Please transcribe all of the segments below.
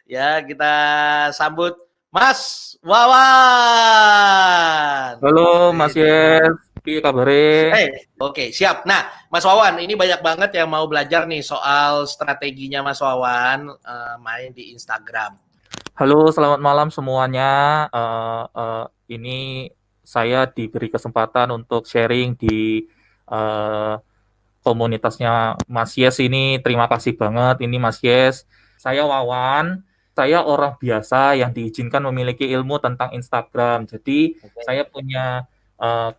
Ya, kita sambut Mas Wawan. Halo Mas Yes, piye kabare? Oke, siap. Nah, Mas Wawan, ini banyak banget yang mau belajar nih soal strateginya Mas Wawan main di Instagram. Halo, selamat malam semuanya. Ini saya diberi kesempatan untuk sharing di eh, komunitasnya Mas Yes ini. Terima kasih banget ini Mas Yes. Saya Wawan, saya orang biasa yang diizinkan memiliki ilmu tentang Instagram. Jadi Oke. saya punya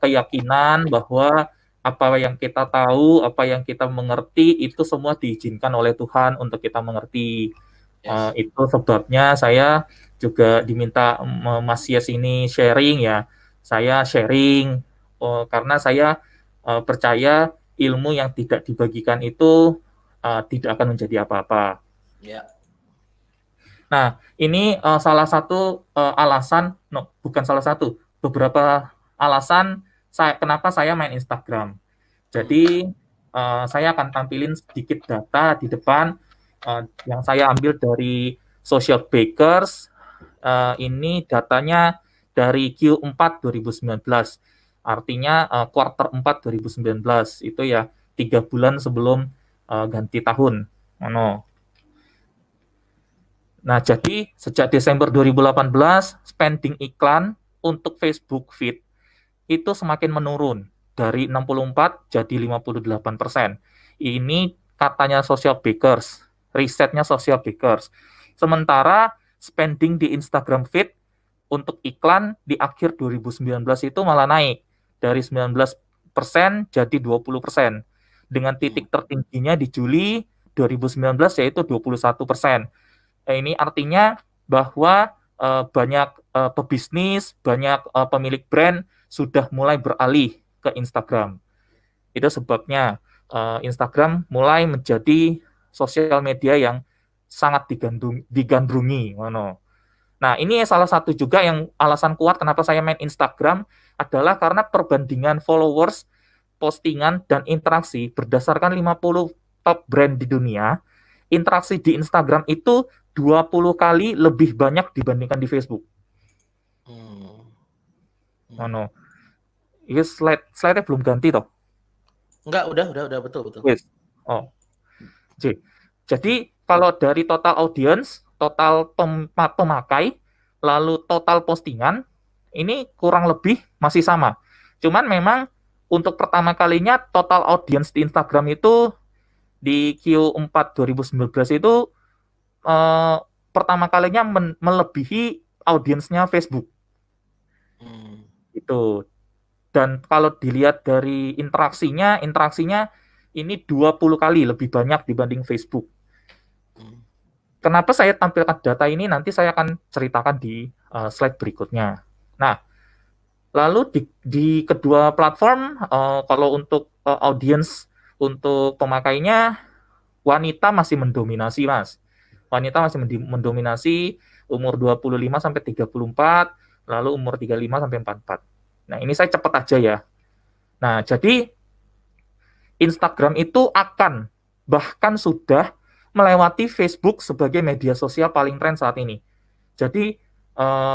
keyakinan bahwa apa yang kita tahu, apa yang kita mengerti itu semua diizinkan oleh Tuhan untuk kita mengerti. Yes. Itu sebabnya saya juga diminta Mas Yes ini sharing ya. Saya sharing karena saya percaya ilmu yang tidak dibagikan itu tidak akan menjadi apa-apa. Ya. Nah, ini salah satu alasan, no, bukan salah satu, beberapa alasan kenapa saya main Instagram. Hmm. Jadi, saya akan tampilin sedikit data di depan yang saya ambil dari Social Bakers. Ini datanya dari Q4 2019. Artinya kuartal 4 2019. Itu ya 3 bulan sebelum ganti tahun. No. Nah, jadi sejak Desember 2018, spending iklan untuk Facebook Feed itu semakin menurun dari 64 jadi 58%. Ini katanya Social Bakers, risetnya Social Bakers. Sementara spending di Instagram Feed untuk iklan di akhir 2019 itu malah naik dari 19% jadi 20%. Dengan titik tertingginya di Juli 2019 yaitu 21%. Ini artinya bahwa banyak pebisnis, banyak pemilik brand sudah mulai beralih ke Instagram. Itu sebabnya Instagram mulai menjadi sosial media yang sangat digandrungi. Nah, ini salah satu juga yang alasan kuat kenapa saya main Instagram adalah karena perbandingan followers, postingan, dan interaksi berdasarkan 50 top brand di dunia. Interaksi di Instagram itu 20 kali lebih banyak dibandingkan di Facebook. Hmm. Oh, Hmm. no. Ini slide-nya belum ganti toh. Enggak, udah betul. Wes. Oh, jadi kalau dari total audience, total pemakai, lalu total postingan, ini kurang lebih masih sama. Cuman memang untuk pertama kalinya total audience di Instagram itu di Q4 2019 itu eh, pertama kalinya melebihi audiensnya Facebook. Hmm. Itu. Dan kalau dilihat dari interaksinya ini 20 kali lebih banyak dibanding Facebook. Hmm. Kenapa saya tampilkan data ini nanti saya akan ceritakan di slide berikutnya. Nah, lalu di kedua platform kalau untuk audience untuk pemakainya wanita masih mendominasi, Mas. Wanita masih mendominasi umur 25 sampai 34, lalu umur 35 sampai 44. Nah, ini saya cepat aja ya. Nah, jadi Instagram itu akan bahkan sudah melewati Facebook sebagai media sosial paling tren saat ini. Jadi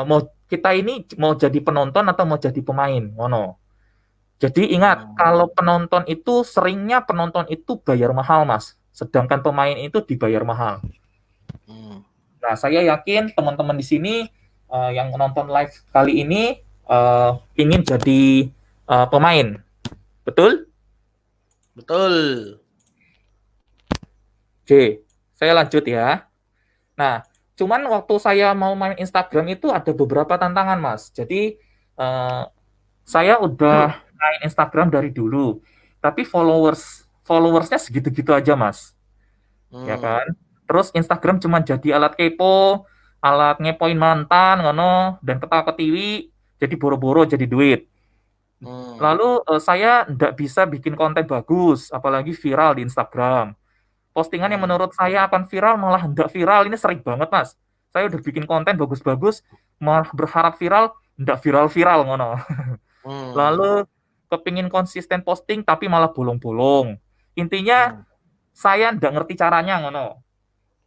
mau kita ini mau jadi penonton atau mau jadi pemain, ngono. Jadi ingat kalau penonton itu seringnya penonton itu bayar mahal, Mas. Sedangkan pemain itu dibayar mahal. Hmm. Nah, saya yakin teman-teman di sini yang menonton live kali ini ingin jadi pemain, betul? Betul. Oke, saya lanjut ya. Nah, cuman waktu saya mau main Instagram itu ada beberapa tantangan, Mas. Jadi, saya udah main Instagram dari dulu, tapi followersnya segitu-gitu aja, Mas. Ya Hmm. kan? Terus Instagram cuma jadi alat kepo, alat ngepoin mantan, ngono, dan ketawa ketiwi, jadi boro-boro jadi duit. Hmm. Lalu saya nggak bisa bikin konten bagus, apalagi viral di Instagram. Postingan yang Hmm. menurut saya akan viral malah nggak viral, ini sering banget, Mas. Saya udah bikin konten bagus-bagus, malah berharap viral, nggak viral-viral, ngono. Hmm. Lalu kepingin konsisten posting tapi malah bolong-bolong. Intinya Hmm. saya nggak ngerti caranya, ngono.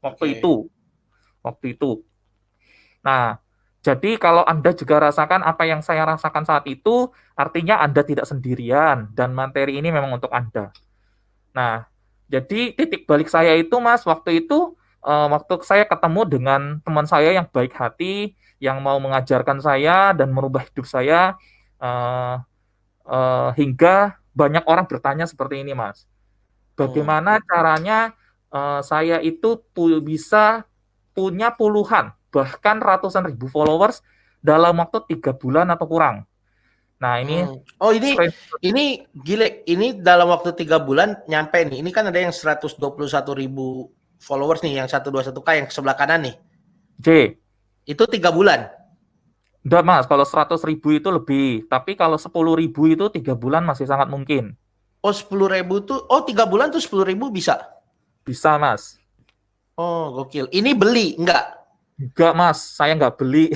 Waktu Oke. itu. waktu itu. Nah, jadi kalau Anda juga rasakan apa yang saya rasakan saat itu, artinya Anda tidak sendirian dan materi ini memang untuk Anda. Nah, jadi titik balik saya itu, Mas, waktu itu waktu saya ketemu dengan teman saya yang baik hati, yang mau mengajarkan saya dan merubah hidup saya, eh, hingga banyak orang bertanya seperti ini, Mas. Hmm. Bagaimana caranya saya itu bisa punya puluhan, bahkan ratusan ribu followers dalam waktu 3 bulan atau kurang. Nah, ini Hmm. Oh, ini gile. Ini dalam waktu 3 bulan nyampe nih. Ini kan ada yang 121.000 followers nih, yang 121K yang sebelah kanan nih. J. Itu 3 bulan. Enggak, Mas, kalau 100.000 itu lebih. Tapi kalau 10.000 itu 3 bulan masih sangat mungkin. Oh, 10.000 tuh. Oh, 3 bulan tuh 10.000 bisa. Bisa, Mas. Oh, gokil. Ini beli enggak? Enggak, Mas, saya nggak beli.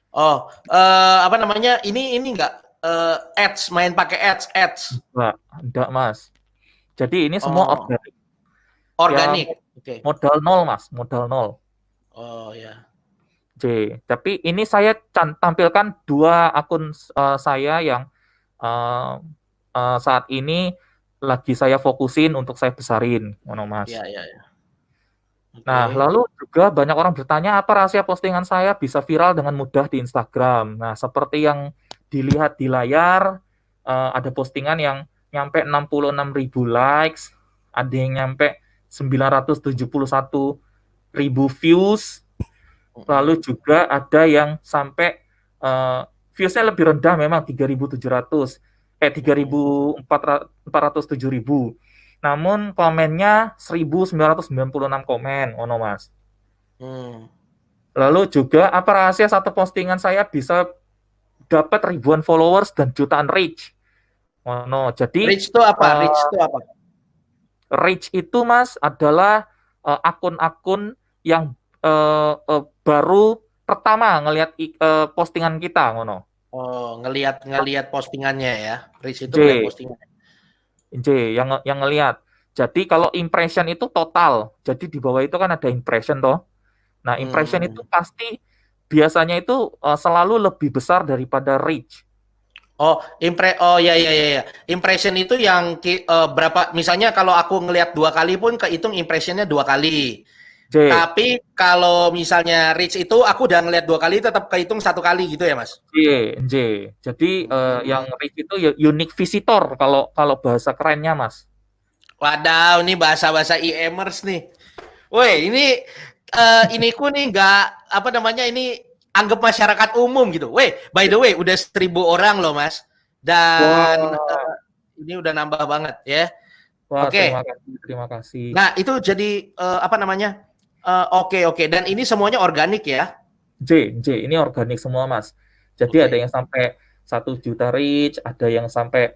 Oh, apa namanya? Ini enggak ads, main pakai ads. Enggak, Mas. Jadi ini semua Oh, organik. Ya, organik. Oke. modal nol, Mas, modal nol. Oh, ya. J. Tapi ini saya tampilkan dua akun saya yang uh, saat ini lagi saya fokusin untuk saya besarin, ngono Mas. Ya, ya, ya. Nah, Oke. lalu juga banyak orang bertanya apa rahasia postingan saya bisa viral dengan mudah di Instagram. Nah, seperti yang dilihat di layar, ada postingan yang nyampe 66.000 likes, ada yang nyampe 971.000 views, lalu juga ada yang sampai viewsnya lebih rendah memang 3.407.000. Namun komennya 1.996 komen, ono Mas. Hmm. Lalu juga apa rahasia satu postingan saya bisa dapat ribuan followers dan jutaan reach? Ono. Jadi Rich itu apa? Rich itu apa? reach itu Mas adalah akun-akun yang baru pertama ngelihat postingan kita, ngono. Oh, ngelihat postingannya ya. Rich itu ngelihat J. postingan. J yang ngelihat. Jadi kalau impression itu total. Jadi di bawah itu kan ada impression toh. Nah, impression itu Hmm. pasti biasanya itu selalu lebih besar daripada reach. Oh, ya, ya, ya, ya. Impression itu yang berapa, misalnya kalau aku ngelihat 2 kali pun kehitung impressionnya 2 kali. J. Tapi kalau misalnya reach itu aku udah ngelihat 2 kali tetap kehitung 1 kali gitu ya, Mas? J. J. Jadi yang Hmm. reach itu unique visitor kalau kalau bahasa kerennya, Mas. Wadaw, ini bahasa-bahasa e-commerce nih. Woi, iniku nih nggak, apa namanya, ini anggap masyarakat umum gitu. Weh, by the way, udah 1.000 orang loh, Mas. Dan Wah, ini udah nambah banget ya. wah, terima Oke. kasih, terima kasih. Nah, itu jadi apa namanya? Oke, oke. Dan ini semuanya organik ya. Ini organik semua, Mas. Jadi ada Oke. yang sampai 1 juta reach, ada yang sampai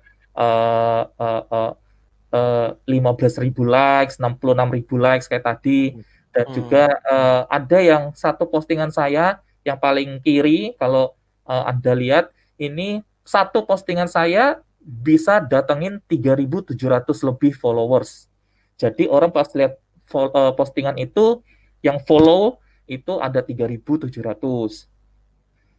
15.000 likes, 66.000 likes kayak tadi, dan juga Hmm. ada yang satu postingan saya yang paling kiri, kalau Anda lihat, ini satu postingan saya bisa datengin 3.700 lebih followers. Jadi orang pas lihat postingan itu, yang follow itu ada 3.700.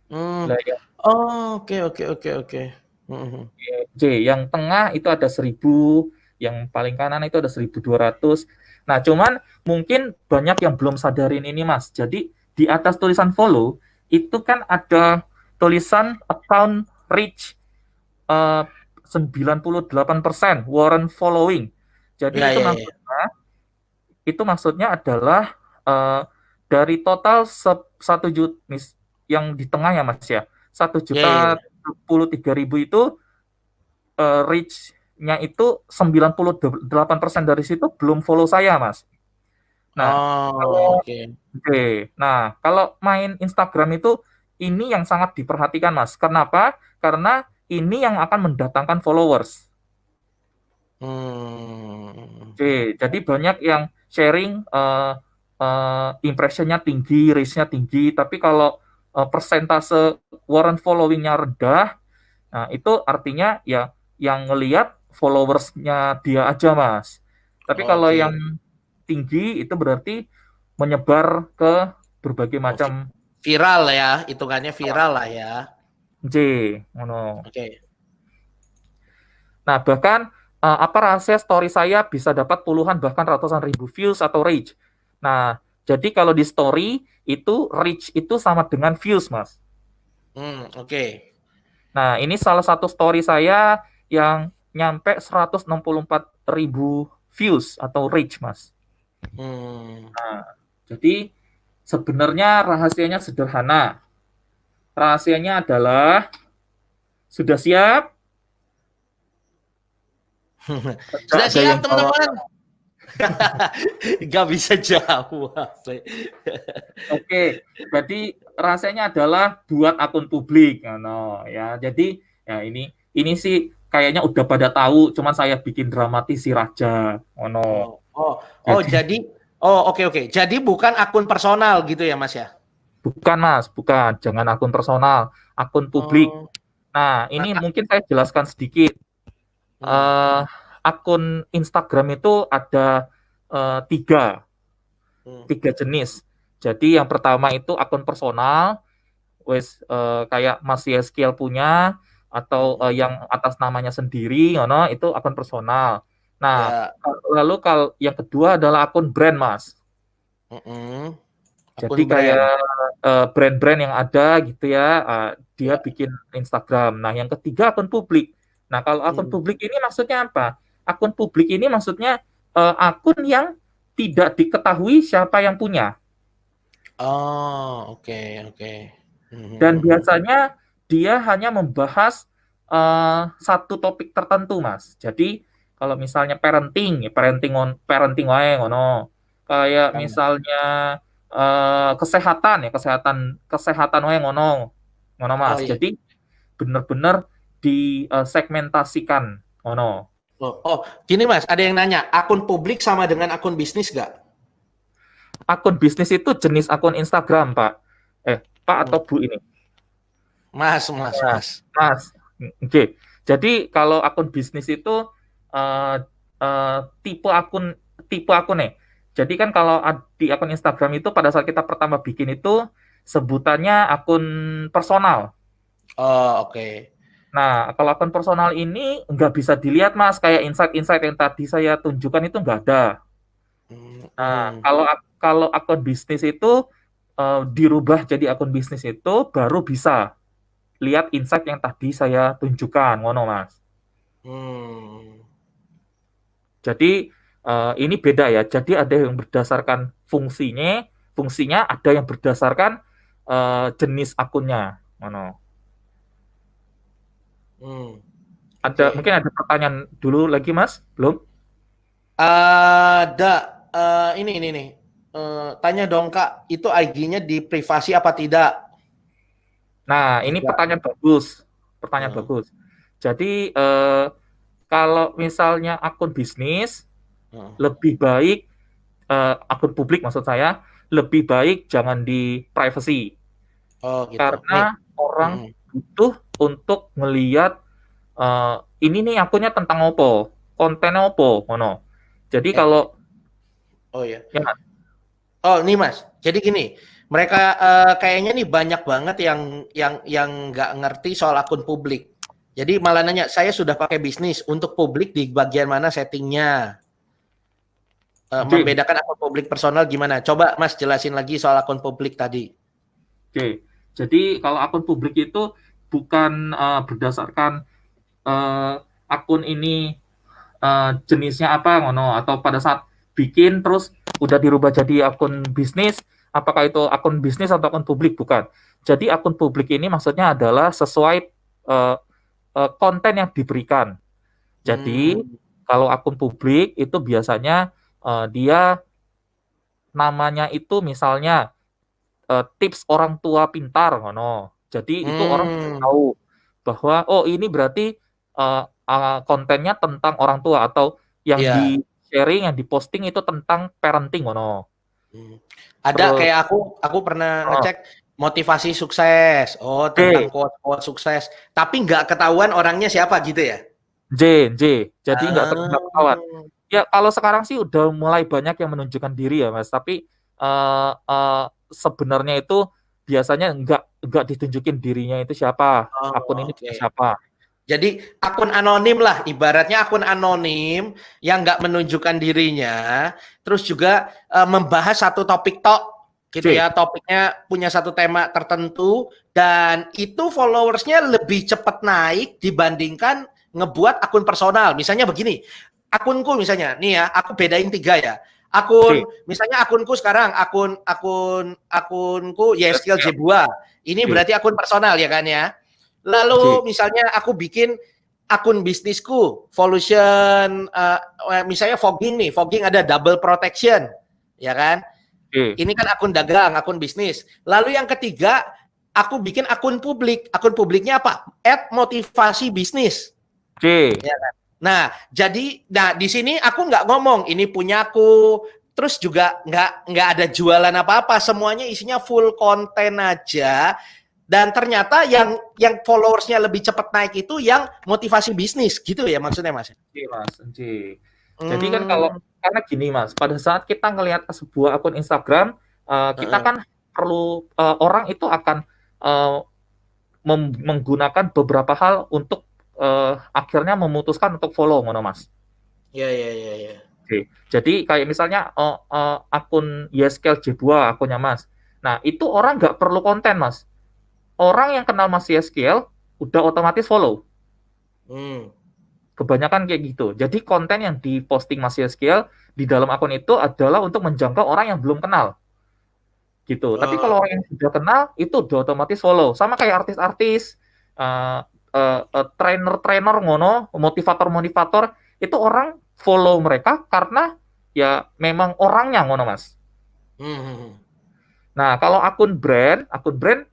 Hmm. Lah yang Oh, oke, oke, oke, oke. Hmm. yang tengah itu ada 1.000, yang paling kanan itu ada 1.200. Nah, cuman mungkin banyak yang belum sadarin ini, Mas. Jadi di atas tulisan follow itu kan ada tulisan account reach eh, 98% Warren following. Jadi Ya, ya, ya. itu maksudnya adalah eh, dari total 1 juta yang di tengah ya, Mas ya. satu Ya, ya, juta ya. 73.000 itu reach-nya itu 98% dari situ belum follow saya, Mas. Nah, Oh, kalau oke. kalau main Instagram itu ini yang sangat diperhatikan, Mas. Kenapa? Karena ini yang akan mendatangkan followers. Hmm. Jadi banyak yang sharing impressionnya tinggi, reach-nya tinggi, tapi kalau persentase warren following-nya rendah, nah itu artinya ya yang ngelihat followers-nya dia aja, Mas. Tapi kalau yang Oke. tinggi itu berarti menyebar ke berbagai macam Viral ya, hitungannya viral lah ya. J, ngono. Oke. Nah, bahkan apa rahasia story saya bisa dapat puluhan bahkan ratusan ribu views atau reach. Nah, jadi kalau di story itu reach itu sama dengan views, Mas. Oke. Nah, ini salah satu story saya yang nyampe 164 ribu views atau reach, Mas. Hmm. Nah, jadi sebenarnya rahasianya sederhana. Rahasianya adalah, sudah siap? Sudah Nggak ada siap yang jawab. teman-teman? Gak bisa jawab. Oke, berarti rahasianya adalah buat akun publik, no, ya. Jadi ya ini sih kayaknya udah pada tahu, cuman saya bikin dramatisir aja, no. Jadi, oke. Jadi bukan akun personal gitu ya, Mas ya? Bukan, Mas, bukan. Jangan akun personal, akun publik. Oh, Nah, nah, ini mungkin saya jelaskan sedikit. hmm, Akun Instagram itu ada tiga hmm, tiga jenis. Jadi yang pertama itu akun personal, kayak Mas Yeskiel punya, atau hmm. yang atas namanya sendiri, itu akun personal. Nah, Ya, lalu kalau yang kedua adalah akun brand, Mas. mm-mm. Jadi Akun brand. kayak brand-brand yang ada gitu ya, dia Ya, bikin Instagram. Nah, yang ketiga akun publik. Nah, kalau akun hmm. publik ini maksudnya apa? Akun publik ini maksudnya akun yang tidak diketahui siapa yang punya. Oh, oke, oke. Dan biasanya dia hanya membahas satu topik tertentu, Mas. Jadi kalau misalnya parenting, ya parenting wae ngono. Kayak misalnya kesehatan, ya kesehatan wae ngono. Ngono, Oh Mas. iya. Jadi benar-benar disegmentasikan ngono. Gini Mas, ada yang nanya, akun publik sama dengan akun bisnis gak? Akun bisnis itu jenis akun Instagram, Pak. Pak Hmm. atau Bu ini? Mas. Mas, oke. Jadi kalau akun bisnis itu uh, tipe akun nih. Jadi kan kalau di akun Instagram itu pada saat kita pertama bikin itu sebutannya akun personal. Oh, oke. Nah, kalau akun personal ini nggak bisa dilihat, Mas, kayak insight-insight yang tadi saya tunjukkan itu nggak ada. Nah, Hmm. kalau akun bisnis itu dirubah jadi akun bisnis itu baru bisa lihat insight yang tadi saya tunjukkan, ngono, Mas. Hmm. Jadi ini beda ya. Jadi ada yang berdasarkan fungsinya ada yang berdasarkan jenis akunnya. Ngono. Hmm. Mungkin Oke. ada pertanyaan dulu lagi, Mas? Belum? Ada ini nih. Tanya dong Kak, itu IG-nya di privasi apa tidak? Nah, ini Tidak. pertanyaan bagus. Pertanyaan Hmm. bagus. Jadi kalau misalnya akun bisnis Hmm. lebih baik akun publik maksud saya lebih baik jangan di privacy Oh gitu. Nih. karena orang Hmm. butuh untuk melihat ini nih akunnya tentang opo, kontennya opo, ngono. Jadi Ya. kalau Oh ya. ya Oh nih Mas. Jadi gini, mereka kayaknya nih banyak banget yang nggak ngerti soal akun publik. Jadi malah nanya, saya sudah pakai bisnis untuk publik di bagian mana settingnya? oke, Membedakan akun publik personal gimana? Coba Mas jelasin lagi soal akun publik tadi. oke. Jadi kalau akun publik itu bukan berdasarkan akun ini jenisnya apa ngono atau pada saat bikin terus udah dirubah jadi akun bisnis, apakah itu akun bisnis atau akun publik, bukan. Jadi akun publik ini maksudnya adalah sesuai konten yang diberikan. Jadi Hmm. kalau akun publik itu biasanya dia namanya itu misalnya tips orang tua pintar ngono. Jadi itu orang Hmm. tahu bahwa oh ini berarti kontennya tentang orang tua atau yang Ya. di sharing, yang diposting itu tentang parenting ngono. Hmm. Ada Terus kayak aku pernah oh, ngecek motivasi sukses. Oh, tentang J, quote-quote sukses. Tapi nggak ketahuan orangnya siapa gitu ya? J, J. Jadi nggak Ah. ketahuan. Ya kalau sekarang sih udah mulai banyak yang menunjukkan diri ya Mas. Tapi sebenarnya itu biasanya nggak ditunjukin dirinya itu siapa, akun ini punya Oke. siapa. Jadi akun anonim lah, ibaratnya akun anonim yang nggak menunjukkan dirinya, terus juga membahas satu topik tok, gitu C, ya, topiknya punya satu tema tertentu, dan itu followersnya lebih cepat naik dibandingkan ngebuat akun personal. Misalnya begini, akunku misalnya, nih ya, aku bedain 3 ya. C, Misalnya akunku sekarang, akunku Yeskiel SQL, Jebua. Ini C, berarti akun personal ya kan ya. C, Lalu misalnya aku bikin akun bisnisku, Volution, misalnya fogging nih, fogging ada double protection, ya kan? C, Ini kan akun dagang, akun bisnis. Lalu yang ketiga, aku bikin akun publik. Akun publiknya apa? Motivasi bisnis. C. Ya kan? Nah, di sini aku nggak ngomong ini punyaku, terus juga nggak ada jualan apa-apa, semuanya isinya full konten aja. Dan ternyata yang followersnya lebih cepat naik itu yang motivasi bisnis gitu ya maksudnya Mas? Oke, Mas. Oke. Jadi kan kalau Hmm, karena gini Mas, pada saat kita ngelihat sebuah akun Instagram, kita heeh. kan perlu orang itu akan eh, menggunakan beberapa hal untuk akhirnya memutuskan untuk follow, ngono Mas. Ya, ya, ya, ya. Oke. Jadi kayak misalnya akun Yeskel Jebua, akunnya Mas. Nah, itu orang nggak perlu konten Mas. Orang yang kenal Mas Yeskel udah otomatis follow. Hmm. Kebanyakan kayak gitu. Jadi konten yang diposting Mas Yeskiel di dalam akun itu adalah untuk menjangkau orang yang belum kenal gitu. Tapi Oh, kalau orang yang sudah kenal itu udah otomatis follow. Sama kayak artis-artis, trainer-trainer ngono, motivator-motivator itu orang follow mereka karena ya memang orangnya ngono Mas. hmm, hmm, hmm. Nah, kalau akun brand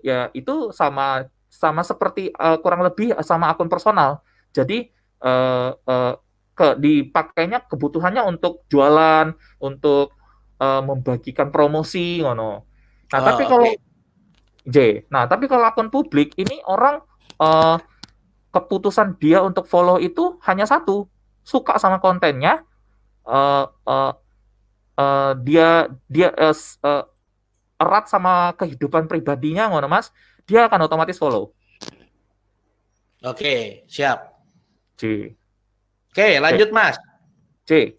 ya itu sama sama seperti kurang lebih sama akun personal. Jadi dipakainya kebutuhannya untuk jualan, untuk membagikan promosi ngono. Nah, tapi Oh, kalau oke. tapi kalau akun publik ini orang eh, keputusan dia untuk follow itu hanya satu, suka sama kontennya, eh, eh, dia dia erat sama kehidupan pribadinya ngono Mas, dia akan otomatis follow. Oke, siap. C. Oke, C. lanjut Mas. C.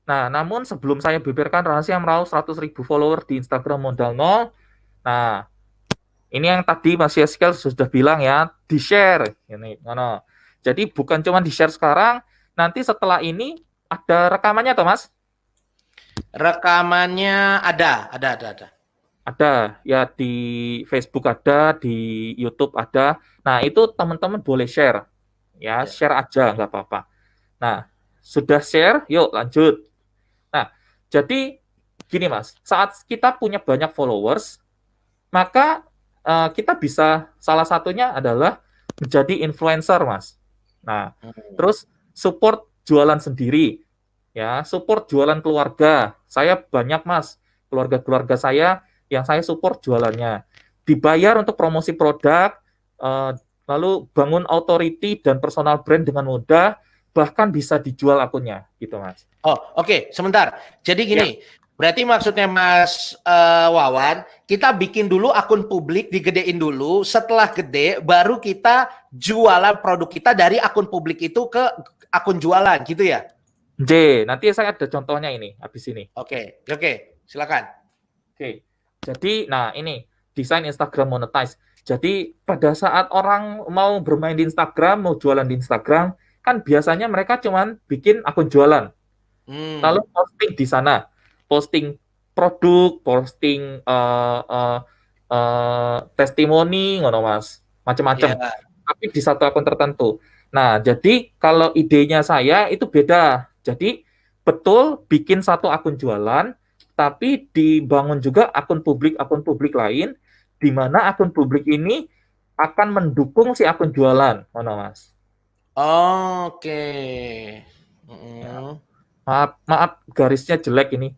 Nah, namun sebelum saya beberkan rahasia meraup 100.000 follower di Instagram modal nol, nah, ini yang tadi Mas Yeskel sudah bilang ya, di-share. Ini, ngono. Jadi bukan cuma di-share sekarang, nanti setelah ini ada rekamannya toh Mas? Rekamannya ada. Ada, ya di Facebook ada, di YouTube ada. Nah, itu teman-teman boleh share. Ya, Ya. share aja, nggak apa-apa. Nah, sudah share, yuk lanjut. Nah, jadi gini Mas, saat kita punya banyak followers, maka kita bisa, salah satunya adalah menjadi influencer Mas. Nah, Hmm. terus support jualan sendiri, ya, support jualan keluarga. Saya banyak Mas, keluarga-keluarga saya yang saya support jualannya. Dibayar untuk promosi produk, eh, lalu bangun authority dan personal brand dengan mudah, bahkan bisa dijual akunnya, gitu Mas. Oh, oke, sebentar. Jadi Ya, gini, berarti maksudnya Mas Wawan, kita bikin dulu akun publik, digedein dulu. Setelah gede, baru kita jualan produk kita dari akun publik itu ke akun jualan, gitu ya? J. Nanti saya ada contohnya ini, habis ini. Oke, oke, silakan. Oke. Jadi, nah ini desain Instagram monetize. Jadi pada saat orang mau bermain di Instagram, mau jualan di Instagram, kan biasanya mereka cuman bikin akun jualan, lalu Hmm, posting di sana, posting produk, posting testimoni, ngono mas, macam-macam. ya. Tapi di satu akun tertentu. Nah, jadi kalau idenya saya itu beda. Jadi betul bikin satu akun jualan, tapi dibangun juga akun publik lain, di mana akun publik ini akan mendukung si akun jualan, mana mas? Oke. Ya, Mm-mm. maaf garisnya jelek ini.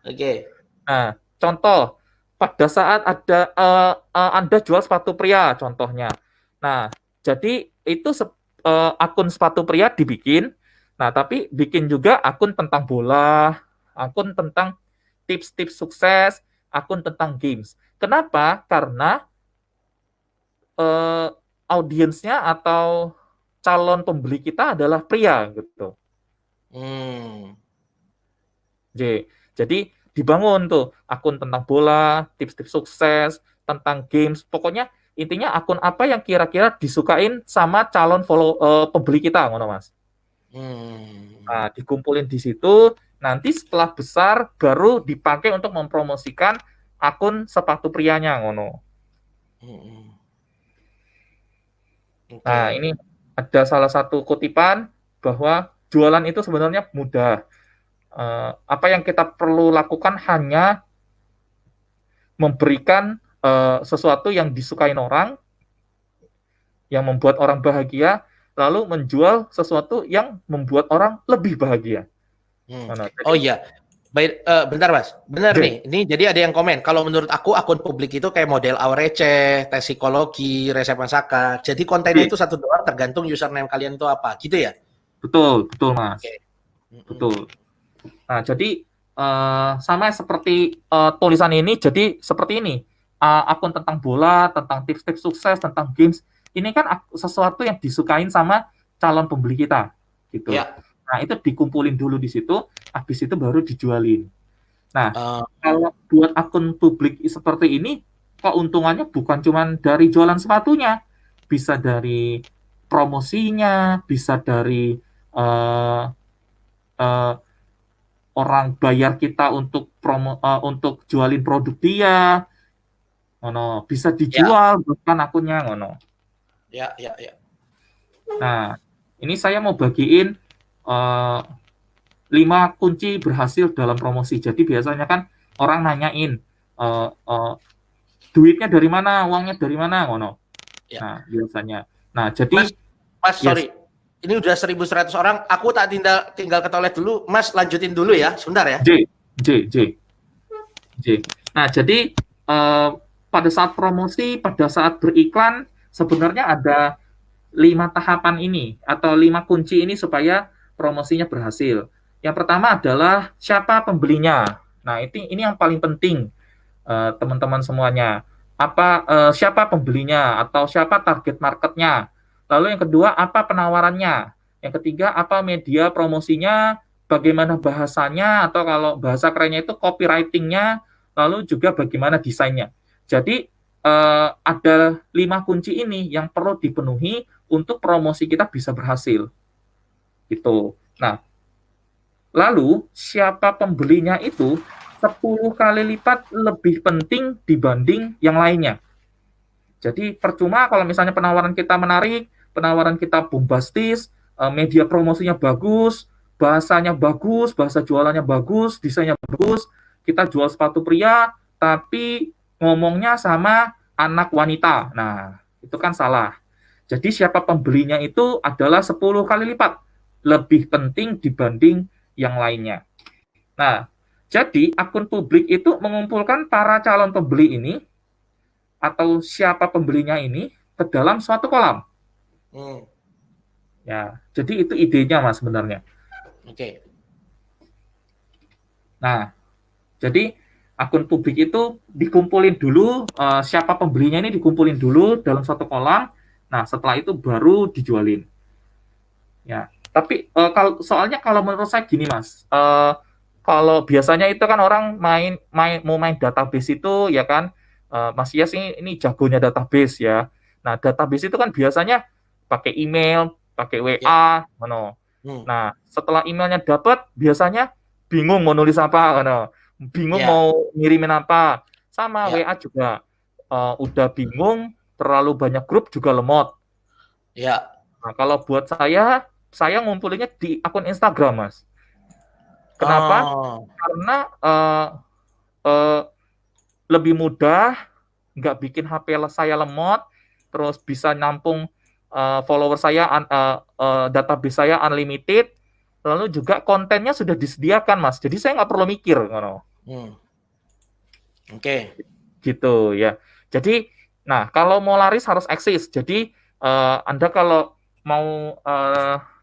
Oke. Nah, contoh pada saat ada Anda jual sepatu pria, contohnya. Nah, jadi itu akun sepatu pria dibikin. Nah, tapi bikin juga akun tentang bola, akun tentang tips-tips sukses, akun tentang games. Kenapa? Karena eh, audiensnya atau calon pembeli kita adalah pria gitu. Hmm. Jadi dibangun tuh akun tentang bola, tips-tips sukses, tentang games. Pokoknya intinya akun apa yang kira-kira disukain sama calon pembeli kita, ngono Mas. Hmm. Nah, dikumpulin di situ, nanti setelah besar baru dipakai untuk mempromosikan akun sepatu prianya, ngono. Hmm. Nah, Oke. ini ada salah satu kutipan bahwa jualan itu sebenarnya mudah. Apa yang kita perlu lakukan hanya memberikan sesuatu yang disukain orang, yang membuat orang bahagia, lalu menjual sesuatu yang membuat orang lebih bahagia. Hmm. Nah, Oh jadi, iya. Baik, bentar Mas. Benar J, nih. Ini jadi ada yang komen. Kalau menurut aku akun publik itu kayak model Aurece, tes psikologi, resep masakan. Jadi kontennya J, itu satu doang tergantung username kalian itu apa. Gitu ya? betul, betul Oke. Mas, Mm-mm. betul. Nah, jadi sama seperti tulisan ini, jadi seperti ini. Akun tentang bola, tentang tips-tips sukses, tentang games. Ini kan sesuatu yang disukain sama calon pembeli kita, gitu. Ya. Nah, itu dikumpulin dulu di situ, habis itu baru dijualin. Nah, Eh, kalau buat akun publik seperti ini, keuntungannya bukan cuma dari jualan sepatunya, bisa dari promosinya, bisa dari eh, eh, orang bayar kita untuk untuk jualin produk dia, ngono. Bisa ya, dijual bahkan akunnya, ngono. ya. Nah, ini saya mau bagiin eh, 5 kunci berhasil dalam promosi. Jadi biasanya kan orang nanyain eh, eh, duitnya dari mana, uangnya dari mana, ngono. Ya. Nah, biasanya. Nah, Mas, jadi Mas, yes, sorry. Ini udah 1.100 orang. Aku tak tinggal ke toilet dulu. Mas, lanjutin dulu ya. Sebentar ya. J, J, J, J. Nah, jadi pada saat promosi, pada saat beriklan, sebenarnya ada 5 tahapan ini atau 5 kunci ini supaya promosinya berhasil. Yang pertama adalah siapa pembelinya. Nah, ini yang paling penting, teman-teman semuanya. Siapa pembelinya atau siapa target marketnya. Lalu yang kedua, apa penawarannya. Yang ketiga, apa media promosinya, bagaimana bahasanya, atau kalau bahasa kerennya itu copywriting-nya, lalu juga bagaimana desainnya. Jadi, ada 5 kunci ini yang perlu dipenuhi untuk promosi kita bisa berhasil. Gitu. Nah, lalu siapa pembelinya itu 10 kali lipat lebih penting dibanding yang lainnya. Jadi percuma kalau misalnya penawaran kita menarik, penawaran kita bombastis, media promosinya bagus, bahasanya bagus, bahasa jualannya bagus, desainnya bagus, kita jual sepatu pria, tapi ngomongnya sama anak wanita. Nah, itu kan salah. Jadi siapa pembelinya itu adalah 10 kali lipat lebih penting dibanding yang lainnya. Nah, jadi akun publik itu mengumpulkan para calon pembeli ini atau siapa pembelinya ini ke dalam suatu kolam. Hmm. Ya, jadi itu idenya Mas sebenarnya. Oke. Nah, jadi akun publik itu dikumpulin dulu, siapa pembelinya ini dikumpulin dulu dalam satu kolam. Nah, setelah itu baru dijualin. Ya, tapi kalau menurut saya gini Mas, kalau biasanya itu kan orang mau main database itu ya kan, Mas Yas ini jagonya database ya. Nah, database itu kan biasanya pakai email, pakai Ya. WA, mana. Hmm. Nah, setelah emailnya dapat, biasanya bingung mau nulis apa, mana. Bingung Ya. mau ngirimin apa. Sama Ya. WA juga, udah bingung, terlalu banyak grup juga lemot. Ya. Nah, kalau buat saya ngumpulinnya di akun Instagram, Mas. Kenapa? Oh. Karena eh, lebih mudah, nggak bikin HP saya lemot, terus bisa nampung follower saya, database saya unlimited, lalu juga kontennya sudah disediakan, Mas. Jadi saya nggak perlu mikir, Hmm. Oke. gitu ya. Jadi, nah kalau mau laris harus eksis. Jadi Anda kalau mau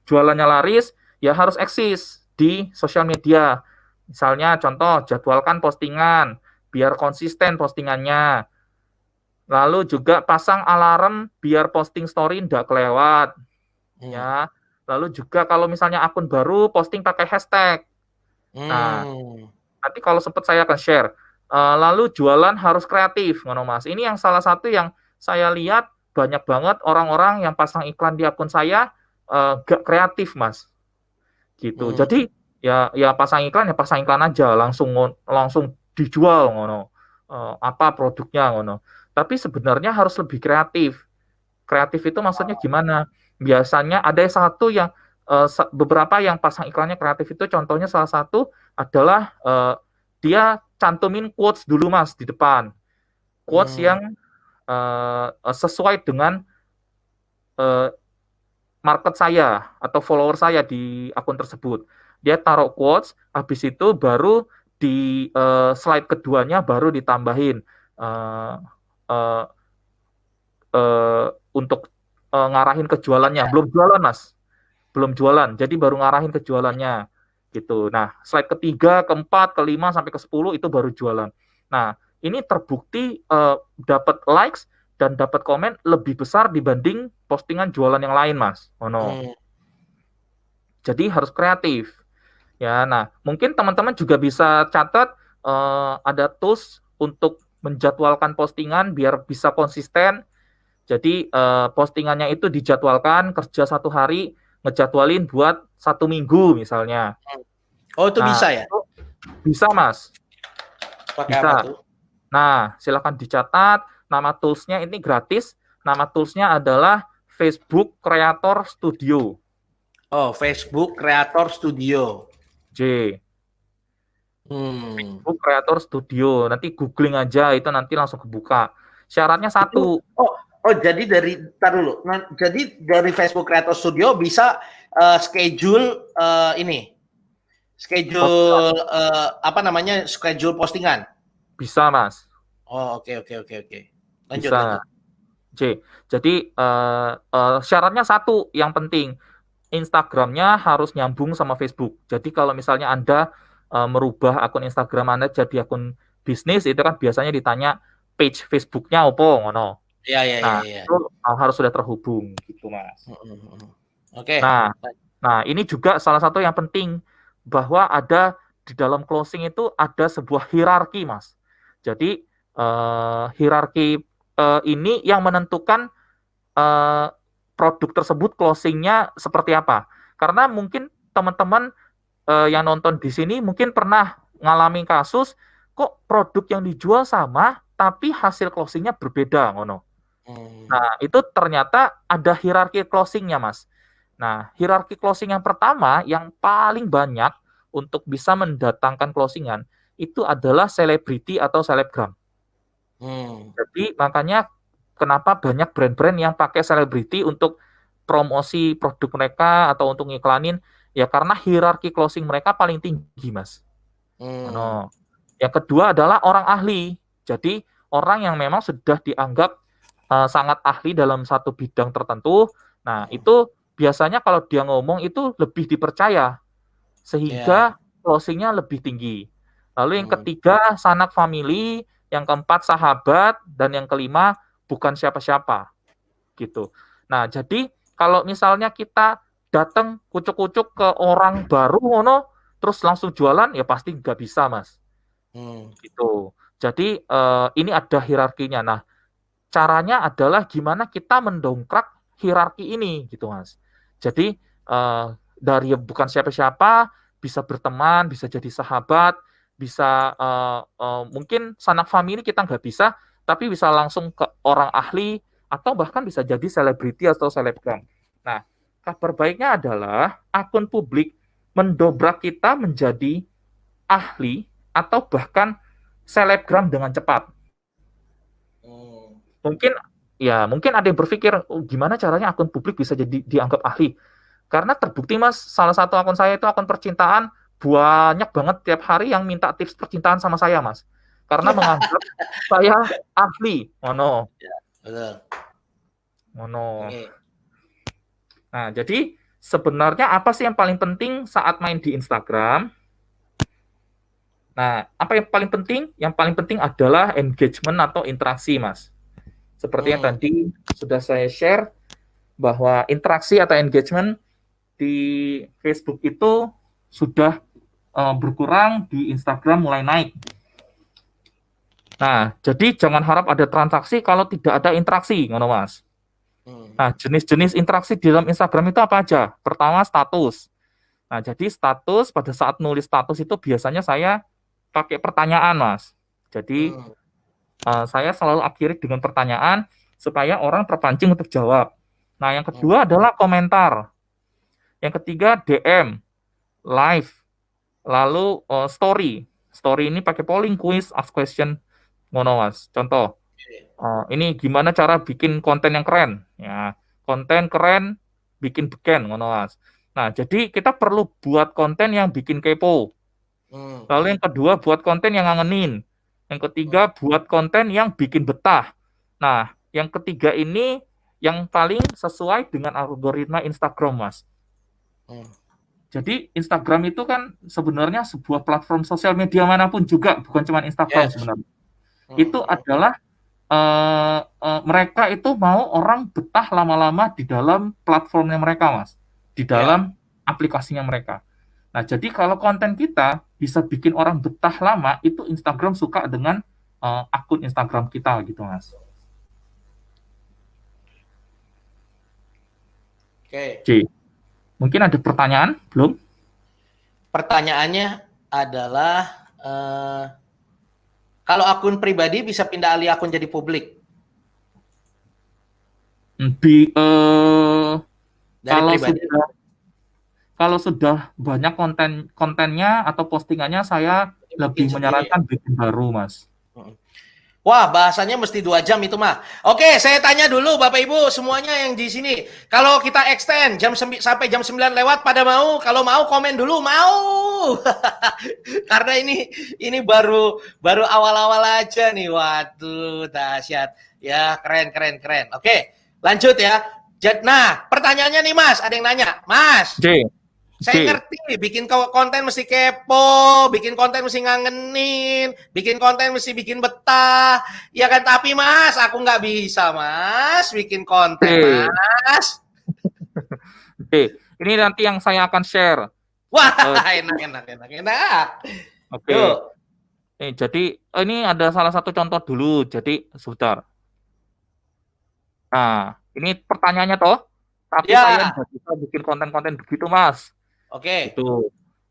jualannya laris, ya harus eksis di sosial media. Misalnya contoh, jadwalkan postingan, biar konsisten postingannya. Lalu juga pasang alarm biar posting story tidak kelewat. Hmm. Ya. Lalu juga kalau misalnya akun baru, posting pakai hashtag. Nah, Hmm. nanti kalau sempat saya akan share. Lalu jualan harus kreatif, ngono Mas. Ini yang salah satu yang saya lihat banyak banget orang-orang yang pasang iklan di akun saya gak kreatif, Mas. Gitu. Hmm. Jadi ya pasang iklan aja, langsung dijual ngono. Apa produknya ngono. Tapi sebenarnya harus lebih kreatif. Kreatif itu maksudnya gimana? Biasanya ada satu yang beberapa yang pasang iklannya kreatif itu contohnya salah satu adalah dia cantumin quotes dulu Mas di depan. Quotes Hmm. yang sesuai dengan eh, market saya atau follower saya di akun tersebut. Dia taruh quotes, habis itu baru di slide keduanya baru ditambahin uh, uh, untuk ngarahin ke jualannya. Ya. Belum jualan, Mas. Belum jualan. Jadi baru ngarahin ke jualannya. Gitu. Nah, slide ketiga, keempat, kelima, sampai ke 10 itu baru jualan. Nah, ini terbukti dapat likes dan dapat komen lebih besar dibanding postingan jualan yang lain, Mas. Oh no. Hmm. Jadi harus kreatif. Ya, nah, mungkin teman-teman juga bisa catat ada tools untuk menjadwalkan postingan biar bisa konsisten. Jadi postingannya itu dijadwalkan kerja 1 hari, ngejadwalin buat 1 minggu misalnya. Oh, itu Nah, bisa ya? itu bisa Mas, Pakai apa bisa. tuh? Nah, silakan dicatat. Nama toolsnya ini gratis. Nama toolsnya adalah Facebook Creator Studio. Oh, Facebook Creator Studio. J. Hmm. Facebook Creator Studio. Nanti googling aja, itu nanti langsung kebuka. Syaratnya Itu, satu. jadi tar dulu. Nah, jadi dari Facebook Creator Studio bisa schedule Postingan. apa namanya, schedule postingan. Bisa, Mas. Oh, oke, oke, oke, oke. Lanjut, Bisa. lanjut. J. Jadi syaratnya satu yang penting. Instagramnya harus nyambung sama Facebook. Jadi kalau misalnya Anda merubah akun Instagram Anda jadi akun bisnis, itu kan biasanya ditanya page Facebooknya opo ngono. Iya, iya, iya, Nah, iya. itu harus sudah terhubung gitu, Mas. Oke. Nah, ini juga salah satu yang penting bahwa ada di dalam closing itu ada sebuah hierarki, Mas. Jadi hierarki ini yang menentukan eh, produk tersebut closingnya seperti apa. Karena mungkin teman-teman yang nonton di sini mungkin pernah ngalami kasus kok produk yang dijual sama tapi hasil closingnya berbeda, ngono. Hmm. Nah, itu ternyata ada hierarki closingnya, Mas. Nah, hierarki closing yang pertama yang paling banyak untuk bisa mendatangkan closingan itu adalah selebriti atau selebgram. Hmm. Jadi makanya kenapa banyak brand-brand yang pakai selebriti untuk promosi produk mereka atau untuk ngiklanin, ya karena hierarki closing mereka paling tinggi, Mas. Hmm. No. Yang kedua adalah orang ahli. Jadi orang yang memang sudah dianggap sangat ahli dalam satu bidang tertentu. Nah, itu biasanya kalau dia ngomong itu lebih dipercaya Ya. sehingga closingnya lebih tinggi. Lalu yang Hmm. ketiga sanak family, yang keempat sahabat, dan yang kelima bukan siapa-siapa gitu. Nah, jadi kalau misalnya kita datang kucuk-kucuk ke orang baru ngono terus langsung jualan ya pasti nggak bisa, Mas. Hmm. Gitu. Jadi ini ada hierarkinya. Nah, caranya adalah gimana kita mendongkrak hierarki ini gitu, Mas. Jadi dari bukan siapa-siapa bisa berteman, bisa jadi sahabat, bisa mungkin sanak famili kita nggak bisa, tapi bisa langsung ke orang ahli atau bahkan bisa jadi selebriti atau selebgram. Nah, kabar baiknya adalah akun publik mendobrak kita menjadi ahli atau bahkan selebgram dengan cepat. Hmm. Mungkin ada yang berpikir gimana caranya akun publik bisa jadi dianggap ahli. Karena terbukti Mas, salah satu akun saya itu akun percintaan banyak banget tiap hari yang minta tips percintaan sama saya, Mas. Karena menganggap saya ahli. Mono. Betul. Mono. Oke. Nah, jadi sebenarnya apa sih yang paling penting saat main di Instagram? Nah, apa yang paling penting? Yang paling penting adalah engagement atau interaksi, Mas. Seperti yang Hmm. tadi sudah saya share, bahwa interaksi atau engagement di Facebook itu sudah berkurang, di Instagram mulai naik. Nah, jadi jangan harap ada transaksi kalau tidak ada interaksi, ngono Mas. Hmm. Nah, jenis-jenis interaksi di dalam Instagram itu apa aja? Pertama, status. Nah, jadi status, pada saat nulis status itu biasanya saya pakai pertanyaan, Mas. Jadi, Hmm. saya selalu akhiri dengan pertanyaan supaya orang terpancing untuk jawab. Nah, yang Hmm. kedua adalah komentar. Yang ketiga, DM, live, lalu story. Story ini pakai polling, quiz, ask question, ngono Mas. Contoh, ini gimana cara bikin konten yang keren? Ya, konten keren, bikin beken, ngono Mas. Nah, jadi kita perlu buat konten yang bikin kepo. Hmm. Lalu yang kedua, buat konten yang ngangenin. Yang Hmm. ketiga, buat konten yang bikin betah. Nah, yang ketiga ini yang paling sesuai dengan algoritma Instagram, Mas. Hmm. Jadi Instagram itu kan sebenarnya sebuah platform sosial media manapun juga, bukan cuma Instagram Yes. sebenarnya. Itu Hmm. adalah mereka itu mau orang betah lama-lama di dalam platformnya mereka, Mas. Di Ya. dalam aplikasinya mereka. Nah, jadi kalau konten kita bisa bikin orang betah lama, itu Instagram suka dengan akun Instagram kita gitu, Mas. Oke. Oke. Mungkin ada pertanyaan? Belum? Pertanyaannya adalah kalau akun pribadi bisa pindah alih akun jadi publik Di, dari kalau pribadi. sudah banyak kontennya atau postingannya, saya Bikin lebih sendiri. menyarankan bikin baru, Mas. Wah, bahasanya mesti 2 jam itu mah. Oke, saya tanya dulu Bapak Ibu semuanya yang di sini. Kalau kita extend sampai jam 9 lewat pada mau? Kalau mau komen dulu, mau. Karena ini baru awal-awal aja nih. Waduh, dahsyat. Ya, keren. Oke, lanjut ya. Nah, pertanyaannya nih Mas, ada yang nanya. Mas, J, saya J. ngerti, bikin konten mesti kepo, bikin konten mesti ngangenin, bikin konten mesti bikin betah. Ya kan, tapi Mas, aku nggak bisa, Mas, bikin konten, Oke, Mas. oke. Ini nanti yang saya akan share. Wah, Jadi, enak. oke. Yuk. Jadi ini ada salah satu contoh dulu. Jadi sebentar. Nah, ini pertanyaannya toh. Tapi saya Ya, nggak bisa bikin konten-konten begitu, Mas. oke. Gitu.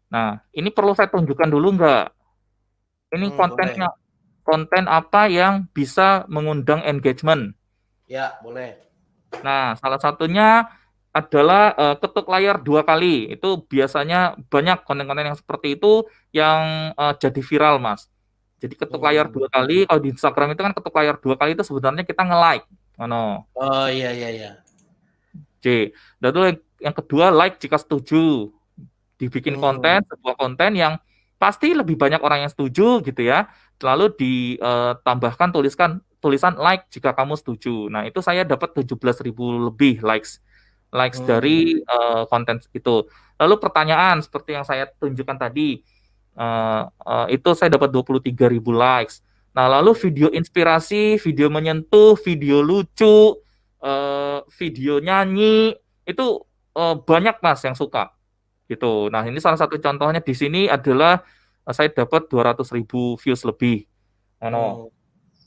Nah, ini perlu saya tunjukkan dulu nggak? Ini Boleh. konten apa yang bisa mengundang engagement? Ya, boleh. Nah, salah satunya adalah ketuk layar 2 kali. Itu biasanya banyak konten-konten yang seperti itu yang jadi viral, Mas. Jadi ketuk layar Hmm. 2 kali. Kalau di Instagram itu kan ketuk layar 2 kali itu sebenarnya kita nge-like. Ano. Oh, iya. C. Dan itu yang kedua, like jika setuju. Dibikin Hmm. sebuah konten yang pasti lebih banyak orang yang setuju gitu ya. Lalu ditambahkan tulisan like jika kamu setuju. Nah, itu saya dapat 17.000 lebih likes Hmm. dari konten itu. Lalu pertanyaan seperti yang saya tunjukkan tadi, itu saya dapat 23.000 likes. Nah, lalu video inspirasi, video menyentuh, video lucu, video nyanyi, itu banyak Mas yang suka gitu. Nah, ini salah satu contohnya di sini adalah saya dapat 200.000 views lebih. Ano. Hmm.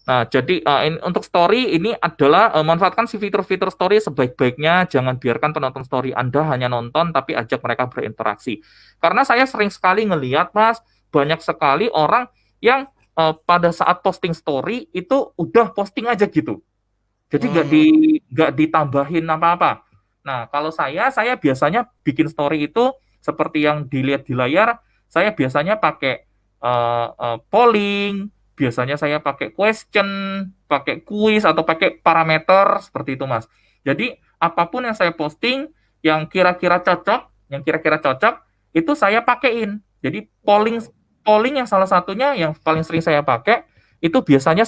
Nah, jadi untuk story ini adalah manfaatkan si fitur-fitur story sebaik-baiknya. Jangan biarkan penonton story Anda hanya nonton, tapi ajak mereka berinteraksi. Karena saya sering sekali ngelihat, Mas, banyak sekali orang yang pada saat posting story itu udah posting aja gitu. Jadi Hmm. nggak ditambahin apa-apa. Nah, kalau saya biasanya bikin story itu seperti yang dilihat di layar. Saya biasanya pakai polling, biasanya saya pakai question, pakai quiz atau pakai parameter seperti itu, Mas. Jadi apapun yang saya posting yang kira-kira cocok itu saya pakaiin. Jadi polling Hmm. polling yang salah satunya yang paling sering saya pakai itu biasanya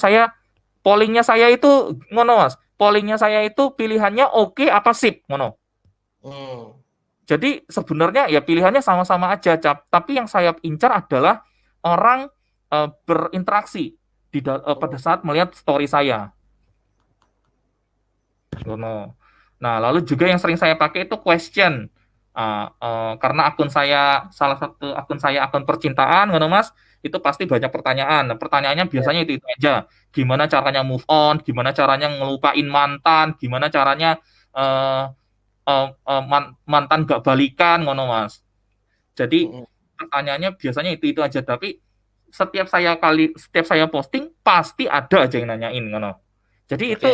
pollingnya saya itu ngono Mas. Pollingnya saya itu pilihannya oke apa sip ngono. Hmm. Jadi sebenarnya ya pilihannya sama-sama aja, Cap. Tapi yang saya incar adalah orang berinteraksi pada saat melihat story saya. Ngono. Nah, lalu juga yang sering saya pakai itu question. Karena salah satu akun saya akun percintaan, ngono Mas, itu pasti banyak pertanyaan. Nah, pertanyaannya biasanya itu aja. Gimana caranya move on, gimana caranya ngelupain mantan, gimana caranya eh, mantan gak balikan, ngono Mas. Jadi pertanyaannya biasanya itu aja. Tapi setiap saya posting pasti ada aja yang nanyain, ngono. Jadi itu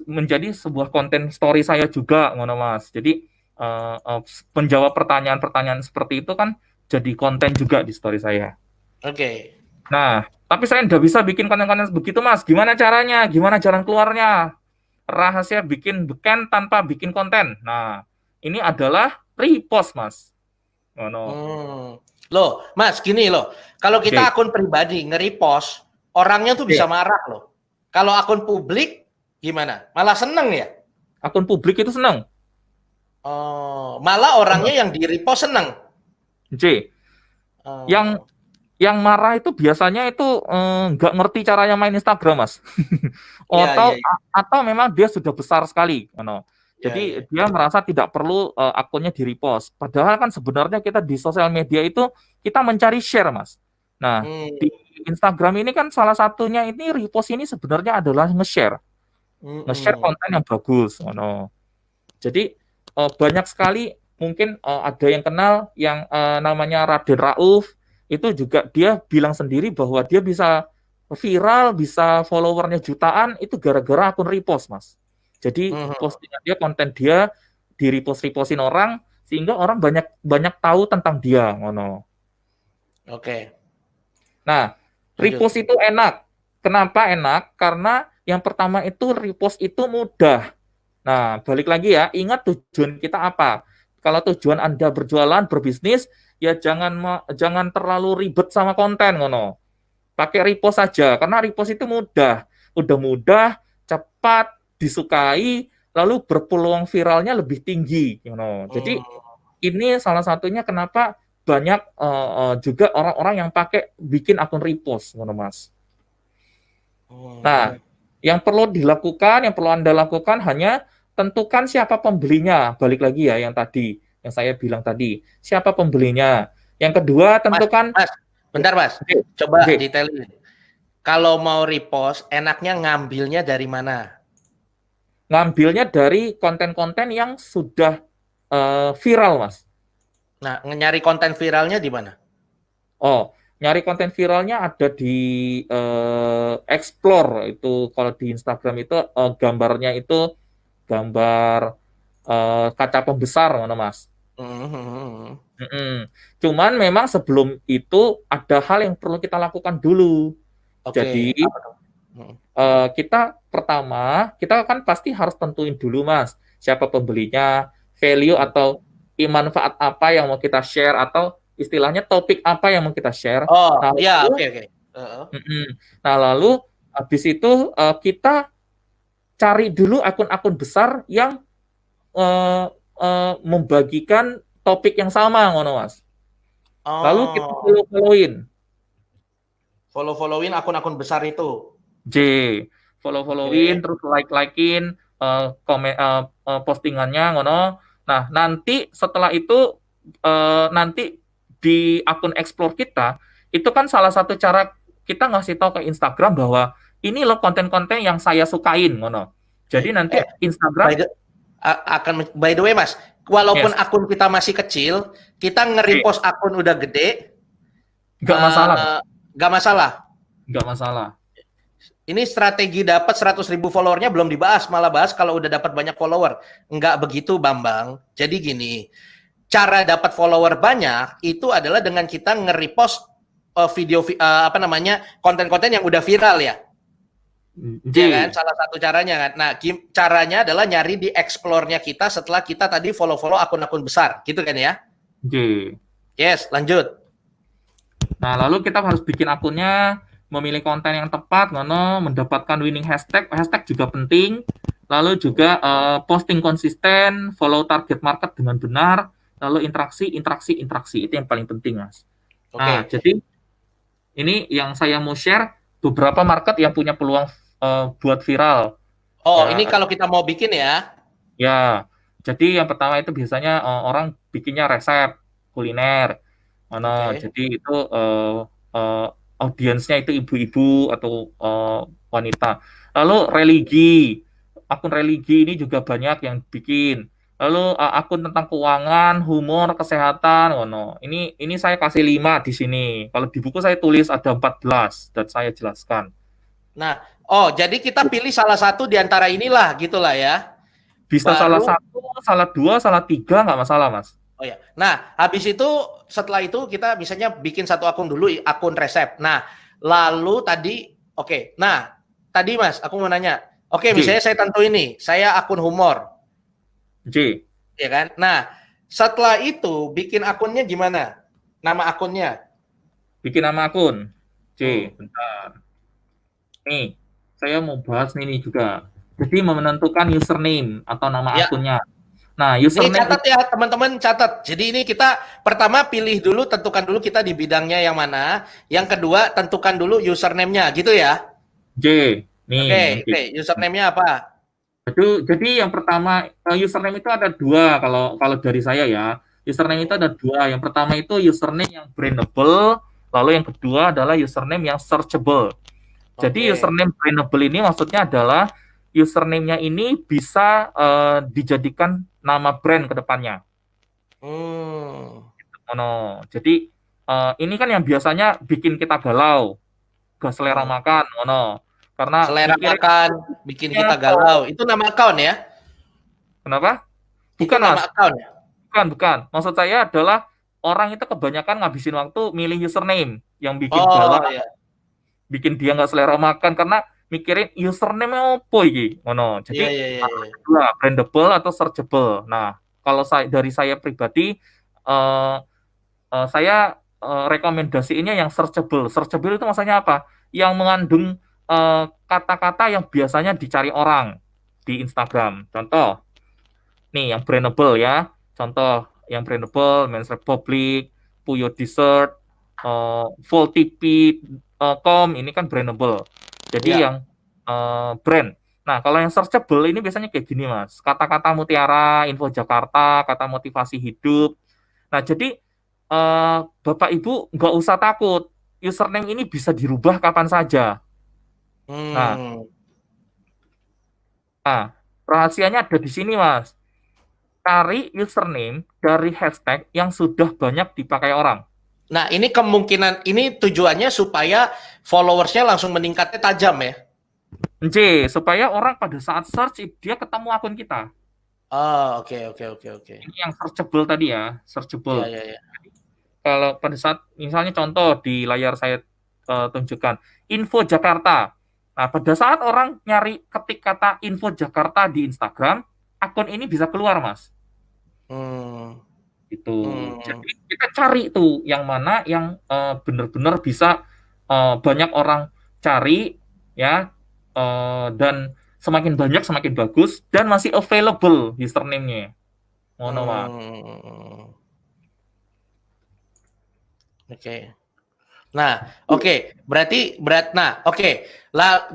menjadi sebuah konten story saya juga, ngono Mas. Jadi menjawab pertanyaan-pertanyaan seperti itu kan jadi konten juga di story saya. Oke. Nah, tapi saya nggak bisa bikin konten-konten begitu Mas. Gimana caranya? Gimana jalan keluarnya? Rahasia bikin beken tanpa bikin konten. Nah, ini adalah repost Mas. Ngono. Loh, Mas, gini loh. Kalau kita akun pribadi nge-repost, orangnya tuh bisa marah loh. Kalau akun publik gimana? Malah seneng ya? Akun publik itu seneng. Oh, malah orangnya yang di-repost seneng. Yang marah itu biasanya itu nggak ngerti caranya main Instagram, Mas. Atau memang dia sudah besar sekali, Jadi dia merasa tidak perlu akunnya di-repost. Padahal kan sebenarnya kita di sosial media itu kita mencari share, Mas. Nah, di Instagram ini kan salah satunya ini repost ini sebenarnya adalah nge-share. Nge-share konten yang bagus, Jadi banyak sekali mungkin ada yang kenal yang namanya Raden Rauf, itu juga dia bilang sendiri bahwa dia bisa viral, bisa followernya jutaan, itu gara-gara akun repost, Mas. Jadi postingan dia, konten dia di-repost-repostin orang, sehingga orang banyak tahu tentang dia, ngono. Oke. Nah, repost itu enak. Kenapa enak? Karena yang pertama itu repost itu mudah. Nah, balik lagi ya, ingat tujuan kita apa. Kalau tujuan Anda berjualan, berbisnis, ya jangan terlalu ribet sama konten, ngono. Pakai repost saja, karena repost itu mudah. Udah mudah, cepat, disukai, lalu berpeluang viralnya lebih tinggi, ngono. Jadi ini salah satunya kenapa banyak juga orang-orang yang pakai bikin akun repost, ngono Mas. Nah, yang perlu Anda lakukan hanya tentukan siapa pembelinya. Balik lagi ya yang saya bilang tadi. Siapa pembelinya. Yang kedua, tentukan... Bentar, Mas. Coba detailin. Kalau mau repost, enaknya ngambilnya dari mana? Ngambilnya dari konten-konten yang sudah viral, Mas. Nah, nyari konten viralnya di mana? Nyari konten viralnya ada di Explore. Itu kalau di Instagram itu gambarnya itu gambar kaca pembesar, mana Mas? Cuman memang sebelum itu ada hal yang perlu kita lakukan dulu. Jadi kita kan pasti harus tentuin dulu Mas, siapa pembelinya, value atau manfaat apa yang mau kita share, atau istilahnya topik apa yang mau kita share. Nah, lalu habis itu kita cari dulu akun-akun besar yang membagikan topik yang sama, ngono Mas. Lalu kita follow-followin akun-akun besar itu. Follow-followin, terus like-likein komen postingannya, ngono. Nah, nanti setelah itu nanti di akun Explore kita itu kan salah satu cara kita ngasih tahu ke Instagram bahwa ini loh konten-konten yang saya sukain, ngono. Jadi nanti Instagram by the way Mas, walaupun akun kita masih kecil, kita nge-repost akun udah gede, nggak masalah. Ini strategi dapat 100.000 followernya belum dibahas, malah bahas kalau udah dapat banyak follower. Enggak begitu, Bambang. Jadi gini, cara dapat follower banyak itu adalah dengan kita nge-repost konten-konten yang udah viral ya. Ya kan, salah satu caranya kan. Nah, caranya adalah nyari di explore-nya kita setelah kita tadi follow-follow akun-akun besar, gitu kan ya? Yes, lanjut. Nah, lalu kita harus bikin akunnya, memilih konten yang tepat, mendapatkan winning hashtag juga penting. lalu juga posting konsisten, follow target market dengan benar, lalu interaksi itu yang paling penting, Mas. Nah, Oke. jadi ini yang saya mau share beberapa market yang punya peluang buat viral. Oh, ini Ya, kalau kita mau bikin ya. ya. Jadi yang pertama itu biasanya orang bikinnya resep kuliner. Mana Oke. jadi itu eh, audiensnya itu ibu-ibu atau wanita. Lalu religi, akun religi ini juga banyak yang bikin. Lalu akun tentang keuangan, humor, kesehatan, oh no. Ini saya kasih 5 di sini. Kalau di buku saya tulis ada 14 dan saya jelaskan. Nah, oh, jadi kita pilih salah satu di antara inilah gitulah ya. Bisa salah Baru satu, salah dua, salah tiga nggak masalah, Mas. oh ya. Nah, habis itu setelah itu kita misalnya bikin satu akun dulu, akun resep. Nah, lalu tadi oke. Nah, tadi Mas, aku mau nanya. Oke, J, misalnya saya tentuin nih, saya akun humor, J. ya kan? Nah, setelah itu bikin akunnya gimana? Nama akunnya. Bikin nama akun. Hmm. J, bentar. Nih, saya mau bahas ini juga. Jadi menentukan username atau nama Ya, akunnya. Nah, ini username catat itu ya teman-teman, catat. Jadi ini kita pertama pilih dulu, tentukan dulu kita di bidangnya yang mana. Yang kedua tentukan dulu username-nya, gitu ya. J. Nih, Oke, yang J. oke. Username-nya apa? Jadi yang pertama username itu ada dua kalau kalau dari saya ya. Username itu ada dua. Yang pertama itu username yang brandable, lalu yang kedua adalah username yang searchable. Jadi Oke. username brandable ini maksudnya adalah username-nya ini bisa dijadikan nama brand ke depannya. Hmm. Oh, no. Jadi ini kan yang biasanya bikin kita galau, gak selera Hmm. makan, oh, no. Karena Selera mikirnya makan bikin kita oh, galau. Itu nama account ya? kenapa? Itu Bukan, nama Mas. account ya? Bukan. Maksud saya adalah orang itu kebanyakan ngabisin waktu milih username yang bikin Oh galau, ya. bikin dia nggak selera makan karena mikirin username apa iki. Oh, no. Iya Jadi iya iya iya. dua, brandable atau searchable. Nah, kalau dari saya pribadi eh, saya rekomendasiinnya yang searchable. Searchable itu maksudnya apa? Yang mengandung kata-kata yang biasanya dicari orang di Instagram. Contoh, nih yang brandable ya. Contoh yang brandable, Men's Republic, Puyo Dessert, Voltipi.com ini kan brandable. Jadi Iya. yang brand. Nah, kalau yang searchable ini biasanya kayak gini, Mas. Kata-kata mutiara, info Jakarta, kata motivasi hidup. Nah, jadi Bapak Ibu nggak usah takut. Username ini bisa dirubah kapan saja. Nah, Hmm. rahasianya ada di sini, Mas. Cari username dari hashtag yang sudah banyak dipakai orang. Nah, ini kemungkinan ini tujuannya supaya followersnya langsung meningkatnya tajam ya. C, supaya orang pada saat search dia ketemu akun kita. Oh, oke oke oke oke. Ini yang searchable tadi ya, Iya searchable. iya iya. Kalau pada saat misalnya contoh di layar saya tunjukkan info Jakarta. Nah, pada saat orang nyari ketik kata info Jakarta di Instagram, akun ini bisa keluar, Mas. Hmm. Itu. Hmm. Jadi kita cari tuh yang mana yang benar-benar bisa banyak orang cari ya dan semakin banyak semakin bagus dan masih available username-nya. Ngono, Mas. Hmm. Oke. Nah, oke. Nah, oke. Nah,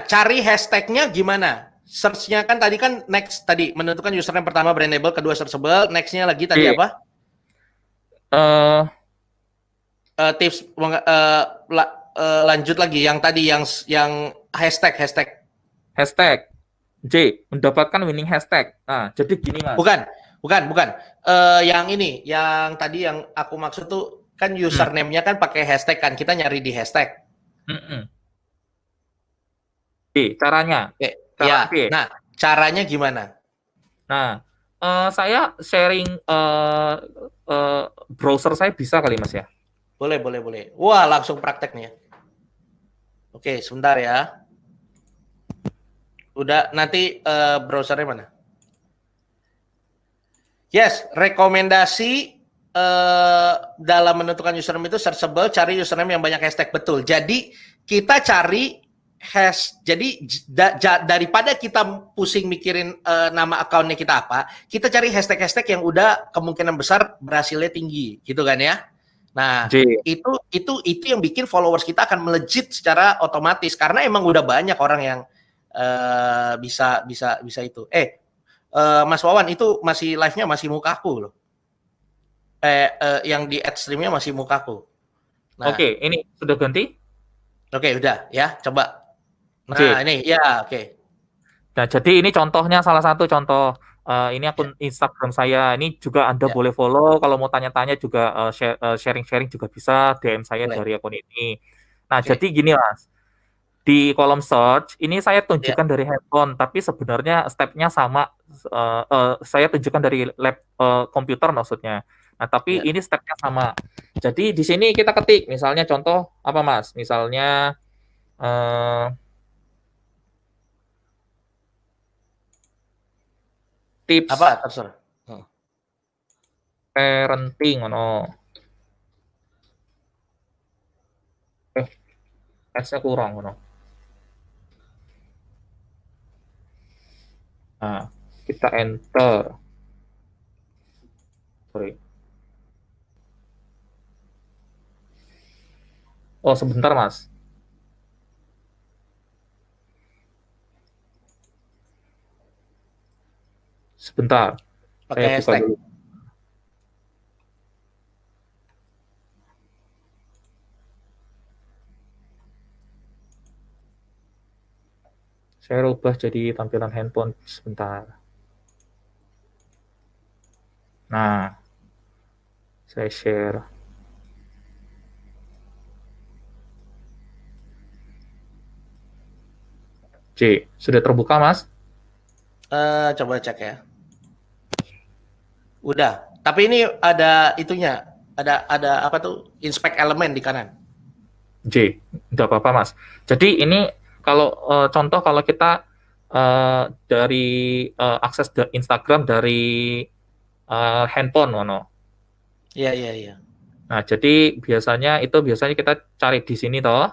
cari hashtagnya gimana? Search-nya kan tadi kan next tadi menentukan username pertama brandable, kedua searchable, next-nya lagi tadi Oke. apa? Eh, Tips lanjut lagi yang tadi yang hashtag. hashtag J mendapatkan winning hashtag. Nah, jadi gini, Mas. Bukan. Yang ini, yang tadi yang aku maksud tuh kan Hmm. username-nya kan pakai hashtag kan. Kita nyari di hashtag. Mm-mm. Oke, caranya. Oke, Cara ya. B. Nah, caranya gimana? Nah, saya sharing browser saya bisa kali, Mas ya. Boleh. Wah, langsung praktek nih ya. Oke, sebentar ya. Udah, nanti browsernya mana? Yes, rekomendasi dalam menentukan username itu searchable, cari username yang banyak hashtag. Betul. Jadi, kita cari Jadi daripada kita pusing mikirin nama akunnya kita apa, kita cari hashtag-hashtag yang udah kemungkinan besar berhasilnya tinggi, gitu kan ya. Nah, J. itu yang bikin followers kita akan melejit secara otomatis karena emang udah banyak orang yang bisa itu. Mas Wawan itu masih live-nya masih mukaku loh. Yang di ad stream-nya masih mukaku. Nah, Oke, ini sudah ganti? oke, udah ya, coba. Nah, J. ini ya, oke. Nah, jadi ini contohnya salah satu contoh. Ini Ya, akun Instagram saya. Ini juga Anda ya, boleh follow. Kalau mau tanya-tanya juga sharing-sharing juga bisa DM saya boleh. dari akun ini. Nah, jadi Oke. gini Mas. Di kolom search ini saya Ya, tunjukkan dari handphone, tapi sebenarnya stepnya sama. Saya tunjukkan dari lab komputer maksudnya. Nah, tapi ya. ini stepnya sama. Jadi di sini kita ketik, misalnya contoh apa Mas? Misalnya eh, Apa tips terserah. parenting, no. S-nya kurang, no. Nah, kita enter. Sorry. Oh, sebentar, Mas. Sebentar. Saya Pakai buka hashtag. dulu. Saya rubah jadi tampilan handphone sebentar. Nah, saya share. C, sudah terbuka, Mas? Coba cek ya. Udah. Tapi ini ada itunya. Ada apa tuh? Inspect elemen di kanan. J, tidak apa-apa, Mas. Jadi ini kalau contoh kalau kita dari akses Instagram dari handphone, no. Iya, iya, iya. Nah, jadi biasanya kita cari di sini toh,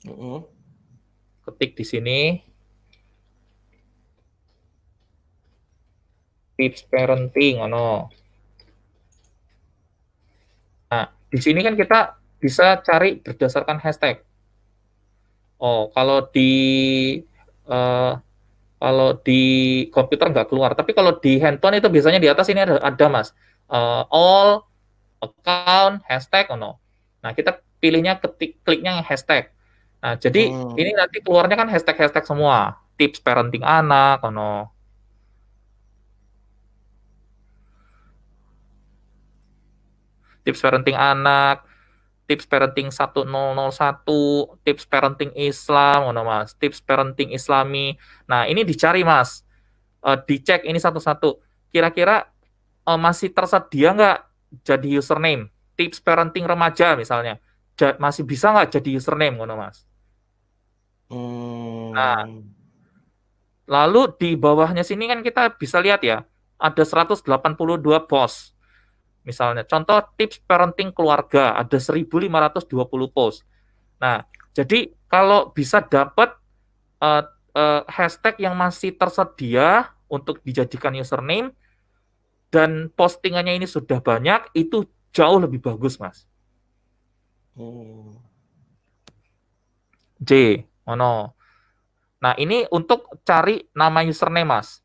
Mm-mm. ketik di sini tips parenting, no. Nah, di sini kan kita bisa cari berdasarkan hashtag. Oh, eh, kalau di komputer nggak keluar, tapi kalau di handphone itu biasanya di atas ini ada Mas. All account hashtag, no. Nah, kita pilihnya kliknya yang hashtag. Nah, jadi Hmm. ini nanti keluarnya kan hashtag-hashtag semua. Tips parenting anak, no. Tips parenting anak, tips parenting 1001, tips parenting Islam, ngono Mas, tips parenting Islami. Nah, ini dicari Mas. Dicek ini satu-satu. Kira-kira masih tersedia nggak jadi username? Tips parenting remaja misalnya. Masih bisa nggak jadi username, ngono Mas? Nah, Hmm. lalu di bawahnya sini kan kita bisa lihat ya, ada 182 post. Misalnya, contoh tips parenting keluarga, ada 1520 post. Nah, jadi kalau bisa dapat uh, hashtag yang masih tersedia untuk dijadikan username dan postingannya ini sudah banyak, itu jauh lebih bagus, Mas. Hmm. J, ono. Nah, ini untuk cari nama username, Mas.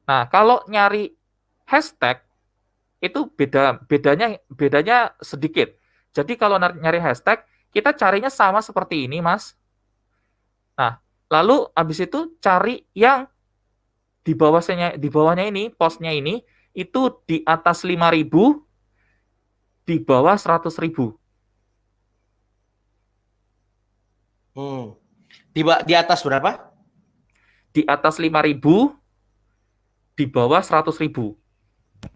Nah, kalau nyari hashtag itu bedanya sedikit. Jadi kalau nyari hashtag, kita carinya sama seperti ini, Mas. Nah, lalu habis itu cari yang di bawahnya ini, postnya ini itu di atas 5.000, di bawah 100.000. Hmm. Di atas berapa? Di atas 5.000, di bawah 100.000.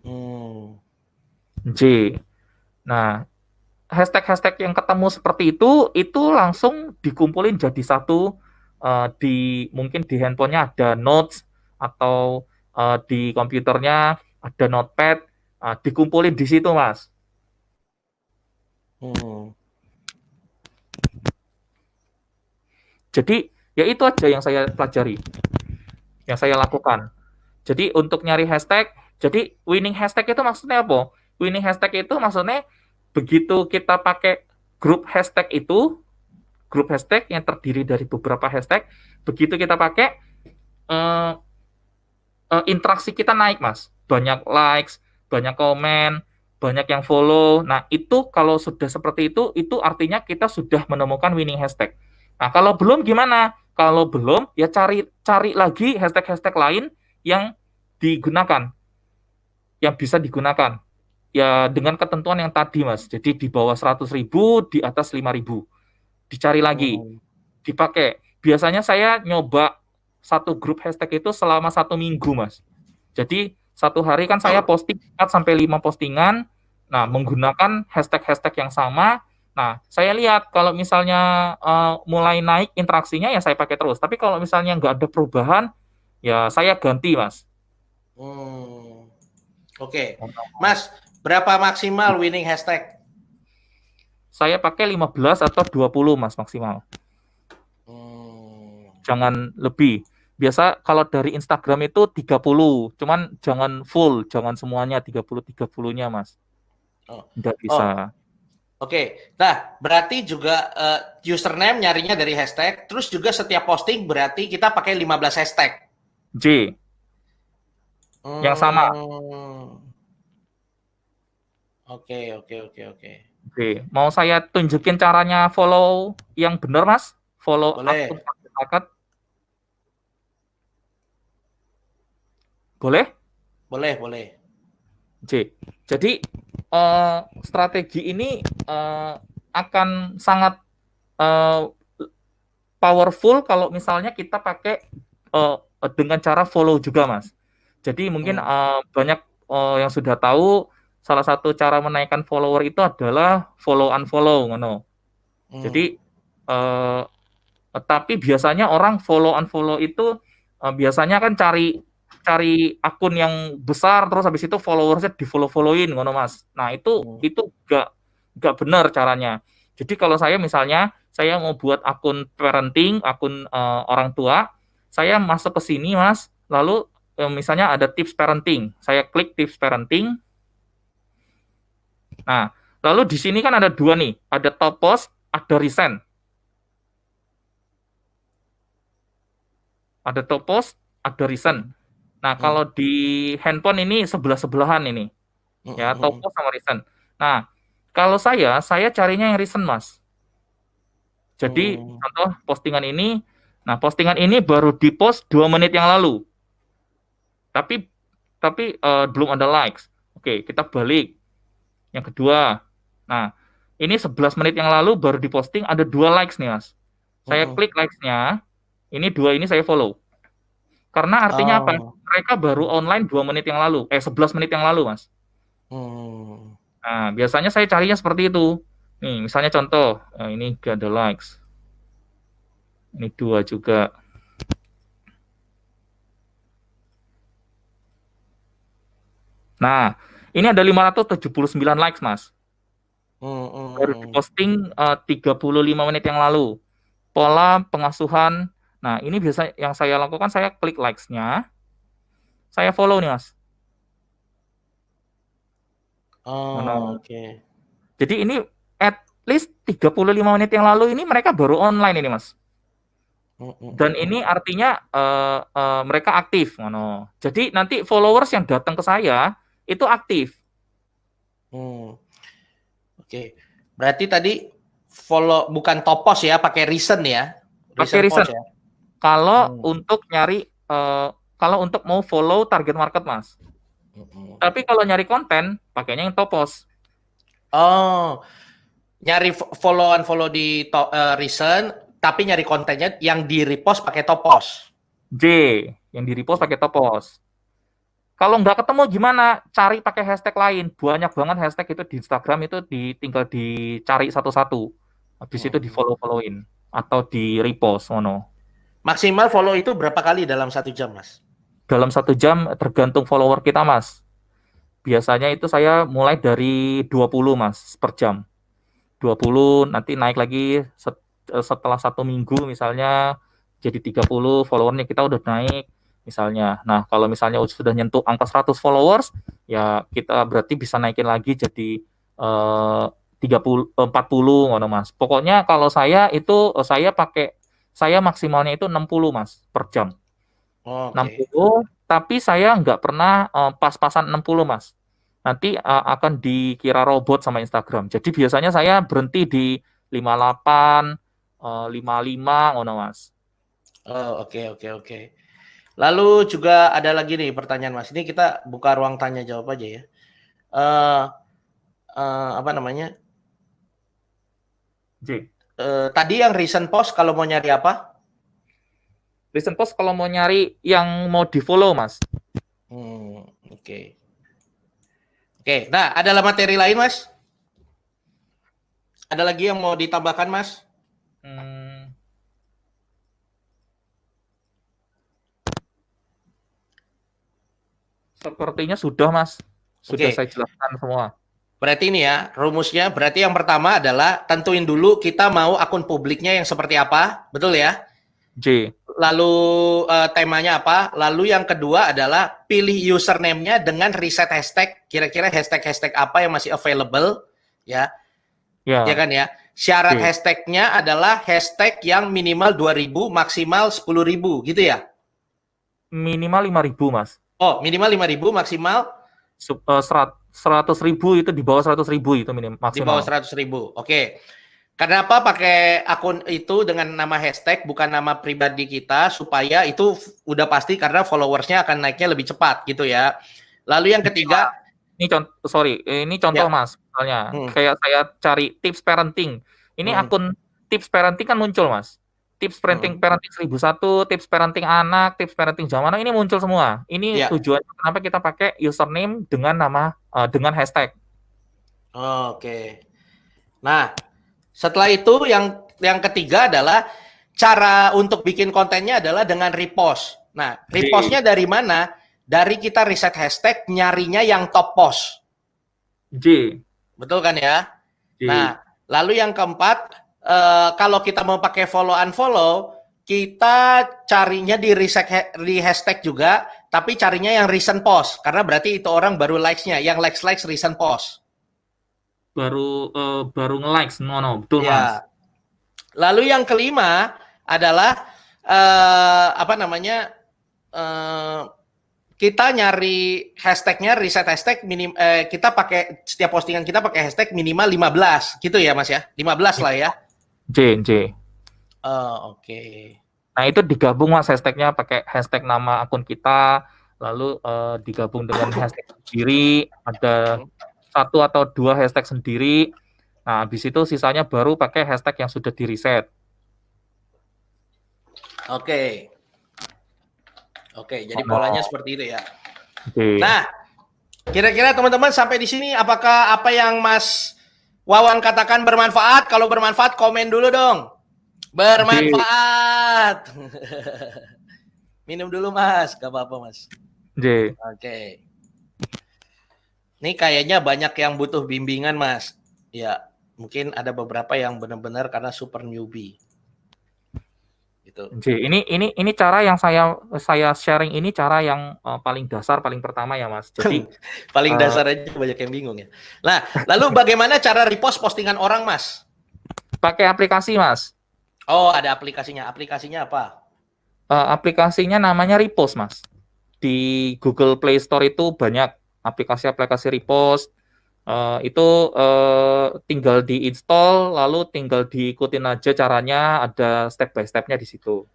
Hmm. J. Nah, hashtag-hashtag yang ketemu seperti itu langsung dikumpulin jadi satu. Mungkin di handphonenya ada notes atau di komputernya ada notepad, dikumpulin di situ, Mas. Hmm. Jadi ya itu aja yang saya pelajari, yang saya lakukan. Jadi untuk nyari hashtag, jadi winning hashtag itu maksudnya apa? Winning hashtag itu maksudnya begitu kita pakai grup hashtag yang terdiri dari beberapa hashtag, begitu kita pakai eh, interaksi kita naik, Mas. Banyak likes, banyak komen, banyak yang follow. Nah, itu kalau sudah seperti itu artinya kita sudah menemukan winning hashtag. Nah, kalau belum gimana? Kalau belum, ya cari lagi hashtag-hashtag lain yang digunakan, yang bisa digunakan. Ya dengan ketentuan yang tadi, Mas. Jadi di bawah 100.000, di atas 5.000. Dicari lagi, Hmm. dipakai. Biasanya saya nyoba satu grup hashtag itu selama 1 minggu, Mas. Jadi satu hari kan saya posting 4 sampai 5 postingan, nah menggunakan hashtag-hashtag yang sama. Nah, saya lihat kalau misalnya mulai naik interaksinya ya saya pakai terus. Tapi kalau misalnya nggak ada perubahan, ya saya ganti, Mas. Hmm. Oke. Mas, berapa maksimal winning hashtag? Saya pakai 15 atau 20, Mas, maksimal. Hmm. Jangan lebih. Biasa kalau dari Instagram itu 30, cuman jangan full, jangan semuanya 30-30-nya, Mas. Oh. Nggak Oh, bisa. oke. Nah, berarti juga username nyarinya dari hashtag, terus juga setiap posting berarti kita pakai 15 hashtag. J, yang sama. Hmm. Oke, oke, oke, oke. Oke, mau saya tunjukin caranya follow yang benar, Mas? Follow akun Boleh, target market, boleh? boleh, boleh. J. Jadi strategi ini akan sangat eh, powerful kalau misalnya kita pakai dengan cara follow juga, Mas. Jadi mungkin Hmm. banyak yang sudah tahu salah satu cara menaikkan follower itu adalah follow unfollow, ngono. Hmm. Jadi eh, tapi biasanya orang follow unfollow itu biasanya kan cari cari akun yang besar terus habis itu followersnya di follow followin ngono, Mas. Nah Hmm. itu gak benar caranya. Jadi kalau saya misalnya saya mau buat akun parenting, akun orang tua, saya masuk ke sini, Mas, lalu misalnya ada tips parenting, saya klik tips parenting. Nah, lalu di sini kan ada dua nih, ada top post, ada recent. Ada top post, ada recent. Nah, Hmm. kalau di handphone ini sebelah-sebelahan ini, Hmm. ya, top Hmm. post sama recent. Nah, kalau saya carinya yang recent, Mas. Jadi, Hmm. contoh postingan ini, nah postingan ini baru di-post 2 menit yang lalu, tapi belum ada likes. Oke, kita balik. Yang kedua, nah, ini 11 menit yang lalu baru diposting ada 2 likes nih, Mas. Saya Hmm. klik likes-nya, ini 2 ini saya follow. Karena artinya apa? Oh. Mereka baru online 2 menit yang lalu, 11 menit yang lalu, Mas. Hmm. Nah, biasanya saya carinya seperti itu. Nih, misalnya contoh, ini gak ada likes. Ini 2 juga. Nah, ini ada 579 likes, Mas. Hmm. Baru Hmm. diposting 35 menit yang lalu. Pola pengasuhan. Nah, ini biasa yang saya lakukan, saya klik likes-nya, saya follow nih, Mas. Oh, Nah, oke. jadi ini at least 35 menit yang lalu ini mereka baru online ini, Mas. Hmm. Hmm. Dan Hmm. ini artinya mereka aktif, ngono. Jadi nanti followers yang datang ke saya itu aktif, Hmm. Oke. Berarti tadi follow bukan top post ya, pakai recent ya. pakai Recent recent. post ya. Kalau Hmm. untuk nyari kalau untuk mau follow target market, Mas. Hmm. Hmm. Tapi kalau nyari konten pakainya yang top post. Oh, nyari follow unfollow di recent, tapi nyari kontennya yang di repost pakai top post. J yang di repost pakai top post. Kalau nggak ketemu gimana? Cari pakai hashtag lain. Banyak banget hashtag itu di Instagram itu tinggal dicari satu-satu. Habis itu di Hmm. follow-followin atau di repost, ngono. Maksimal follow itu berapa kali dalam 1 jam, Mas? Dalam 1 jam tergantung follower kita, Mas. Biasanya itu saya mulai dari 20, Mas, per jam. 20 nanti naik lagi setelah 1 minggu misalnya jadi 30 followernya kita udah naik misalnya. Nah, kalau misalnya sudah nyentuh angka 100 followers, ya kita berarti bisa naikin lagi jadi 30 40 ngono Mas. Pokoknya kalau saya itu saya maksimalnya itu 60 Mas per jam. Oke. 60, tapi saya nggak pernah pas-pasan 60 Mas. Nanti akan dikira robot sama Instagram. Jadi biasanya saya berhenti di 58, 55 ngono Mas. Oh, oke, oke, oke. Lalu juga ada lagi nih pertanyaan Mas. Ini kita buka ruang tanya jawab aja ya. Eh apa namanya? J. Tadi yang recent post kalau mau nyari apa? Recent post kalau mau nyari yang mau di-follow Mas. Oke. Oke, nah ada materi lain Mas? Ada lagi yang mau ditambahkan Mas? Sepertinya sudah Mas. Sudah Oke. saya jelaskan semua. Berarti ini ya, rumusnya berarti yang pertama adalah tentuin dulu kita mau akun publiknya yang seperti apa, betul ya? J. Lalu temanya apa? Lalu yang kedua adalah pilih username-nya dengan riset hashtag, kira-kira hashtag-hashtag apa yang masih available, ya. Ya. Ya kan ya? Syarat J. hashtag-nya adalah hashtag yang minimal 2.000, maksimal 10.000, gitu ya? Minimal 5.000 Mas. Oh, minimal 5.000, maksimal 100.000 itu di bawah 100.000 itu di bawah maksimal. 100.000. Oke. Kenapa pakai akun itu dengan nama hashtag bukan nama pribadi kita supaya itu udah pasti karena followersnya akan naiknya lebih cepat gitu ya. Lalu yang ketiga, ini contoh ya, Mas, misalnya kayak saya cari tips parenting. Ini akun tips parenting kan muncul Mas. Tips parenting 1001, tips parenting anak, tips parenting zaman now ini muncul semua. Ini ya. tujuannya kenapa kita pakai username dengan nama dengan hashtag. Oke. Nah, setelah itu yang ketiga adalah cara untuk bikin kontennya adalah dengan repost. Nah, repostnya dari mana? Dari kita riset hashtag, nyarinya yang top post. J. Betul kan ya? J. Nah, lalu yang keempat, kalau kita mau pakai follow unfollow, kita carinya di hashtag juga, tapi carinya yang recent post, karena berarti itu orang baru likes-nya, yang likes recent post. Baru nge-likes, no, betul ya. Mas. Lalu yang kelima adalah apa namanya? Kita nyari hashtagnya, riset hashtag kita pakai setiap postingan kita pakai hashtag minimal 15 gitu ya Mas ya, 15 lah ya. J. Oke. Nah itu digabung Mas hashtagnya pakai hashtag nama akun kita, lalu digabung dengan hashtag sendiri, ada 1 atau 2 hashtag sendiri. Nah habis itu sisanya baru pakai hashtag yang sudah di reset. Oke. Oke, jadi polanya seperti itu ya. Nah, kira-kira teman-teman sampai di sini apakah apa yang Mas Wawan katakan bermanfaat? Kalau bermanfaat komen dulu dong. Bermanfaat. Minum dulu Mas, gak apa-apa Mas. Oke. Ini kayaknya banyak yang butuh bimbingan Mas. Ya, mungkin ada beberapa yang benar-benar karena super newbie. Gitu. Ini cara yang saya sharing ini cara yang paling dasar, paling pertama ya Mas. Jadi paling dasar aja banyak yang bingung ya. Nah, lalu bagaimana cara repost postingan orang Mas? Pakai aplikasi Mas. Oh, ada aplikasinya. Aplikasinya apa? Aplikasinya namanya Repost Mas. Di Google Play Store itu banyak aplikasi-aplikasi repost. Itu tinggal diinstal, lalu tinggal diikutin aja caranya, ada step by step-nya di situ.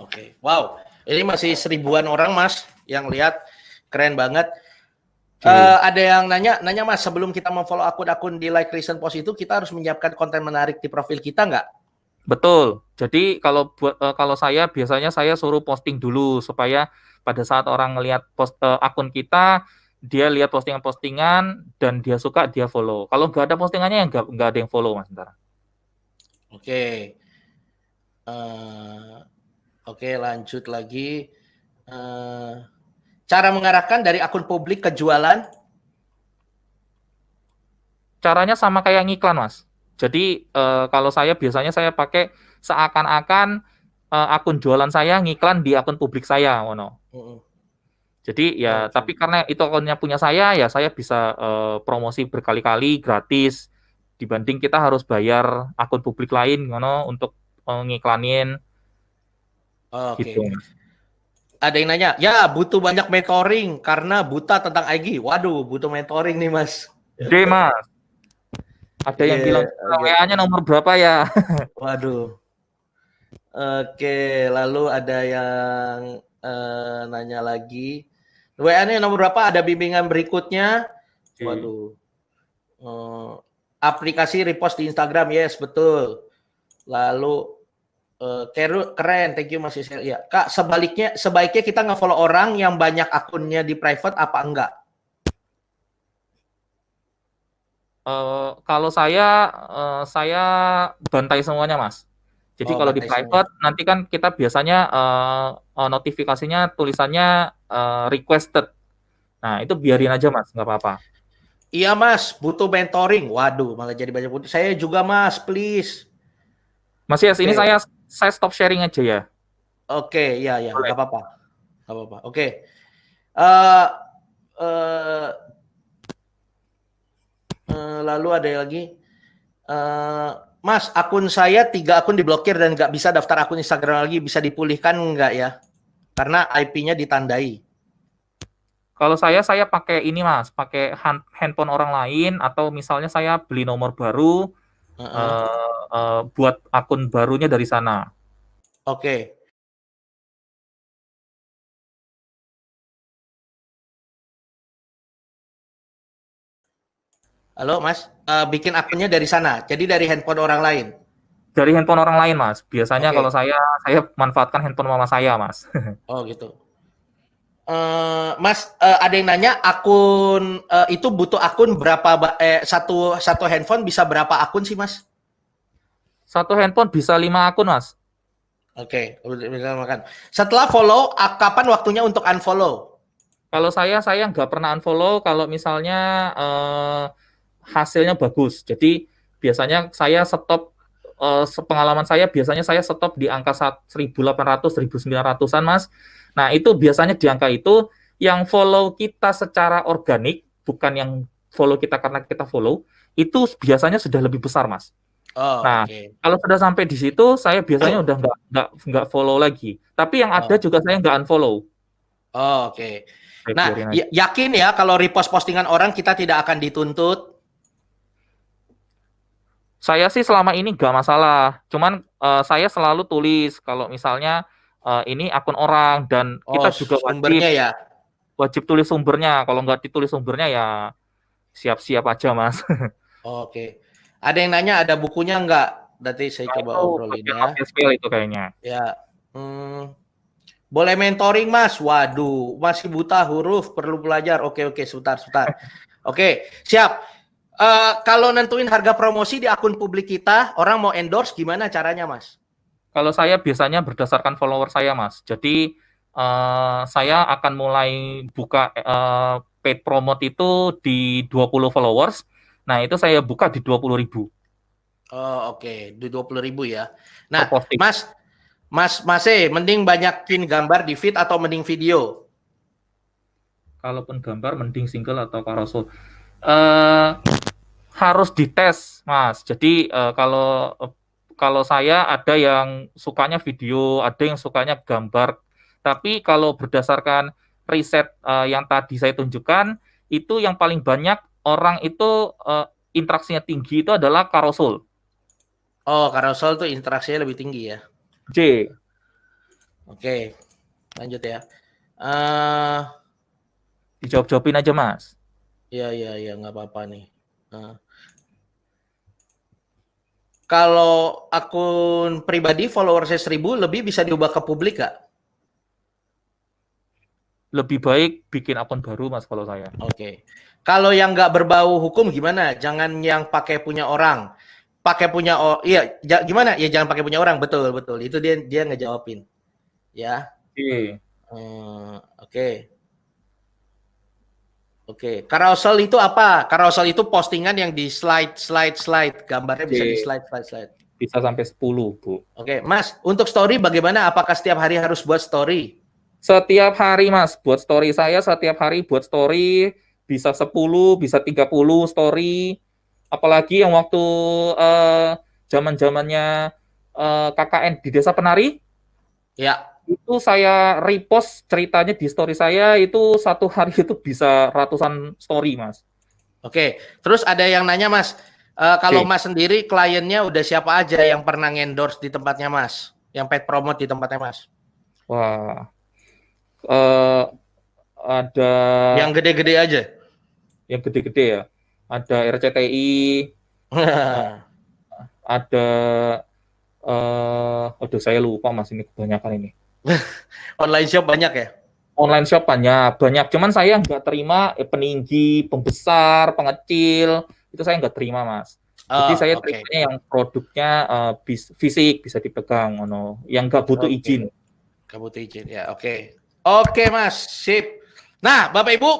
Oke. Wow, ini masih 1000-an orang Mas yang lihat, keren banget. Ada yang nanya Mas, sebelum kita memfollow akun-akun di like recent post itu, kita harus menyiapkan konten menarik di profil kita nggak? Betul. Jadi kalau saya biasanya saya suruh posting dulu supaya pada saat orang ngelihat akun kita, dia lihat postingan-postingan dan dia suka, dia follow. Kalau nggak ada postingannya, nggak ada yang follow Mas. Oke. Oke, lanjut lagi. Cara mengarahkan dari akun publik ke jualan? Caranya sama kayak ngiklan Mas. Jadi kalau saya biasanya saya pakai seakan-akan akun jualan saya ngiklan di akun publik saya, ngono. Mm-mm. Jadi ya, Oke. tapi karena itu akunnya punya ya saya bisa promosi berkali-kali gratis dibanding kita harus bayar akun publik lain, ngono, untuk ngiklanin gitu, Oke. Mas. Ada yang nanya, ya butuh banyak mentoring karena buta tentang IG. Waduh, butuh mentoring nih Mas. Gede, Mas. Ada yang bilang Iya, oke. WA-nya nomor berapa ya? Waduh. Oke, lalu ada yang nanya lagi. WA-nya nomor berapa? Ada bimbingan berikutnya. Oke. Waduh. Eh, aplikasi repost di Instagram, yes betul. Lalu keren, thank you Mas Yusel. Ya, Kak, sebaiknya kita nge-follow orang yang banyak akunnya di private apa enggak? Kalau saya bantai semuanya, Mas. Jadi Oh, kalau di bantai semuanya. private nanti kan kita biasanya notifikasinya tulisannya requested. Nah, itu biarin Oke. aja, Mas, nggak apa-apa. Iya Mas, butuh mentoring. Waduh, malah jadi banyak butuh. Saya juga Mas, please. Mas Yes, ini Oke, saya stop sharing aja ya. oke, ya, ya, Boleh. nggak apa-apa, nggak apa-apa. Oke. Eh, eh, lalu ada lagi. Eh, Mas, akun saya 3 akun diblokir dan nggak bisa daftar akun Instagram lagi. Bisa dipulihkan nggak ya? Karena IP-nya ditandai. Kalau saya pakai ini, Mas, pakai handphone orang lain atau misalnya saya beli nomor baru Heeh. buat akun barunya dari sana. Oke. Halo, Mas. Bikin akunnya dari sana. Jadi dari handphone orang lain. Dari handphone orang lain, Mas. Biasanya kalau Oke. saya manfaatkan handphone mama saya, Mas. Oh, gitu. Mas, ada yang nanya akun itu butuh akun berapa? Satu satu handphone bisa berapa akun sih, Mas? Satu handphone bisa 5 akun, Mas. Oke, bisa makan. Setelah follow, kapan waktunya untuk unfollow? Kalau saya nggak pernah unfollow kalau misalnya hasilnya bagus. Jadi biasanya saya stop, sepengalaman saya biasanya saya stop di angka 1.800, 1.900-an, Mas. Nah, itu biasanya di angka itu yang follow kita secara organik, bukan yang follow kita karena kita follow, itu biasanya sudah lebih besar, Mas. Oh, Nah, oke. kalau sudah sampai di situ, saya biasanya udah nggak follow lagi. Tapi yang ada Oh, juga saya nggak unfollow. oh, oke. Saya Nah, biarin aja. yakin ya kalau repost postingan orang kita tidak akan dituntut? Saya sih selama ini nggak masalah. Cuman saya selalu tulis kalau misalnya ini akun orang dan Oh, kita juga wajib sumbernya ya. wajib tulis sumbernya. Kalau nggak ditulis sumbernya ya siap-siap aja, Mas. Oh, oke. Ada yang nanya ada bukunya nggak? Nanti saya Nah, coba itu obrolin bagian ya. soft skill itu kayaknya. Ya. Hmm, boleh mentoring, Mas? Waduh, masih buta huruf, perlu belajar. Oke, oke, sebentar, sebentar. Oke, siap. Kalau nentuin harga promosi di akun publik kita, orang mau endorse gimana caranya, Mas? Kalau saya biasanya berdasarkan follower saya, Mas. Jadi saya akan mulai buka paid promote itu di 20 followers. Nah, itu saya buka di 20.000 Oh, oke, di 20.000 ya. per Nah, posting. mending banyakin gambar di feed atau mending video? Kalaupun gambar, mending single atau carousel. Eh, harus dites, Mas. Jadi kalau saya ada yang sukanya video, ada yang sukanya gambar. Tapi kalau berdasarkan riset yang tadi saya tunjukkan, itu yang paling banyak orang itu interaksinya tinggi itu adalah carousel. Oh, carousel tuh interaksinya lebih tinggi ya. J. Oke, lanjut ya. Eh, Dijawab-jawabin aja, Mas. ya, nggak apa-apa nih. Eh, kalau akun pribadi followersnya 1.000 lebih bisa diubah ke publik nggak? Lebih baik bikin akun baru, Mas, kalau saya. Oke. Kalau yang nggak berbau hukum gimana? Jangan yang pakai punya orang. Pakai punya iya, gimana? Ya jangan pakai punya orang, betul, betul. Itu dia ngejawabin. Ya. Oke. Oke. Oke, carousel itu apa? Carousel itu postingan yang di slide. Gambarnya bisa di Oke, slide. bisa sampai 10, Bu. Oke, Mas, untuk story bagaimana? Apakah setiap hari harus buat story? Setiap hari, Mas, buat story saya setiap hari buat story bisa 10, bisa 30 story. Apalagi yang waktu eh, zaman-zamannya KKN di Desa Penari, Ya, itu saya repost ceritanya di story saya itu satu hari itu bisa ratusan story, Mas. oke. Terus ada yang nanya, Mas, kalau Oke. Mas sendiri kliennya udah siapa aja yang pernah endorse di tempatnya Mas? Yang paid promote di tempatnya Mas? Wah, eh, ada Yang gede-gede aja. yang gede-gede ya. Ada RCTI, eh, ada aduh saya lupa Mas ini kebanyakan ini. Online shop banyak ya? Online shop banyak, banyak. Cuman saya nggak terima peninggi, pembesar, pengecil. Itu saya nggak terima, Mas. Jadi Oh, saya oke. terimanya yang produknya fisik, bisa dipegang. Yang nggak butuh Oke. izin. Kamu butuh izin ya, oke. Oke, Mas, sip. Nah, Bapak Ibu,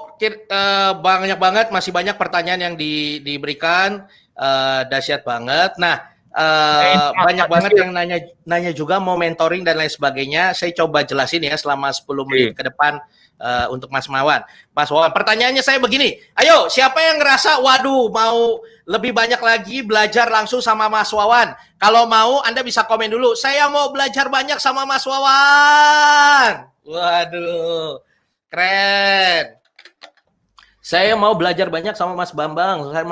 banyak banget, masih banyak pertanyaan yang diberikan, dahsyat banget. Nah, banyak Mas banget Yus. yang nanya juga mau mentoring dan lain sebagainya. Saya coba jelasin ya selama 10 menit Oke. ke depan untuk Mas Mawan. Mas Wawan, pertanyaannya saya begini. Ayo, siapa yang ngerasa, waduh, mau lebih banyak lagi belajar langsung sama Mas Wawan? Kalau mau, Anda bisa komen dulu. Saya mau belajar banyak sama Mas Wawan. Waduh, keren. Saya mau belajar banyak sama Mas Bambang. Saya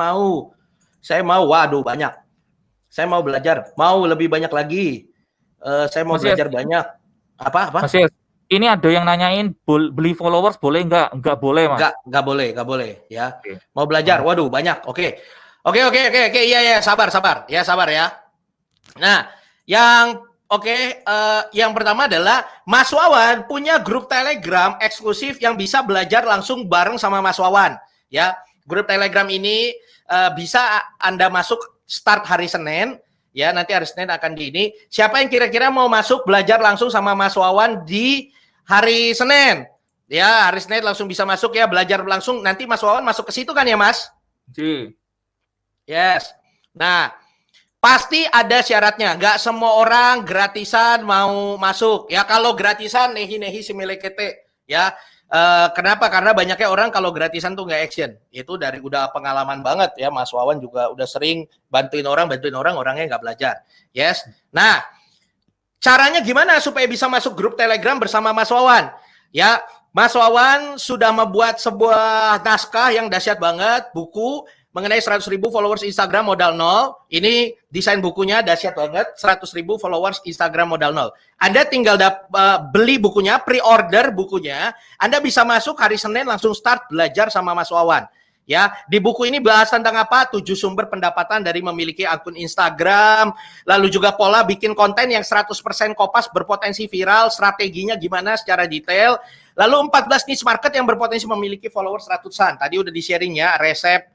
mau. Waduh, banyak. Saya mau belajar. Mau lebih banyak lagi. Saya mau Mas Yus, belajar banyak. Apa? Mas Yus, ini ada yang nanyain beli followers boleh nggak? Nggak boleh, Mas. Nggak boleh. Ya, Oke. mau belajar. Nah, Waduh, banyak. Oke. Iya, sabar. Ya, sabar ya. Nah, yang pertama adalah Mas Wawan punya grup Telegram eksklusif yang bisa belajar langsung bareng sama Mas Wawan. Ya, grup Telegram ini bisa Anda masuk start hari Senin. Ya, nanti hari Senin akan di ini. Siapa yang kira-kira mau masuk belajar langsung sama Mas Wawan di hari Senin? Ya, hari Senin langsung bisa masuk ya, belajar langsung. Nanti Mas Wawan masuk ke situ kan ya, Mas? Ji. Yes. Nah, pasti ada syaratnya. Nggak semua orang gratisan mau masuk. Ya kalau gratisan nehi similekete. Ya kenapa? Karena banyaknya orang kalau gratisan tuh nggak action. Itu dari udah pengalaman banget ya. Mas Wawan juga udah sering bantuin orang, orangnya nggak belajar. Yes. Nah, caranya gimana supaya bisa masuk grup Telegram bersama Mas Wawan? Ya, Mas Wawan sudah membuat sebuah naskah yang dahsyat banget, buku mengenai 100.000 followers Instagram modal nol. Ini desain bukunya dahsyat banget, 100.000 followers Instagram modal nol. Anda tinggal beli bukunya, pre-order bukunya, Anda bisa masuk hari Senin langsung start belajar sama Mas Wawan. Ya, di buku ini bahas tentang apa? 7 sumber pendapatan dari memiliki akun Instagram, lalu juga pola bikin konten yang 100% kopas berpotensi viral, strateginya gimana secara detail, lalu 14 niche market yang berpotensi memiliki followers ratusan. Tadi udah di-sharing ya, resep,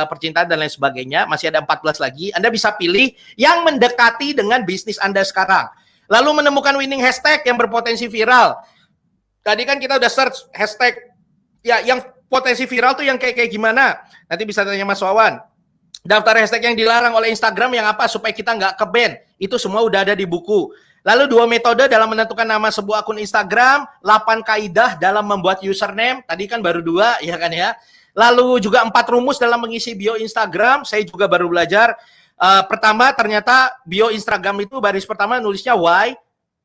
percintaan dan lain sebagainya. Masih ada 14 lagi. Anda bisa pilih yang mendekati dengan bisnis Anda sekarang. Lalu menemukan winning hashtag yang berpotensi viral. Tadi kan kita udah search hashtag ya yang potensi viral tuh yang kayak gimana? Nanti bisa tanya Mas Wawan. Daftar hashtag yang dilarang oleh Instagram yang apa supaya kita nggak ke-ban. Itu semua udah ada di buku. Lalu 2 metode dalam menentukan nama sebuah akun Instagram, 8 kaidah dalam membuat username. Tadi kan baru 2 ya kan ya. Lalu juga 4 rumus dalam mengisi bio Instagram. Saya juga baru belajar. Pertama ternyata bio Instagram itu baris pertama nulisnya why.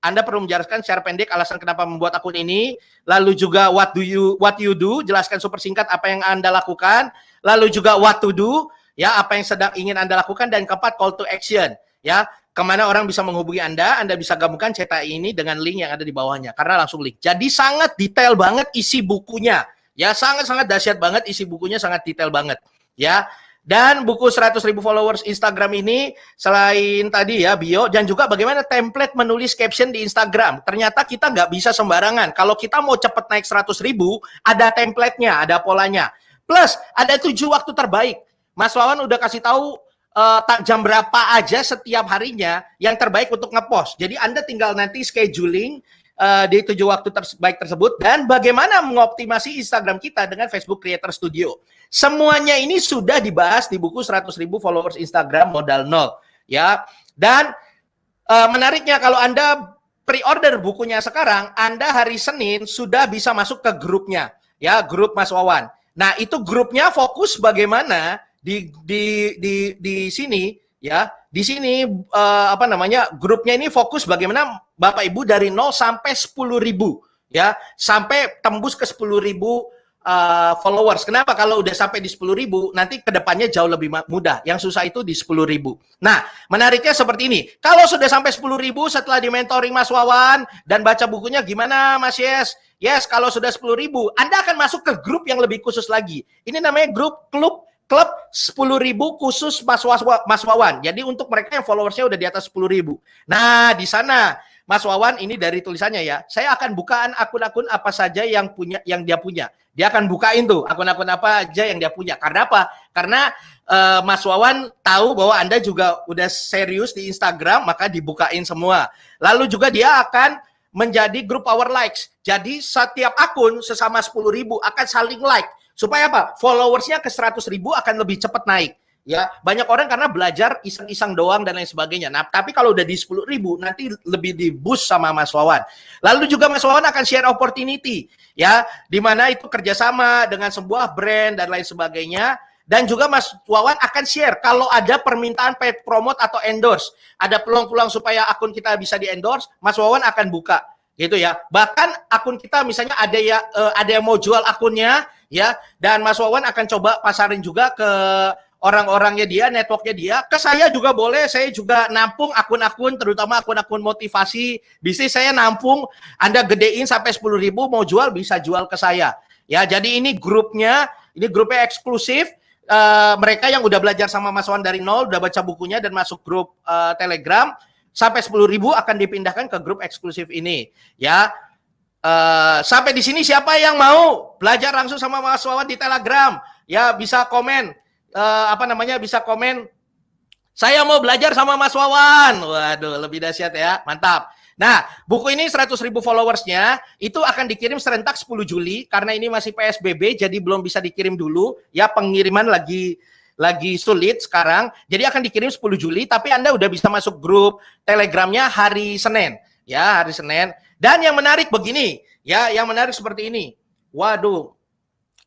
Anda perlu menjelaskan secara pendek alasan kenapa membuat akun ini. Lalu juga what you do, jelaskan super singkat apa yang Anda lakukan. Lalu juga what to do, ya apa yang sedang ingin Anda lakukan. Dan keempat call to action, ya kemana orang bisa menghubungi Anda. Anda bisa gabungkan cetak ini dengan link yang ada di bawahnya karena langsung link. Jadi sangat detail banget isi bukunya, ya sangat dahsyat banget isi bukunya, sangat detail banget, ya. Dan buku 100.000 followers Instagram ini selain tadi ya bio dan juga bagaimana template menulis caption di Instagram. Ternyata kita nggak bisa sembarangan. Kalau kita mau cepet naik 100.000, ada template-nya, ada polanya. Plus ada 7 waktu terbaik. Mas Wawan udah kasih tahu jam berapa aja setiap harinya yang terbaik untuk ngepost. Jadi Anda tinggal nanti scheduling di 7 waktu terbaik tersebut, dan bagaimana mengoptimasi Instagram kita dengan Facebook Creator Studio. Semuanya ini sudah dibahas di buku 100.000 followers Instagram modal nol, ya. Dan menariknya kalau Anda pre-order bukunya sekarang, Anda hari Senin sudah bisa masuk ke grupnya, ya, grup Mas Wawan. Nah, itu grupnya fokus bagaimana di sini, ya. Di sini grupnya ini fokus bagaimana Bapak Ibu dari 0 sampai 10.000, ya, sampai tembus ke 10.000 followers. Kenapa? Kalau udah sampai di 10.000, nanti kedepannya jauh lebih mudah. Yang susah itu di 10.000. Nah, menariknya seperti ini. Kalau sudah sampai 10.000 setelah di mentoring Mas Wawan dan baca bukunya, gimana Mas Yes? Yes, kalau sudah 10.000, Anda akan masuk ke grup yang lebih khusus lagi. Ini namanya klub 10.000 khusus Mas Wawan. Jadi untuk mereka yang followersnya udah di atas 10.000. Nah, di sana Mas Wawan ini dari tulisannya ya, saya akan bukaan akun-akun apa saja yang dia punya. Dia akan bukain tuh akun-akun apa aja yang dia punya. Karena apa? Karena Mas Wawan tahu bahwa Anda juga udah serius di Instagram, maka dibukain semua. Lalu juga dia akan menjadi grup power likes. Jadi setiap akun sesama 10.000 akan saling like. Supaya apa? Followersnya ke 100.000 akan lebih cepat naik. Ya, banyak orang karena belajar iseng-iseng doang dan lain sebagainya. Nah, tapi kalau udah di 10.000 nanti lebih di boost sama Mas Wawan. Lalu juga Mas Wawan akan share opportunity, ya, di mana itu kerjasama dengan sebuah brand dan lain sebagainya. Dan juga Mas Wawan akan share kalau ada permintaan paid promote atau endorse, ada peluang-peluang supaya akun kita bisa di endorse, Mas Wawan akan buka. Gitu ya. Bahkan akun kita misalnya ada yang mau jual akunnya, ya, dan Mas Wawan akan coba pasarin juga ke orang-orangnya dia, networknya dia. Ke saya juga boleh, saya juga nampung akun-akun, terutama akun-akun motivasi bisnis, saya nampung. Anda gedein sampai 10.000, mau jual bisa jual ke saya. Ya, jadi ini grupnya eksklusif. Mereka yang udah belajar sama Mas Wawan dari nol, udah baca bukunya dan masuk grup Telegram, sampai 10.000 akan dipindahkan ke grup eksklusif ini, ya. Sampai di sini siapa yang mau belajar langsung sama Mas Wawan di Telegram, ya, bisa komen, bisa komen, saya mau belajar sama Mas Wawan. Waduh, lebih dahsyat ya, mantap. Nah, buku ini 100.000 followersnya itu akan dikirim serentak 10 Juli karena ini masih PSBB, jadi belum bisa dikirim dulu, ya, pengiriman lagi sulit sekarang, jadi akan dikirim 10 Juli, tapi Anda udah bisa masuk grup Telegramnya hari Senin, ya, hari Senin. Dan yang menarik begini, ya, yang menarik seperti ini. Waduh,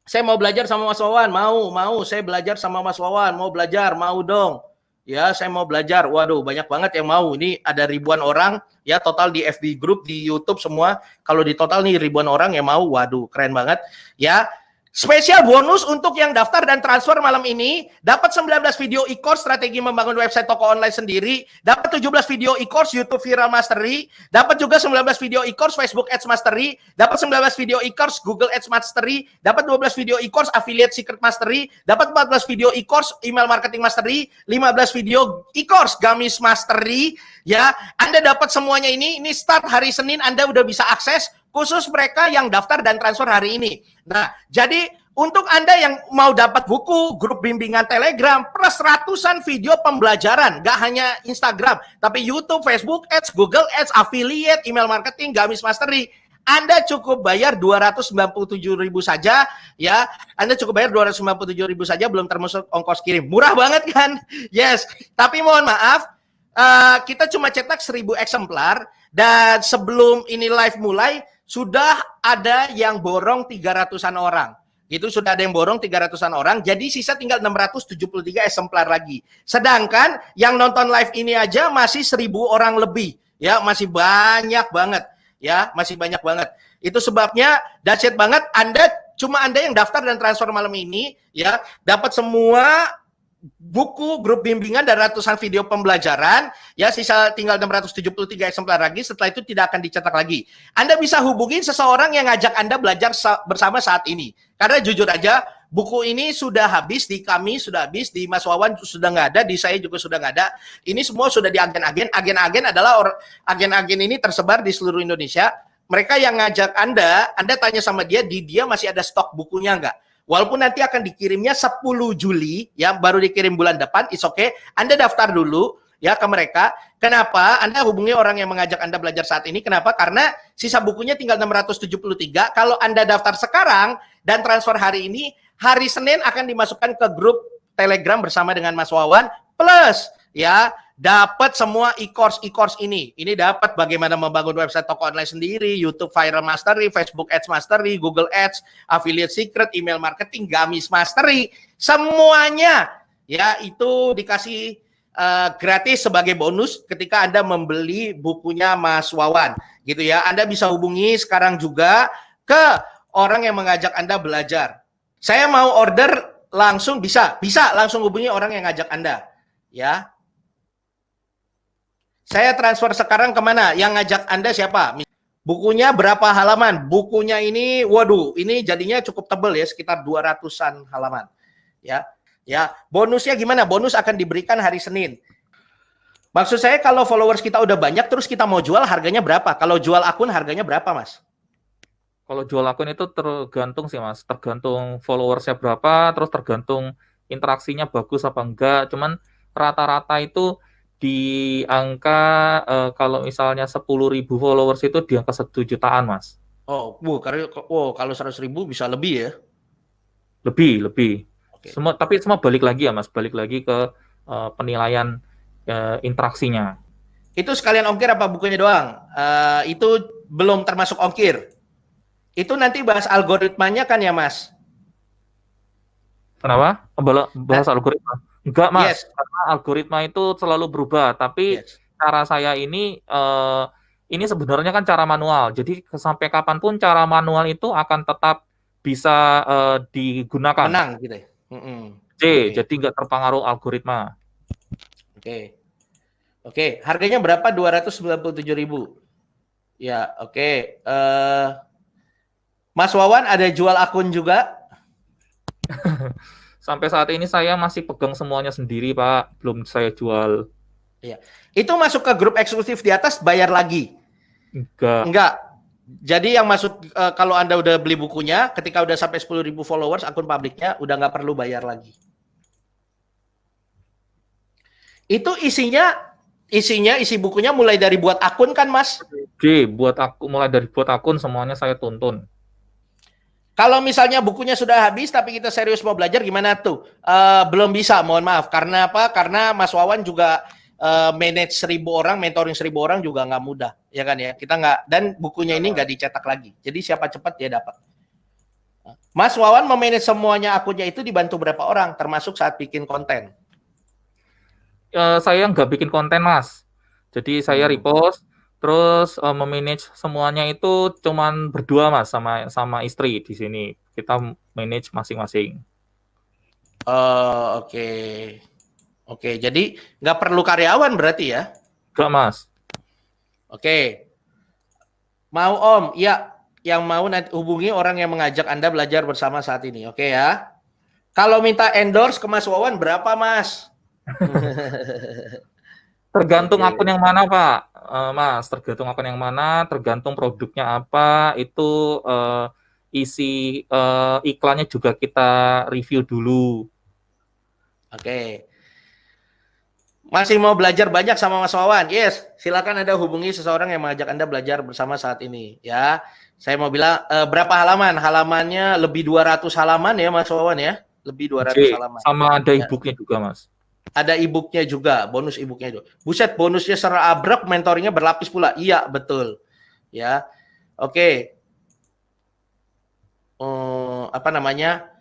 saya mau belajar sama Mas Wawan, mau, saya belajar sama Mas Wawan, mau belajar, mau dong. Ya, saya mau belajar. Waduh, banyak banget yang mau. Ini ada ribuan orang, ya, total di FB group, di YouTube semua. Kalau di total nih ribuan orang yang mau. Waduh, keren banget, ya. Spesial bonus untuk yang daftar dan transfer malam ini, dapat 19 video e-course strategi membangun website toko online sendiri, dapat 17 video e-course YouTube Viral Mastery, dapat juga 19 video e-course Facebook Ads Mastery, dapat 19 video e-course Google Ads Mastery, dapat 12 video e-course Affiliate Secret Mastery, dapat 14 video e-course Email Marketing Mastery, 15 video e-course Gamis Mastery, ya. Anda dapat semuanya ini start hari Senin, Anda udah bisa akses, khusus mereka yang daftar dan transfer hari ini. Nah, jadi untuk Anda yang mau dapat buku, grup bimbingan Telegram, plus ratusan video pembelajaran, gak hanya Instagram, tapi YouTube, Facebook Ads, Google Ads, Affiliate, Email Marketing, Gamis Mastery, Anda cukup bayar 297.000 saja, ya. Anda cukup bayar 297.000 saja, belum termasuk ongkos kirim. Murah banget kan? Yes. Tapi mohon maaf, kita cuma cetak 1.000 eksemplar, dan sebelum ini live mulai, sudah ada yang borong 300-an orang. Itu sudah ada yang borong 300-an orang, jadi sisa tinggal 673 eksemplar lagi. Sedangkan yang nonton live ini aja masih 1.000 orang lebih, ya, masih banyak banget, ya, masih banyak banget. Itu sebabnya dahsyat banget. Anda yang daftar dan transfer malam ini, ya, dapat semua buku, grup bimbingan, dan ratusan video pembelajaran, ya, sisa tinggal 673 eksemplar lagi, setelah itu tidak akan dicetak lagi. Anda bisa hubungin seseorang yang ngajak Anda belajar bersama saat ini. Karena jujur aja, buku ini sudah habis, di kami sudah habis, di Mas Wawan sudah nggak ada, di saya juga sudah nggak ada. Ini semua sudah di agen-agen. Agen-agen adalah agen-agen ini tersebar di seluruh Indonesia. Mereka yang ngajak Anda tanya sama dia masih ada stok bukunya nggak? Walaupun nanti akan dikirimnya 10 Juli, ya, baru dikirim bulan depan, it's okay. Anda daftar dulu, ya ke mereka. Kenapa? Anda hubungi orang yang mengajak Anda belajar saat ini. Kenapa? Karena sisa bukunya tinggal 673. Kalau Anda daftar sekarang dan transfer hari ini, hari Senin akan dimasukkan ke grup Telegram bersama dengan Mas Wawan. Plus, ya, dapat semua e-course ini. Ini dapat bagaimana membangun website toko online sendiri, YouTube Viral Mastery, Facebook Ads Mastery, Google Ads, Affiliate Secret, Email Marketing, Gamis Mastery. Semuanya, ya, itu dikasih gratis sebagai bonus ketika Anda membeli bukunya Mas Wawan. Gitu ya. Anda bisa hubungi sekarang juga ke orang yang mengajak Anda belajar. Saya mau order langsung bisa langsung hubungi orang yang ngajak Anda, ya. Saya transfer sekarang kemana? Yang ngajak Anda siapa? Bukunya berapa halaman? Bukunya ini, waduh, ini jadinya cukup tebal ya, sekitar 200-an halaman, ya. Ya, bonusnya gimana? Bonus akan diberikan hari Senin. Maksud saya kalau followers kita udah banyak, terus kita mau jual, harganya berapa? Kalau jual akun, harganya berapa, Mas? Kalau jual akun itu tergantung sih Mas, tergantung followersnya berapa, terus tergantung interaksinya bagus apa enggak. Cuman rata-rata itu di angka kalau misalnya 10.000 followers itu di angka 1 jutaan Mas. Kalau 100.000 bisa lebih ya? Lebih. Oke. Tapi semua balik lagi ya Mas, balik lagi ke penilaian interaksinya. Itu sekalian ongkir apa bukunya doang? Itu belum termasuk ongkir. Itu nanti bahas algoritmanya kan ya, Mas? Kenapa? Bahas algoritma? Enggak, Mas. Yes. Karena algoritma itu selalu berubah. Tapi cara saya ini sebenarnya kan cara manual. Jadi sampai kapanpun cara manual itu akan tetap bisa digunakan. Menang gitu ya? Jadi nggak terpengaruh algoritma. Oke. Harganya berapa? 297.000. Ya, oke. Mas Wawan ada jual akun juga? Sampai saat ini saya masih pegang semuanya sendiri, Pak. Belum saya jual. Iya. Itu masuk ke grup eksklusif di atas bayar lagi? Enggak. Jadi yang masuk kalau Anda udah beli bukunya, ketika udah sampai 10.000 followers akun publiknya, udah nggak perlu bayar lagi. Itu isi bukunya mulai dari buat akun kan, Mas? Mulai dari buat akun semuanya saya tuntun. Kalau misalnya bukunya sudah habis tapi kita serius mau belajar gimana tuh? Belum bisa, mohon maaf. Karena apa? Karena Mas Wawan juga manage 1.000 orang, mentoring 1.000 orang juga nggak mudah, ya kan ya? Kita nggak, dan bukunya ini nggak dicetak lagi. Jadi siapa cepat dia dapat. Mas Wawan memanage semuanya akunnya itu dibantu berapa orang, termasuk saat bikin konten? Saya nggak bikin konten, Mas. Jadi saya repost. Terus memanage semuanya itu cuman berdua Mas sama istri di sini. Kita manage masing-masing. Oke. Jadi nggak perlu karyawan berarti ya? Nggak Mas. Oke. Mau Om, ya, yang mau nanti hubungi orang yang mengajak Anda belajar bersama saat ini. Oke ya. Kalau minta endorse ke Mas Wawan berapa Mas? Tergantung akun yang mana Pak, Mas. Tergantung akun yang mana, tergantung produknya apa, itu isi iklannya juga kita review dulu. Oke. Masih mau belajar banyak sama Mas Wawan? Yes, silakan Anda hubungi seseorang yang mengajak Anda belajar bersama saat ini. Ya, saya mau bilang berapa halaman? Halamannya lebih 200 halaman ya Mas Wawan ya? Lebih 200 halaman. Sama ada e-booknya juga Mas. Ada e-booknya juga, bonus e-booknya itu. Buset, bonusnya secara abrek, mentoringnya berlapis pula. Iya, betul. Ya, oke. Apa namanya?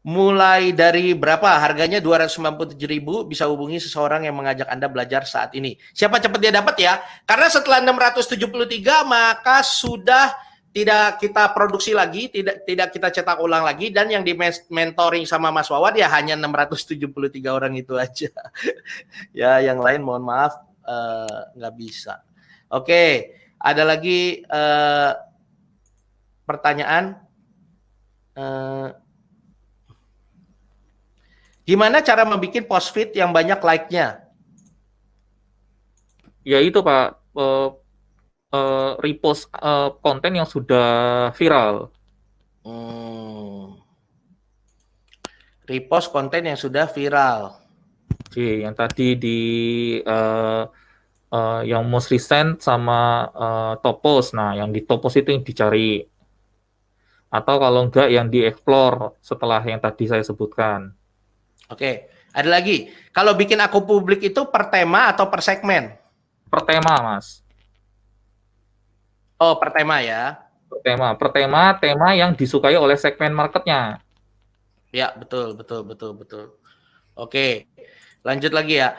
Mulai dari berapa? Harganya 297.000, bisa hubungi seseorang yang mengajak Anda belajar saat ini. Siapa cepat dia dapat ya? Karena setelah 673 maka sudah tidak kita produksi lagi, tidak kita cetak ulang lagi, dan yang di mentoring sama Mas Wawan ya hanya 673 orang itu aja. Ya, yang lain mohon maaf nggak bisa. Oke, ada lagi pertanyaan? Gimana cara membuat post feed yang banyak like-nya? Ya itu Pak, repost konten yang sudah viral. Repost konten yang sudah viral. Yang tadi di eh, yang most recent sama top post. Nah, yang di top post itu yang dicari. Atau kalau enggak yang di-explore setelah yang tadi saya sebutkan. Oke. Ada lagi. Kalau bikin akun publik itu per tema atau per segmen? Per tema, Mas. Oh, per tema ya. Per tema, tema yang disukai oleh segmen marketnya. Ya, betul, betul, betul, betul. Oke. Lanjut lagi ya.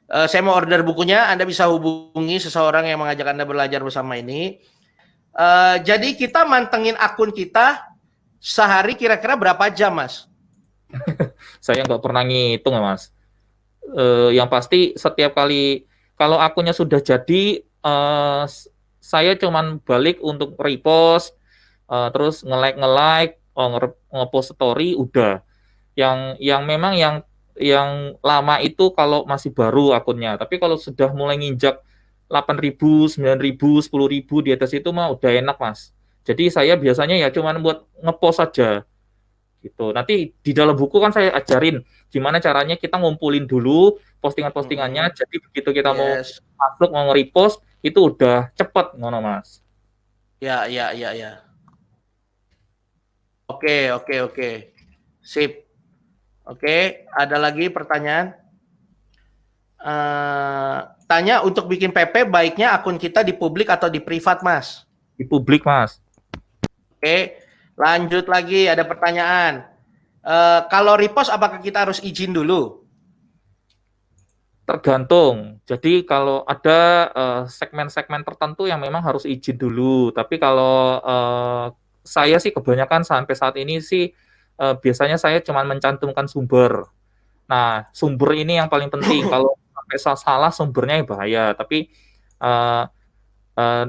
Saya mau order bukunya. Anda bisa hubungi seseorang yang mengajak Anda belajar bersama ini. Jadi kita mantengin akun kita sehari kira-kira berapa jam, Mas? Saya nggak pernah ngitung ya, Mas. Yang pasti setiap kali kalau akunnya sudah jadi, saya cuman balik untuk repost, terus nge-like, nge-post story, udah. Yang memang yang lama itu kalau masih baru akunnya. Tapi kalau sudah mulai nginjak 8.000, 9.000, 10.000 di atas itu mah udah enak, Mas. Jadi saya biasanya ya cuman buat ngepost aja gitu. Nanti di dalam buku kan saya ajarin gimana caranya kita ngumpulin dulu postingan-postingannya. Jadi begitu kita mau Yes. masuk mau nge-repost itu udah cepet ngono, Mas. Ya, ya, ya, ya. Oke, oke, oke. Sip. Oke, ada lagi pertanyaan? Tanya untuk bikin PP baiknya akun kita di publik atau di privat, Mas? Di publik, Mas. Oke, lanjut lagi ada pertanyaan. Kalau repost apakah kita harus izin dulu? Tergantung. Jadi kalau ada segmen-segmen tertentu yang memang harus izin dulu. Tapi kalau saya sih kebanyakan sampai saat ini sih biasanya saya cuma mencantumkan sumber. Nah, sumber ini yang paling penting. Kalau sampai salah sumbernya ya bahaya. Tapi eh, eh,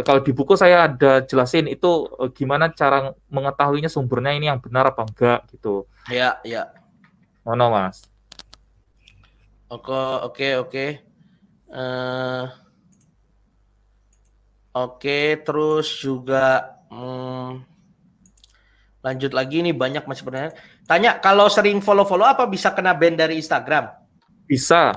kalau di buku saya ada jelasin itu gimana cara mengetahuinya sumbernya ini yang benar apa enggak gitu. Ya, ya. Mana, Mas? Oke, oke, oke. Oke, terus juga lanjut lagi nih banyak masih pertanyaan. Tanya, kalau sering follow-follow apa bisa kena ban dari Instagram? Bisa.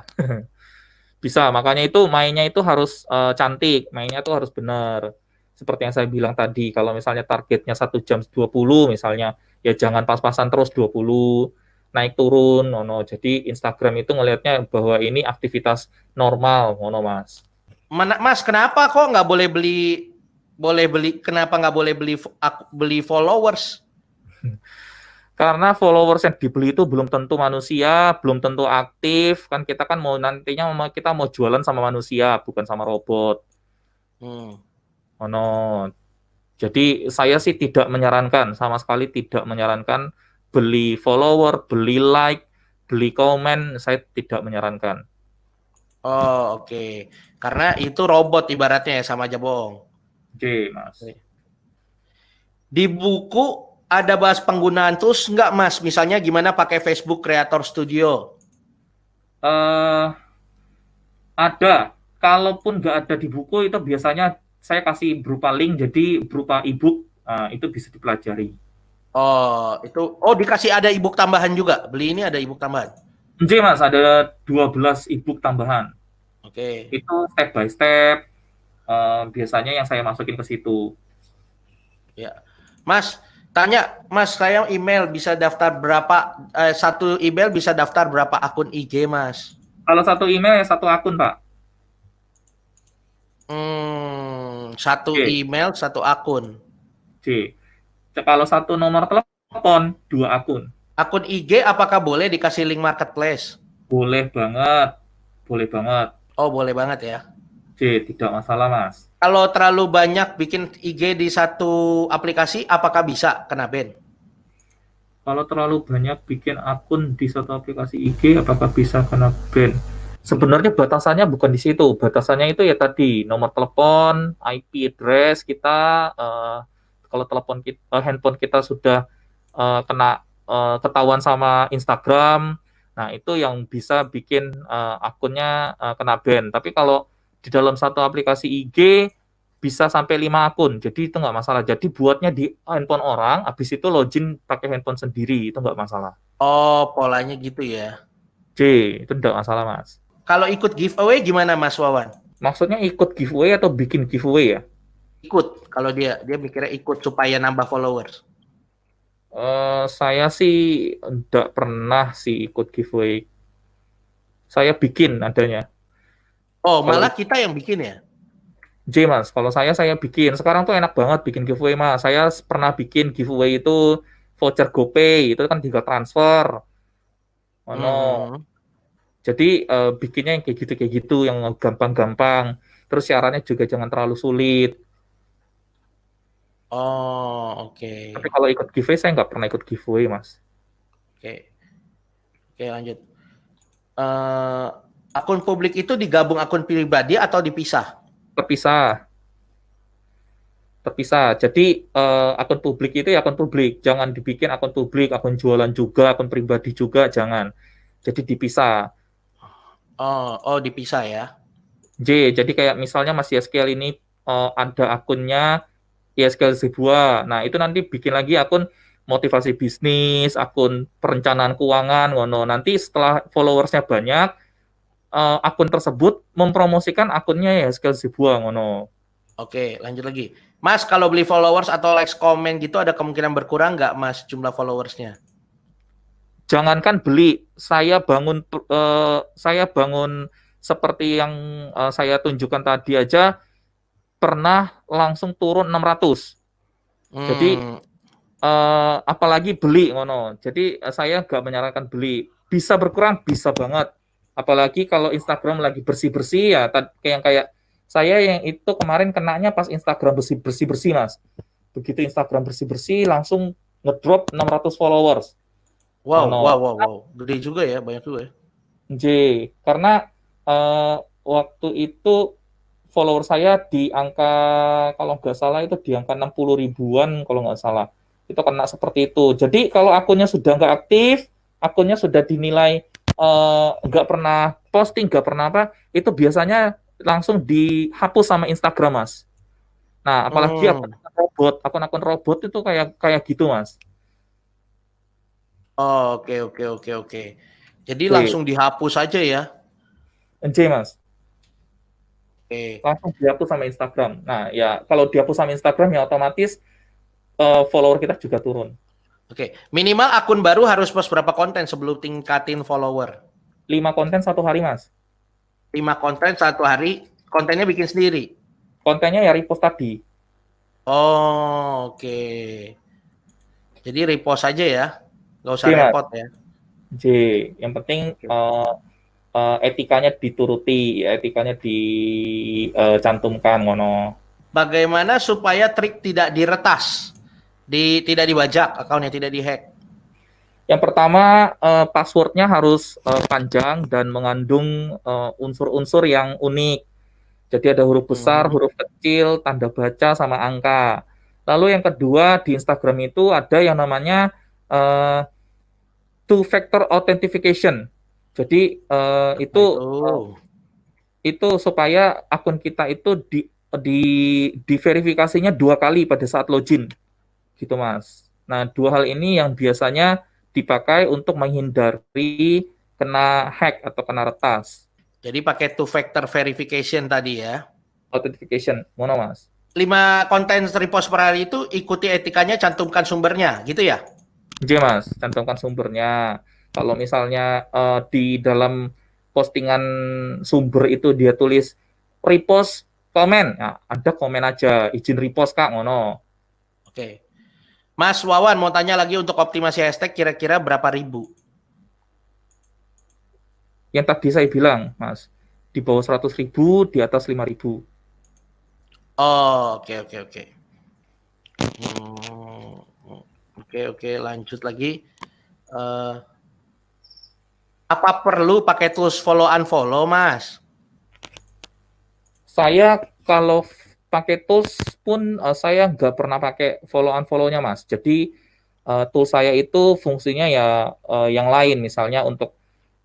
Bisa, makanya itu mainnya itu harus cantik, mainnya itu harus benar. Seperti yang saya bilang tadi, kalau misalnya targetnya 1 jam 20 misalnya, ya jangan pas-pasan terus 20, naik turun, no. Jadi Instagram itu ngelihatnya bahwa ini aktivitas normal, no, Mas. Mas, kenapa kok nggak boleh beli, kenapa nggak boleh beli followers? Karena followers yang dibeli itu belum tentu manusia, belum tentu aktif, kan kita kan mau nantinya kita mau jualan sama manusia, bukan sama robot. No. Jadi saya sih tidak menyarankan, sama sekali tidak menyarankan beli follower, beli like, beli komen, saya tidak menyarankan. Oh, oke. Karena itu robot ibaratnya ya, sama aja bohong. Oke, Mas. Di buku ada bahas penggunaan tools nggak, Mas? Misalnya gimana pakai Facebook Creator Studio? Ada. Kalaupun nggak ada di buku, itu biasanya saya kasih berupa link, jadi berupa e-book, itu bisa dipelajari. Oh, itu. Oh, dikasih ada e-book tambahan juga. Beli ini ada e-book tambahan. Oke, Mas, ada 12 e-book tambahan. Oke. Itu step by step, biasanya yang saya masukin ke situ. Ya. Mas, tanya, Mas, saya email bisa daftar berapa, satu email bisa daftar berapa akun IG, Mas? Kalau satu email, satu akun, Pak. Satu Oke. email, satu akun. C. Kalau satu nomor telepon, 2 akun. Akun IG apakah boleh dikasih link marketplace? Boleh banget. Boleh banget. Oh, boleh banget ya. C. Tidak masalah, Mas. Kalau terlalu banyak bikin IG di satu aplikasi, apakah bisa kena ban? Kalau terlalu banyak bikin akun di satu aplikasi IG, apakah bisa kena ban? Sebenarnya batasannya bukan di situ. Batasannya itu ya tadi, nomor telepon, IP address kita, kalau telepon kita, handphone kita sudah kena ketahuan sama Instagram, nah itu yang bisa bikin akunnya kena ban. Tapi kalau di dalam satu aplikasi IG bisa sampai 5 akun, jadi itu nggak masalah. Jadi buatnya di handphone orang, habis itu login pakai handphone sendiri, itu nggak masalah. Oh, polanya gitu ya. J, itu tidak masalah Mas. Kalau ikut giveaway gimana Mas Wawan? Maksudnya ikut giveaway atau bikin giveaway ya? Ikut, kalau dia mikirnya ikut supaya nambah followers. Saya sih tidak pernah sih ikut giveaway. Saya bikin adanya. Oh, Kalau malah kita yang bikin ya? J Mas, kalau saya bikin. Sekarang tuh enak banget bikin giveaway Mas. Saya pernah bikin giveaway itu voucher GoPay, itu kan tinggal transfer. Ono. Hmm. Jadi bikinnya yang kayak gitu, yang gampang-gampang. Terus syaratnya juga jangan terlalu sulit. Oh, oke. Tapi kalau ikut giveaway saya nggak pernah ikut giveaway Mas. Oke. Oke, lanjut. Eh, akun publik itu digabung akun pribadi atau dipisah? Terpisah, terpisah. Jadi akun publik itu ya akun publik. Jangan dibikin akun publik, akun jualan juga, akun pribadi juga, jangan. Jadi dipisah. Oh, dipisah ya. Jadi kayak misalnya Mas Yeskel ini ada akunnya Yeskel Zebua. Nah, itu nanti bikin lagi akun motivasi bisnis, akun perencanaan keuangan, ngono. Nanti setelah followersnya banyak, akun tersebut mempromosikan akunnya Yeskel Zebua, ngono. Oke, lanjut lagi. Mas, kalau beli followers atau likes komen gitu ada kemungkinan berkurang nggak Mas jumlah followersnya? Jangankan beli, saya bangun seperti yang saya tunjukkan tadi aja pernah langsung turun 600. Jadi Hmm, apalagi beli ngono. Jadi saya nggak menyarankan beli. Bisa berkurang, bisa banget. Apalagi kalau Instagram lagi bersih-bersih ya, kayak saya yang itu kemarin kenanya pas Instagram bersih-bersih Mas. Begitu Instagram bersih-bersih langsung ngedrop 600 followers. Ngono. wow. Gede juga ya, banyak juga ya. J, karena waktu itu follower saya di angka, kalau nggak salah itu di angka 60 ribuan kalau nggak salah. Itu kena seperti itu. Jadi kalau akunnya sudah nggak aktif, akunnya sudah dinilai nggak pernah posting, nggak pernah apa, itu biasanya langsung dihapus sama Instagram, Mas. Nah, apalagi Hmm. akun-akun robot itu kayak kayak gitu, Mas. Oh, oke. Jadi J, langsung dihapus aja ya. J, Mas. Oke. Langsung dihapus sama Instagram. Nah, ya kalau dihapus sama Instagram ya otomatis follower kita juga turun. Oke. Minimal akun baru harus post berapa konten sebelum tingkatin follower? 5 konten 1 hari, Mas. 5 konten satu hari, kontennya bikin sendiri. Kontennya ya repost tadi. Oh, oke. Jadi repost aja ya. Nggak usah J, Mas. repot ya. J. Yang penting Oke. etikanya dituruti, etikanya dicantumkan, ngono. Bagaimana supaya trik tidak diretas? Tidak dibajak, akunnya tidak dihack. Yang pertama, passwordnya harus panjang dan mengandung unsur-unsur yang unik. Jadi ada huruf besar, Hmm. huruf kecil, tanda baca, sama angka. Lalu yang kedua, di Instagram itu ada yang namanya uh, two-factor authentication. Jadi Nah, itu. itu supaya akun kita itu di diverifikasinya 2 kali pada saat login, gitu Mas. Nah, 2 hal ini yang biasanya dipakai untuk menghindari kena hack atau kena retas. Jadi pakai two factor verification tadi ya. Authentication, mana Mas? 5 konten repost per hari itu ikuti etikanya, cantumkan sumbernya, gitu ya? J Mas, cantumkan sumbernya. Kalau misalnya di dalam postingan sumber itu dia tulis repost komen, nah, ada komen aja, izin repost Kak, ngono. Oke. Mas Wawan mau tanya lagi untuk optimasi hashtag kira-kira berapa ribu? Yang tadi saya bilang, Mas, di bawah 100.000, di atas 5.000. Oh, oke. Hmm, oke, lanjut lagi. Eh, apa perlu pakai tools follow unfollow, Mas? Saya kalau pakai tools pun saya nggak pernah pakai follow unfollow-nya, Mas. Jadi tools saya itu fungsinya ya yang lain, misalnya untuk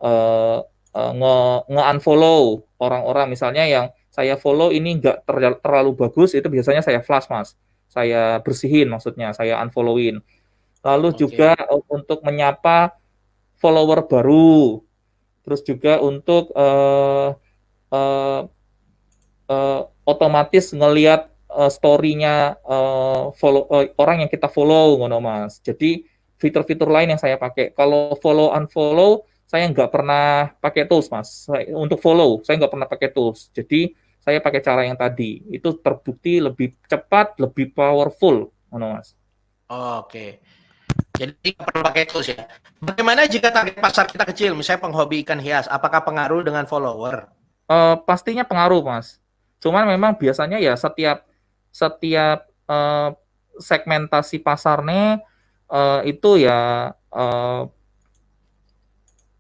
uh, nge-unfollow orang-orang, misalnya yang saya follow ini nggak terlalu bagus, itu biasanya saya flash, Mas. Saya bersihin, maksudnya saya unfollowin. Lalu juga Oke. untuk menyapa follower baru. Terus juga untuk eh, otomatis ngelihat story-nya orang yang kita follow, ngono Mas. Jadi fitur-fitur lain yang saya pakai. Kalau follow unfollow saya nggak pernah pakai tools Mas. Untuk follow saya nggak pernah pakai tools. Jadi saya pakai cara yang tadi. Itu terbukti lebih cepat, lebih powerful, ngono Mas. Oke. Jadi nggak perlu pakai tools ya. Bagaimana jika target pasar kita kecil, misalnya penghobi ikan hias, apakah pengaruh dengan follower? Pastinya pengaruh Mas. Cuman memang biasanya ya setiap setiap segmentasi pasarnya itu ya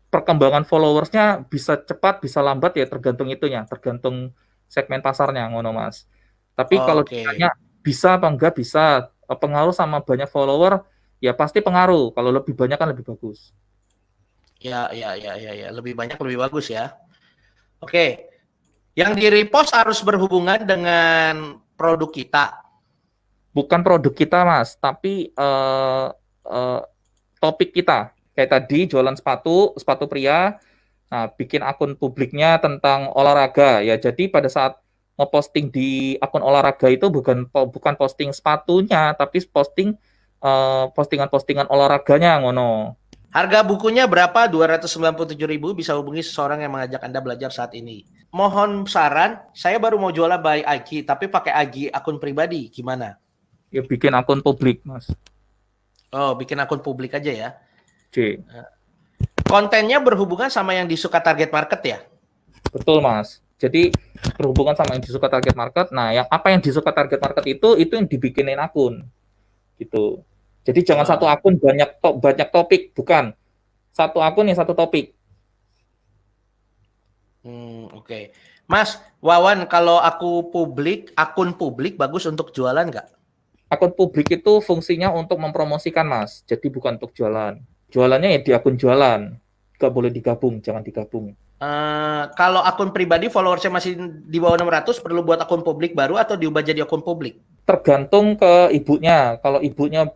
perkembangan followersnya bisa cepat bisa lambat ya tergantung itunya, tergantung segmen pasarnya ngono Mas. Tapi kalau Oke. ditanya bisa apa enggak bisa pengaruh sama banyak follower ya pasti pengaruh. Kalau lebih banyak kan lebih bagus. Ya. Lebih banyak lebih bagus ya. Oke. Yang di repost harus berhubungan dengan produk kita. Bukan produk kita Mas, tapi eh, topik kita. Kayak tadi jualan sepatu, sepatu pria. Nah, bikin akun publiknya tentang olahraga ya. Jadi pada saat ngeposting di akun olahraga itu bukan posting sepatunya, tapi posting postingan-postingan olahraganya ngono. Harga bukunya berapa? 297.000. Bisa hubungi seseorang yang mengajak Anda belajar saat ini. Mohon saran, saya baru mau jualan by IG, tapi pakai IG akun pribadi. Gimana? Ya bikin akun publik, Mas. Oh, bikin akun publik aja ya. C. Kontennya berhubungan sama yang disuka target market ya? Betul, Mas. Jadi berhubungan sama yang disuka target market. Nah, apa yang disuka target market itu yang dibikinin akun gitu. Jadi jangan satu Oh, akun banyak topik, bukan. Satu akun yang satu topik. oke. Mas, Wawan, kalau akun publik bagus untuk jualan nggak? Akun publik itu fungsinya untuk mempromosikan, Mas. Jadi bukan untuk jualan. Jualannya ya di akun jualan. Nggak boleh digabung, jangan digabung. Kalau akun pribadi followersnya masih di bawah 600, perlu buat akun publik baru atau diubah jadi akun publik? Tergantung ke ibunya. Kalau ibunya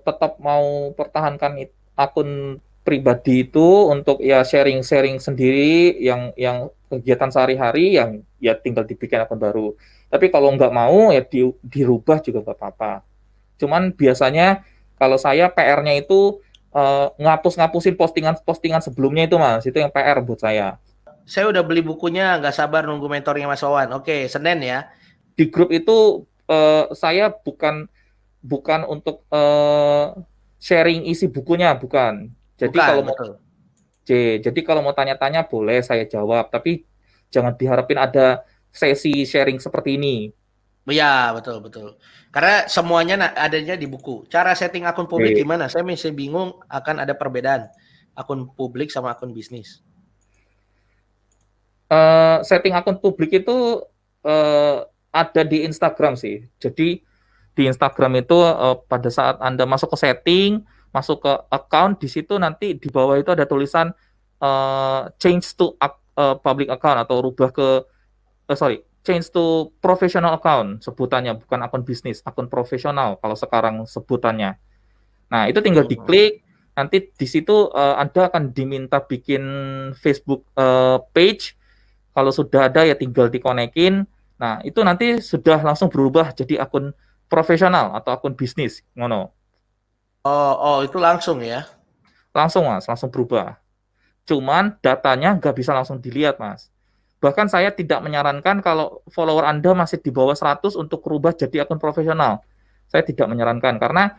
tetap mau pertahankan akun pribadi itu untuk ya sharing-sharing sendiri yang kegiatan sehari-hari yang ya tinggal dibikin akun baru. Tapi kalau nggak mau ya dirubah juga nggak apa-apa. Cuman biasanya kalau saya PR-nya itu ngapus-ngapusin postingan-postingan sebelumnya itu Mas, itu yang PR buat saya. Saya udah beli bukunya, nggak sabar nunggu mentornya Mas Wawan. Oke, Senin ya. Di grup itu saya bukan untuk sharing isi bukunya, bukan. Jadi Bukan, kalau mau betul. jadi kalau mau tanya-tanya boleh saya jawab, tapi jangan diharapin ada sesi sharing seperti ini. Ya, betul, betul. Karena semuanya adanya di buku. Cara setting akun publik Oke. gimana? Saya masih bingung akan ada perbedaan akun publik sama akun bisnis. Setting akun publik itu ada di Instagram sih. Jadi di Instagram itu pada saat Anda masuk ke setting, masuk ke account, di situ nanti di bawah itu ada tulisan change to public account atau rubah ke change to professional account sebutannya, bukan akun bisnis, akun profesional kalau sekarang sebutannya. Nah, itu tinggal Hmm. diklik, nanti di situ Anda akan diminta bikin Facebook page. Kalau sudah ada ya tinggal dikonekin. Nah, itu nanti sudah langsung berubah jadi akun profesional atau akun bisnis, ngono. Oh, itu langsung ya. Langsung Mas, langsung berubah. Cuman datanya nggak bisa langsung dilihat Mas. Bahkan saya tidak menyarankan kalau follower Anda masih di bawah 100 untuk berubah jadi akun profesional. Saya tidak menyarankan karena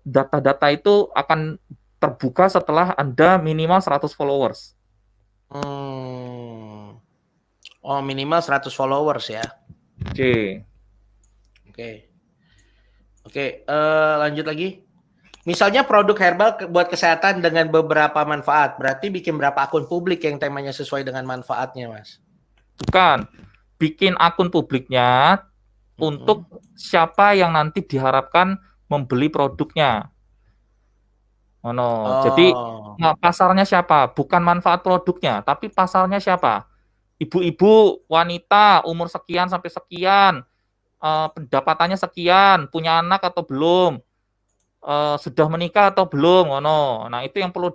data-data itu akan terbuka setelah Anda minimal 100 followers. Hmm. Oh, minimal 100 followers ya. Oke. Oke. Oke, lanjut lagi. Misalnya produk herbal buat kesehatan dengan beberapa manfaat. Berarti bikin berapa akun publik yang temanya sesuai dengan manfaatnya, Mas? Bukan. Bikin akun publiknya Mm-mm. untuk siapa yang nanti diharapkan membeli produknya. Jadi Oh. pasarnya siapa? Bukan manfaat produknya, tapi pasarnya siapa? Ibu-ibu, wanita, umur sekian sampai sekian, pendapatannya sekian, punya anak atau belum, sudah menikah atau belum, Nah itu yang perlu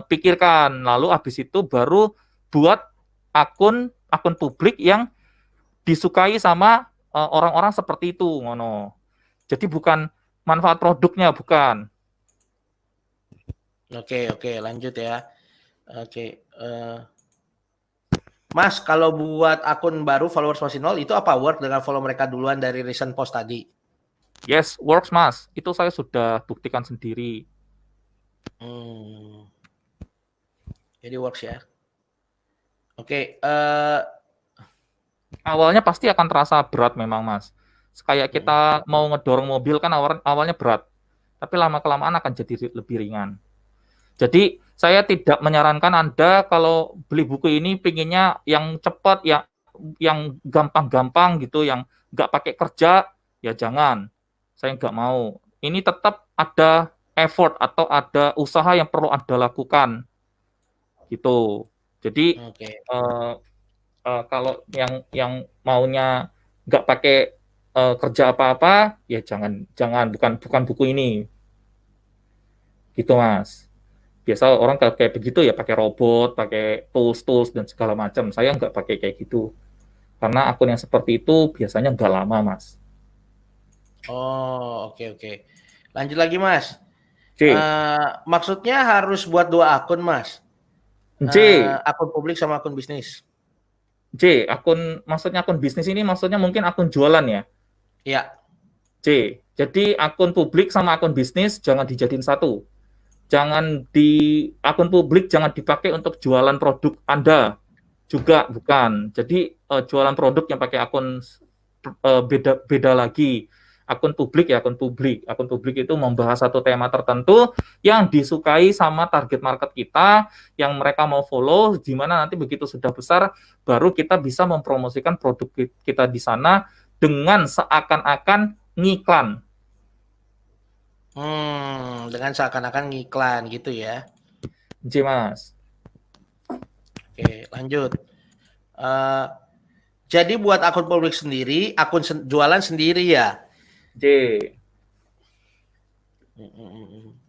pikirkan. Lalu habis itu baru buat akun publik yang disukai sama orang-orang seperti itu, ngono. Jadi bukan manfaat produknya, bukan. Oke, lanjut ya. Oke, Mas, kalau buat akun baru followers masih 0, itu apa work dengan follow mereka duluan dari recent post tadi? Yes, works, Mas. Itu saya sudah buktikan sendiri. Jadi works ya. Oke, Awalnya pasti akan terasa berat memang, Mas. Kayak kita mau ngedorong mobil kan awalnya berat, tapi lama-kelamaan akan jadi lebih ringan. Jadi saya tidak menyarankan Anda kalau beli buku ini pinginnya yang cepat, yang gampang-gampang gitu, yang nggak pakai kerja, ya jangan. Saya nggak mau. Ini tetap ada effort atau ada usaha yang perlu Anda lakukan, gitu. Jadi kalau yang maunya nggak pakai kerja apa-apa, ya jangan, bukan buku ini, gitu Mas. Biasa orang kalau kayak begitu ya pakai robot, pakai tools dan segala macam. Saya nggak pakai kayak gitu. Karena akun yang seperti itu biasanya nggak lama, Mas. Oh, oke. Lanjut lagi, Mas. C. Maksudnya harus buat 2 akun, Mas? C. Akun publik sama akun bisnis? C. Maksudnya akun bisnis ini maksudnya mungkin akun jualan ya? Iya. C. Jadi akun publik sama akun bisnis jangan dijadiin satu. Akun publik jangan dipakai untuk jualan produk Anda. Juga bukan. Jadi jualan produk yang pakai akun beda lagi. Akun publik ya akun publik. Akun publik itu membahas satu tema tertentu yang disukai sama target market kita, yang mereka mau follow, di mana nanti begitu sudah besar, baru kita bisa mempromosikan produk kita di sana dengan seakan-akan ngiklan. Dengan seakan-akan ngiklan gitu ya. J, Mas. Oke, lanjut. Jadi buat akun publik sendiri, akun jualan sendiri ya? J.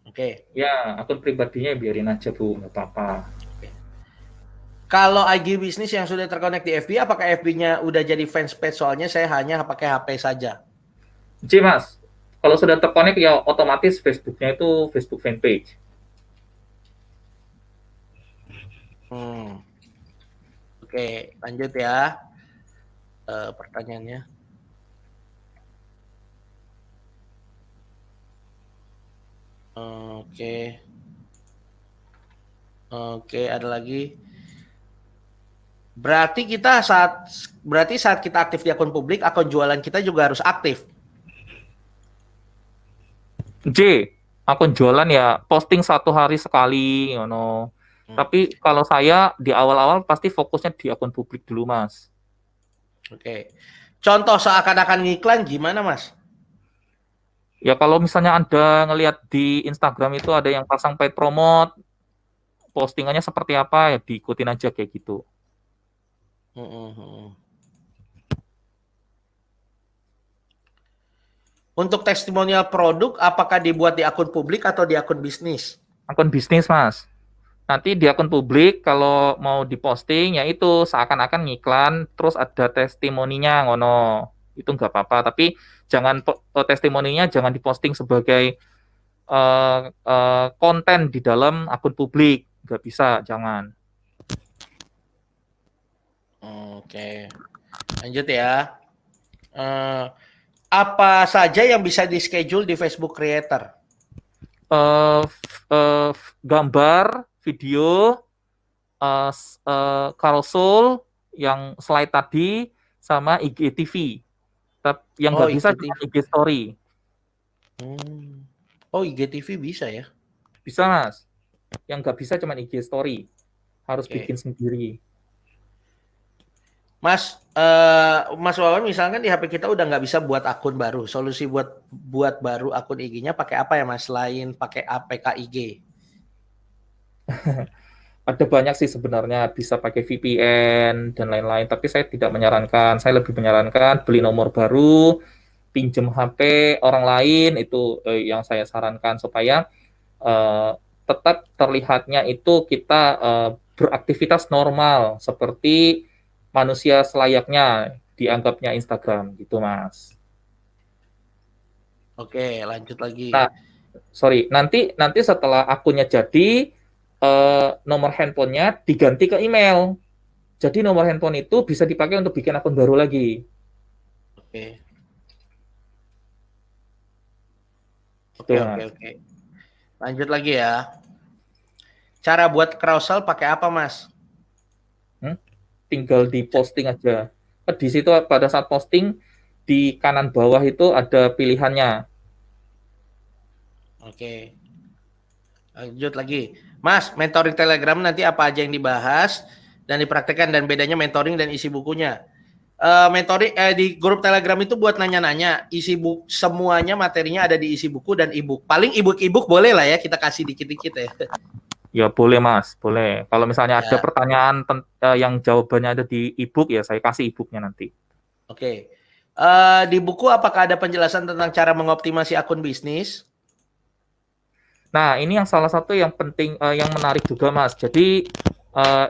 Oke. Ya, akun pribadinya biarin aja, Bu. Nggak apa-apa. Kalau IG bisnis yang sudah terkonek di FB, apakah FB-nya udah jadi fanspage? Soalnya saya hanya pakai HP saja. J, Mas. Kalau sudah terkonek ya otomatis Facebooknya itu Facebook fanpage. Oke, lanjut ya. Pertanyaannya. Oke, ada lagi. Berarti saat kita aktif di akun publik, akun jualan kita juga harus aktif. J, akun jualan ya posting 1 hari sekali, Tapi kalau saya di awal-awal pasti fokusnya di akun publik dulu, Mas. Oke. Contoh seakan-akan ngiklan gimana, Mas? Ya kalau misalnya Anda ngelihat di Instagram itu ada yang pasang paid promote, postingannya seperti apa ya diikutin aja kayak gitu. Untuk testimonial produk, apakah dibuat di akun publik atau di akun bisnis? Akun bisnis, Mas. Nanti di akun publik kalau mau diposting ya itu seakan-akan ngiklan, terus ada testimoninya, ngono. Itu nggak apa-apa, tapi jangan testimoninya jangan diposting sebagai konten di dalam akun publik. Nggak bisa, jangan. Oke. Lanjut ya. Apa saja yang bisa di-schedule di Facebook Creator? Gambar, video, carousel, yang slide tadi, sama IGTV. Yang nggak bisa cuma IG Story. IGTV bisa ya? Bisa, Mas. Yang nggak bisa cuma IG Story. Harus bikin sendiri. Mas Wawan misalkan di HP kita udah nggak bisa buat akun baru. Solusi buat baru akun IG-nya pakai apa ya, Mas? Selain pakai APK IG? Ada banyak sih sebenarnya, bisa pakai VPN dan lain-lain, tapi saya tidak menyarankan. Saya lebih menyarankan beli nomor baru, pinjam HP orang lain, itu yang saya sarankan supaya tetap terlihatnya itu kita beraktivitas normal seperti manusia selayaknya dianggapnya Instagram gitu, Mas. Oke, lanjut lagi. Nah, nanti setelah akunnya jadi, nomor handphonenya diganti ke email. Jadi nomor handphone itu bisa dipakai untuk bikin akun baru lagi. Oke. Gitu, Oke, oke, Mas. oke. Lanjut lagi ya. Cara buat carousel pakai apa, Mas? Hmm? Tinggal di posting aja. Di situ pada saat posting di kanan bawah itu ada pilihannya. Oke. Lanjut lagi. Mas, mentoring Telegram nanti apa aja yang dibahas dan dipraktekkan dan bedanya mentoring dan isi bukunya. Mentoring di grup Telegram itu buat nanya-nanya, isi buku semuanya materinya ada di isi buku dan ebook. Paling ebook boleh lah ya kita kasih dikit-dikit ya. Ya boleh, Mas, boleh. Kalau misalnya ada Ya, pertanyaan yang jawabannya ada di ebook, ya saya kasih ebooknya nanti. oke. Di buku apakah ada penjelasan tentang cara mengoptimasi akun bisnis? Nah, ini yang salah satu yang penting, yang menarik juga, Mas. Jadi,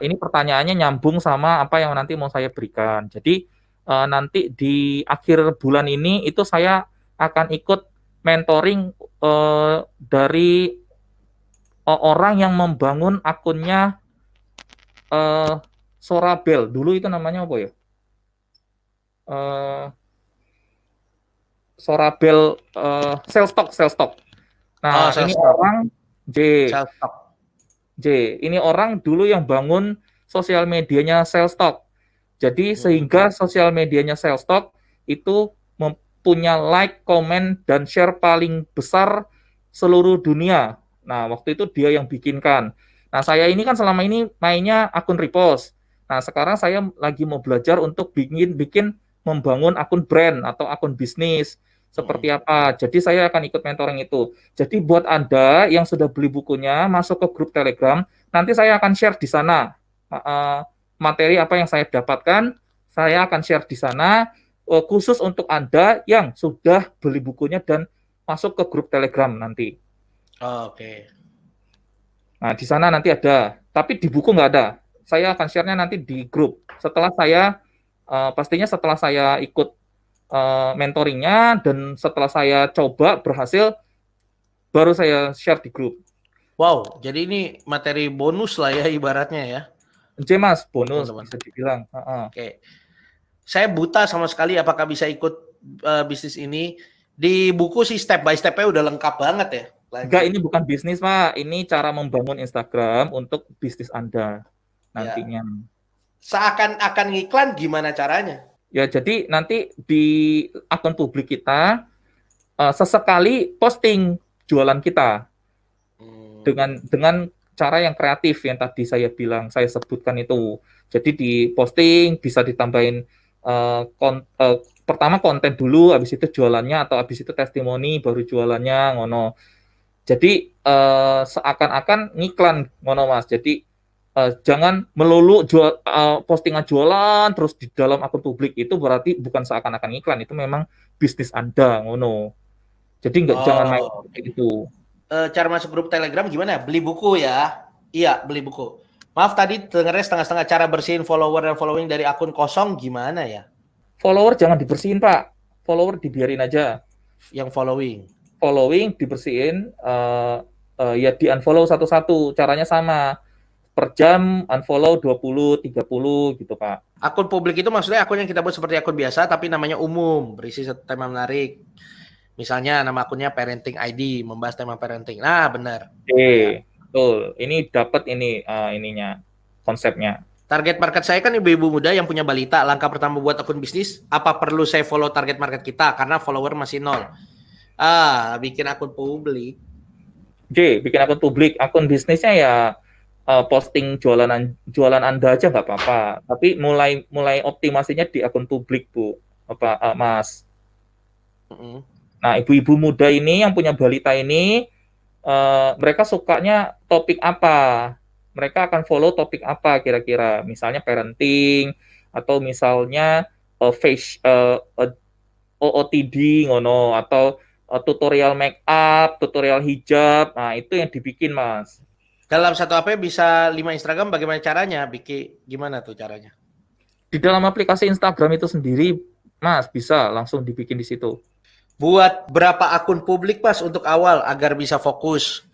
ini pertanyaannya nyambung sama apa yang nanti mau saya berikan. Jadi, nanti di akhir bulan ini itu saya akan ikut mentoring dari orang yang membangun akunnya Sorabel. Dulu itu namanya apa ya? Eh, Sorabel Sales Stock. Oh, Nah, ini sales stock. orang J. Sales stock. Ini orang dulu yang bangun sosial medianya Sellstock. Jadi Hmm. sehingga sosial medianya Sellstock itu mempunyai like, komen, dan share paling besar seluruh dunia. Nah, waktu itu dia yang bikinkan. Nah, saya ini kan selama ini mainnya akun repost. Nah, sekarang saya lagi mau belajar untuk bikin membangun akun brand atau akun bisnis. Seperti Hmm. apa? Jadi saya akan ikut mentoring itu. Jadi buat Anda yang sudah beli bukunya, masuk ke grup Telegram, nanti saya akan share di sana materi apa yang saya dapatkan, saya akan share di sana khusus untuk Anda yang sudah beli bukunya dan masuk ke grup Telegram nanti. Oh, oke. Nah, di sana nanti ada, tapi di buku nggak ada. Saya akan share-nya nanti di grup. Pastinya setelah saya ikut mentoringnya dan setelah saya coba berhasil, baru saya share di grup. Wow, jadi ini materi bonus lah ya ibaratnya ya, Mas, bonus teman-teman. bisa dibilang. Oke. Saya buta sama sekali apakah bisa ikut bisnis ini. Di buku sih step by step-nya udah lengkap banget ya. Enggak, Lanjut. ini bukan bisnis, Pak. Ini cara membangun Instagram untuk bisnis Anda Ya. nantinya. Seakan-akan ngiklan gimana caranya? Ya, jadi nanti di akun publik kita sesekali posting jualan kita Hmm. dengan cara yang kreatif yang tadi saya bilang, saya sebutkan itu. Jadi di posting bisa ditambahin pertama konten dulu, habis itu jualannya atau habis itu testimoni baru jualannya ngono. Jadi seakan-akan ngiklan ngono Mas. Jadi jangan melulu postingan jualan terus di dalam akun publik, itu berarti bukan seakan-akan iklan, itu memang bisnis Anda ngono. Jadi jangan main Oh, kayak gitu. cara masuk grup Telegram gimana? Beli buku ya? Iya, beli buku. Maaf tadi dengarnya setengah-setengah, cara bersihin follower dan following dari akun kosong gimana ya? Follower jangan dibersihin, Pak. Follower dibiarin aja. Yang following. Following dibersihin, ya di-unfollow satu-satu. Caranya sama. Per jam unfollow 20, 30 gitu, Pak. Akun publik itu maksudnya akun yang kita buat seperti akun biasa tapi namanya umum, berisi tema menarik. Misalnya nama akunnya Parenting ID, membahas tema parenting. Nah, benar. Ya. Betul. Ini dapat ininya, konsepnya. Target market saya kan ibu-ibu muda yang punya balita. Langkah pertama buat akun bisnis, apa perlu saya follow target market kita? Karena follower masih nol. Bikin akun publik. Bikin akun publik. Akun bisnisnya ya posting jualan Anda aja nggak apa-apa. Tapi mulai optimasinya di akun publik, Bu. Mas. Nah, ibu-ibu muda ini yang punya balita ini, mereka sukanya topik apa? Mereka akan follow topik apa kira-kira? Misalnya parenting, atau misalnya OOTD ngono, atau tutorial make up, tutorial hijab. Nah, itu yang dibikin, Mas. Dalam satu HP bisa 5 Instagram, bagaimana caranya? Gimana tuh caranya? Di dalam aplikasi Instagram itu sendiri, Mas, bisa langsung dibikin di situ. Buat berapa akun publik, Mas, untuk awal agar bisa fokus?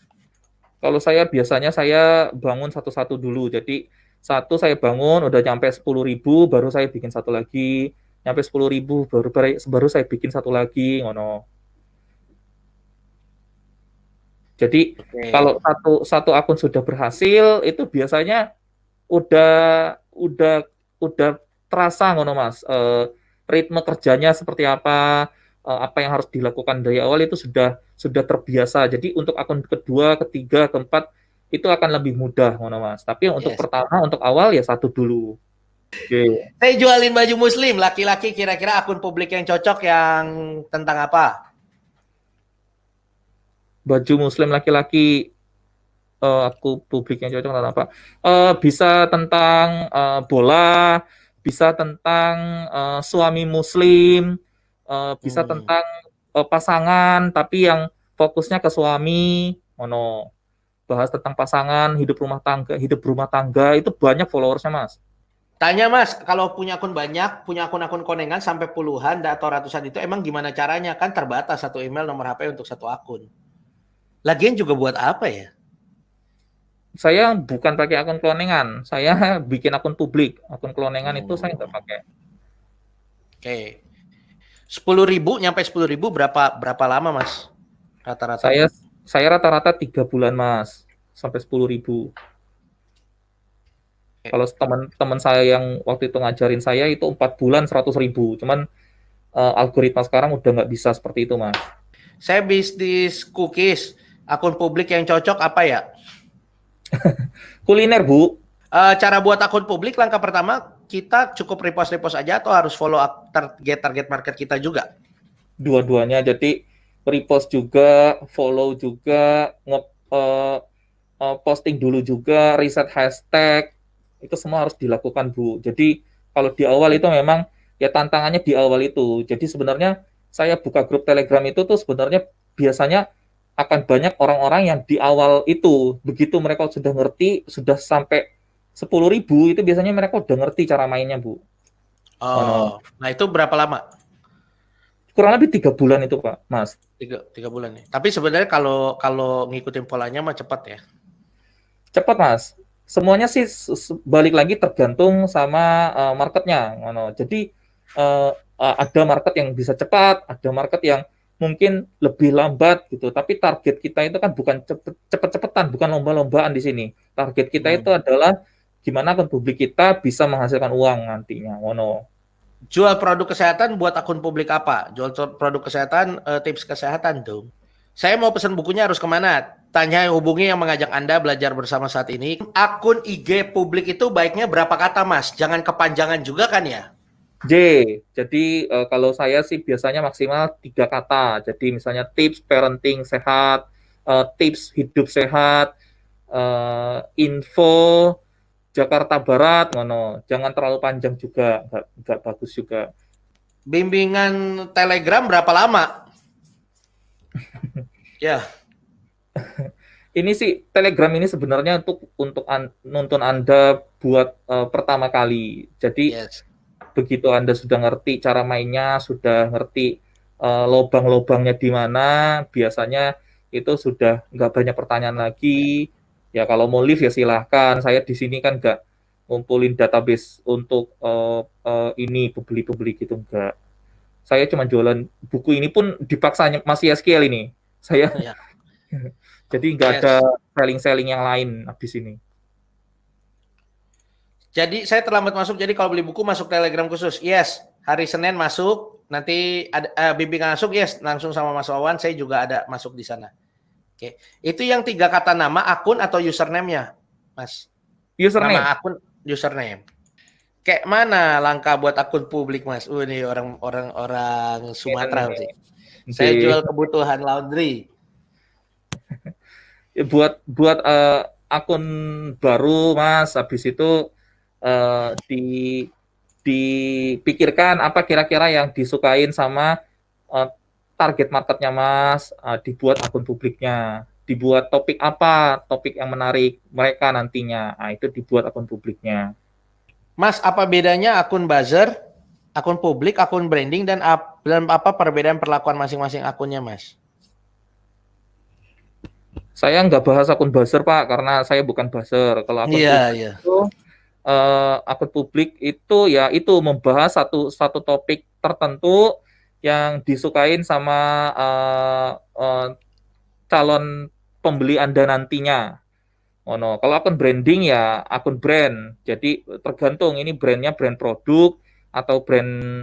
Kalau saya biasanya saya bangun satu-satu dulu. Jadi satu saya bangun udah nyampe 10.000 baru saya bikin satu lagi. Nyampe 10.000 baru saya bikin satu lagi ngono. Jadi Oke. kalau satu akun sudah berhasil itu biasanya udah udah udah terasa ngono Mas. Ritme kerjanya seperti apa yang harus dilakukan dari awal itu sudah terbiasa. Jadi untuk akun kedua, ketiga, keempat itu akan lebih mudah ngono Mas. Tapi untuk Yes. pertama untuk awal ya satu dulu. Oke. Saya jualin baju muslim, laki-laki kira-kira akun publik yang cocok yang tentang apa? Baju muslim laki-laki aku publik yang cocok tentang apa? Bisa tentang bola, bisa tentang suami muslim, bisa Hmm. tentang pasangan, tapi yang fokusnya ke suami, mono. Bahas tentang pasangan, hidup rumah tangga itu banyak followersnya Mas. Tanya Mas, kalau punya akun banyak, punya akun-akun konengan sampai puluhan atau ratusan itu emang gimana caranya? Kan terbatas satu email nomor HP untuk satu akun. Lagian juga buat apa ya? Saya bukan pakai akun cloningan, saya bikin akun publik. Akun cloningan itu saya nggak Hmm. pakai. Oke. 10.000 nyampe 10.000 berapa lama Mas? Rata-rata. Saya saya rata-rata 3 bulan Mas, sampai 10.000. Oke. Kalau teman-teman saya yang waktu itu ngajarin saya itu 4 bulan 100.000. Cuman algoritma sekarang udah nggak bisa seperti itu Mas. Saya bisnis cookies. Akun publik yang cocok apa ya? Kuliner Bu, Cara buat akun publik langkah pertama kita cukup repost-repost aja atau harus follow up target market kita juga? dua-duanya. Jadi repost juga, follow juga, posting dulu juga, riset hashtag, itu semua harus dilakukan Bu. Jadi kalau di awal itu memang ya tantangannya di awal itu. Jadi sebenarnya saya buka grup Telegram itu tuh sebenarnya biasanya akan banyak orang-orang yang di awal itu begitu mereka sudah ngerti, sudah sampai 10.000 itu biasanya mereka udah ngerti cara mainnya Bu. Oh no, Oh, nah itu berapa lama? kurang lebih 3 bulan itu Pak, Mas. Tiga bulan nih. Tapi sebenarnya kalau kalau ngikutin polanya mah cepat ya. Cepat Mas. Semuanya sih balik lagi tergantung sama marketnya. Jadi ada market yang bisa cepat, ada market yang mungkin lebih lambat gitu. Tapi target kita itu kan bukan cepet-cepetan, bukan lomba-lombaan di sini. Target kita itu Hmm. adalah gimana kan publik kita bisa menghasilkan uang nantinya. Jual produk kesehatan buat akun publik apa? Jual produk kesehatan, tips kesehatan dong. Saya mau pesan bukunya harus kemana? Tanya hubungi yang mengajak Anda belajar bersama saat ini. Akun IG publik itu baiknya berapa kata Mas? Jangan kepanjangan juga kan ya? J, jadi kalau saya sih biasanya maksimal 3 kata. Jadi misalnya tips parenting sehat, tips hidup sehat, info Jakarta Barat, jangan terlalu panjang juga, nggak bagus juga. Bimbingan Telegram berapa lama? Ya. Ini sih Telegram ini sebenarnya untuk nonton Anda buat pertama kali. Jadi Yes. begitu Anda sudah ngerti cara mainnya, sudah ngerti lobang-lobangnya di mana, biasanya itu sudah nggak banyak pertanyaan lagi. Ya kalau mau live ya silahkan. Saya di sini kan nggak ngumpulin database untuk ini pembeli-pembeli gitu enggak. Saya cuma jualan buku ini pun dipaksa masih SQL ini. Saya Ya. jadi nggak ada Yes. selling-selling yang lain habis ini. Jadi saya terlambat masuk. Jadi kalau beli buku masuk Telegram khusus. Yes. Hari Senin masuk. Nanti ada bimbingan masuk. Yes. Langsung sama Mas Wawan. Saya juga ada masuk di sana. Oke. Itu yang 3 kata nama, akun atau username-nya, Mas? Username. Nama akun, username. Kayak mana langkah buat akun publik, Mas? Ini orang Sumatera sih. Saya Oke. jual kebutuhan laundry. Buat akun baru Mas, habis itu di dipikirkan apa kira-kira yang disukain sama target marketnya Mas, dibuat akun publiknya, dibuat topik apa, topik yang menarik mereka nantinya. Nah, itu dibuat akun publiknya. Mas, apa bedanya akun buzzer, akun publik, akun branding, dan apa perbedaan perlakuan masing-masing akunnya, Mas? Saya nggak bahas akun buzzer, Pak, karena saya bukan buzzer. Kalau akun Iya, publik iya. itu, akun publik itu ya itu membahas satu topik tertentu yang disukain sama calon pembeli Anda nantinya. Oh no, kalau akun branding ya akun brand. Jadi tergantung ini brandnya brand produk atau brand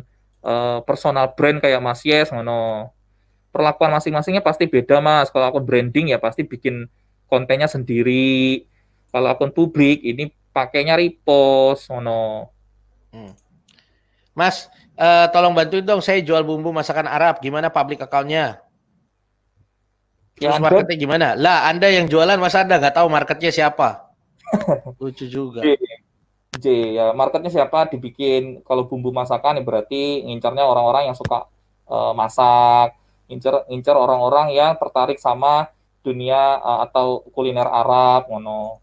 personal brand kayak Mas Yes. Oh no. Perlakuan masing-masingnya pasti beda Mas. Kalau akun branding ya pasti bikin kontennya sendiri. Kalau akun publik ini pakainya repost. Oh no. Hmm. Mas, tolong bantuin dong, saya jual bumbu masakan Arab. Gimana public account-nya? Ya Terus Anda marketnya gimana? Lah, Anda yang jualan, masa Anda nggak tahu marketnya siapa? Lucu juga. J, J ya marketnya siapa dibikin kalau bumbu masakan ya berarti ngincarnya orang-orang yang suka masak, ngincer orang-orang yang tertarik sama dunia atau kuliner Arab, ngono.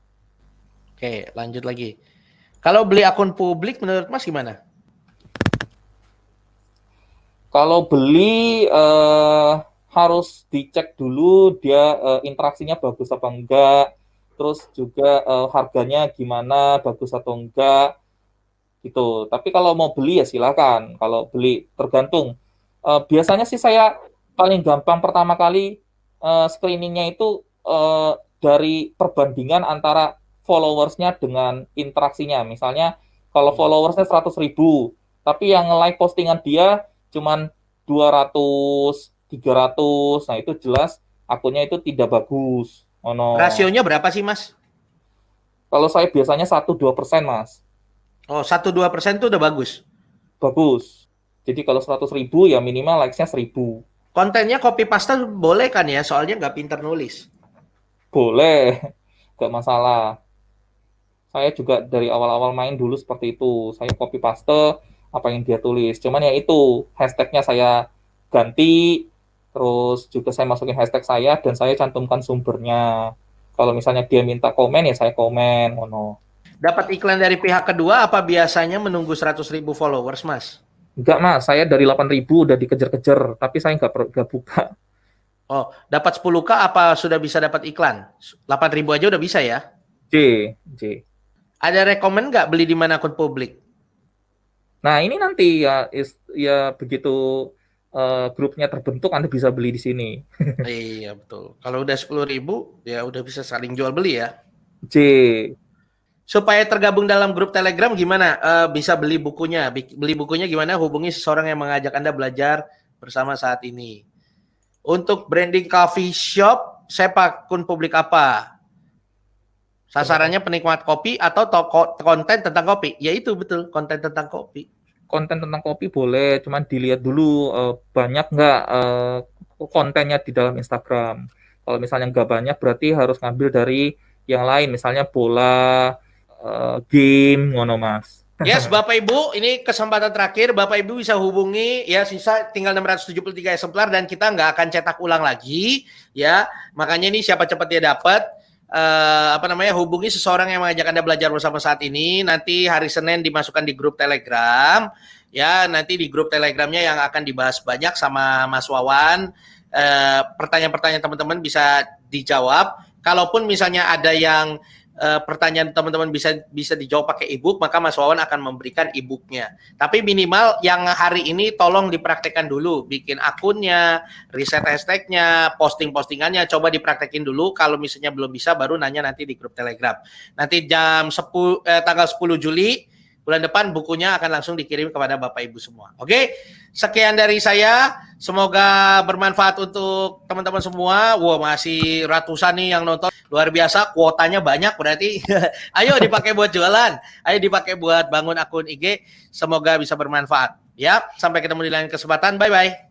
Oke, lanjut lagi. Kalau beli akun publik, menurut Mas gimana? Kalau beli harus dicek dulu dia interaksinya bagus apa enggak, terus juga harganya gimana, bagus atau enggak, gitu. Tapi kalau mau beli ya silakan. Kalau beli tergantung. Biasanya sih saya paling gampang pertama kali screeningnya itu dari perbandingan antara followersnya dengan interaksinya. Misalnya kalau followersnya 100.000, tapi yang nge-like postingan dia cuman 200, 300, nah itu jelas akunnya itu tidak bagus. Oh no. Rasionya berapa sih, Mas? Kalau saya biasanya 1-2%, Mas. Oh, 1-2% itu udah bagus. Bagus. Jadi kalau 100.000 ya minimal likes-nya 1.000. Kontennya copy paste boleh kan ya? Soalnya nggak pinter nulis. Boleh, nggak masalah. Saya juga dari awal-awal main dulu seperti itu. Saya copy paste apa yang dia tulis. Cuman ya itu, hashtagnya saya ganti, terus juga saya masukin hashtag saya, dan saya cantumkan sumbernya. Kalau misalnya dia minta komen, ya saya komen. Oh no. Dapat iklan dari pihak kedua, apa biasanya menunggu 100.000 followers, Mas? Enggak, Mas. Saya dari 8.000 udah dikejar-kejar, tapi saya nggak buka. Oh, dapat 10K apa sudah bisa dapat iklan? 8.000 aja udah bisa ya? J. Ada rekomen nggak beli di mana akun publik? Nah, ini nanti ya begitu grupnya terbentuk, Anda bisa beli di sini. Iya, betul. Kalau udah 10.000, ya udah bisa saling jual beli ya. J. Supaya tergabung dalam grup Telegram gimana? Bisa beli bukunya. Beli bukunya gimana? Hubungi seseorang yang mengajak Anda belajar bersama saat ini. Untuk branding coffee shop, saya akun publik apa? Sasarannya penikmat kopi atau konten tentang kopi? Ya itu betul, konten tentang kopi. Konten tentang kopi boleh, cuman dilihat dulu banyak nggak kontennya di dalam Instagram. Kalau misalnya nggak banyak, berarti harus ngambil dari yang lain, misalnya bola, game, ngono Mas. Yes, Bapak Ibu, ini kesempatan terakhir. Bapak Ibu bisa hubungi, ya sisa tinggal 673 eksemplar dan kita nggak akan cetak ulang lagi, ya. Makanya ini siapa cepat dia dapat. Hubungi seseorang yang mengajak Anda belajar bersama saat ini. Nanti hari Senin dimasukkan di grup Telegram. Ya, nanti di grup Telegramnya yang akan dibahas banyak sama Mas Wawan. Pertanyaan-pertanyaan teman-teman bisa dijawab. Kalaupun misalnya ada yang pertanyaan teman-teman bisa dijawab pakai e-book, maka Mas Wawan akan memberikan e-booknya. Tapi minimal yang hari ini tolong dipraktekkan dulu, bikin akunnya, riset hashtagnya, posting-postingannya, coba dipraktekin dulu. Kalau misalnya belum bisa, baru nanya nanti di grup Telegram. Nanti tanggal 10 Juli bulan depan bukunya akan langsung dikirim kepada Bapak Ibu semua. Oke, sekian dari saya. Semoga bermanfaat untuk teman-teman semua. Wah, masih ratusan nih yang nonton. Luar biasa, kuotanya banyak berarti. Ayo dipakai buat jualan. Ayo dipakai buat bangun akun IG. Semoga bisa bermanfaat. Ya, sampai ketemu di lain kesempatan. Bye-bye.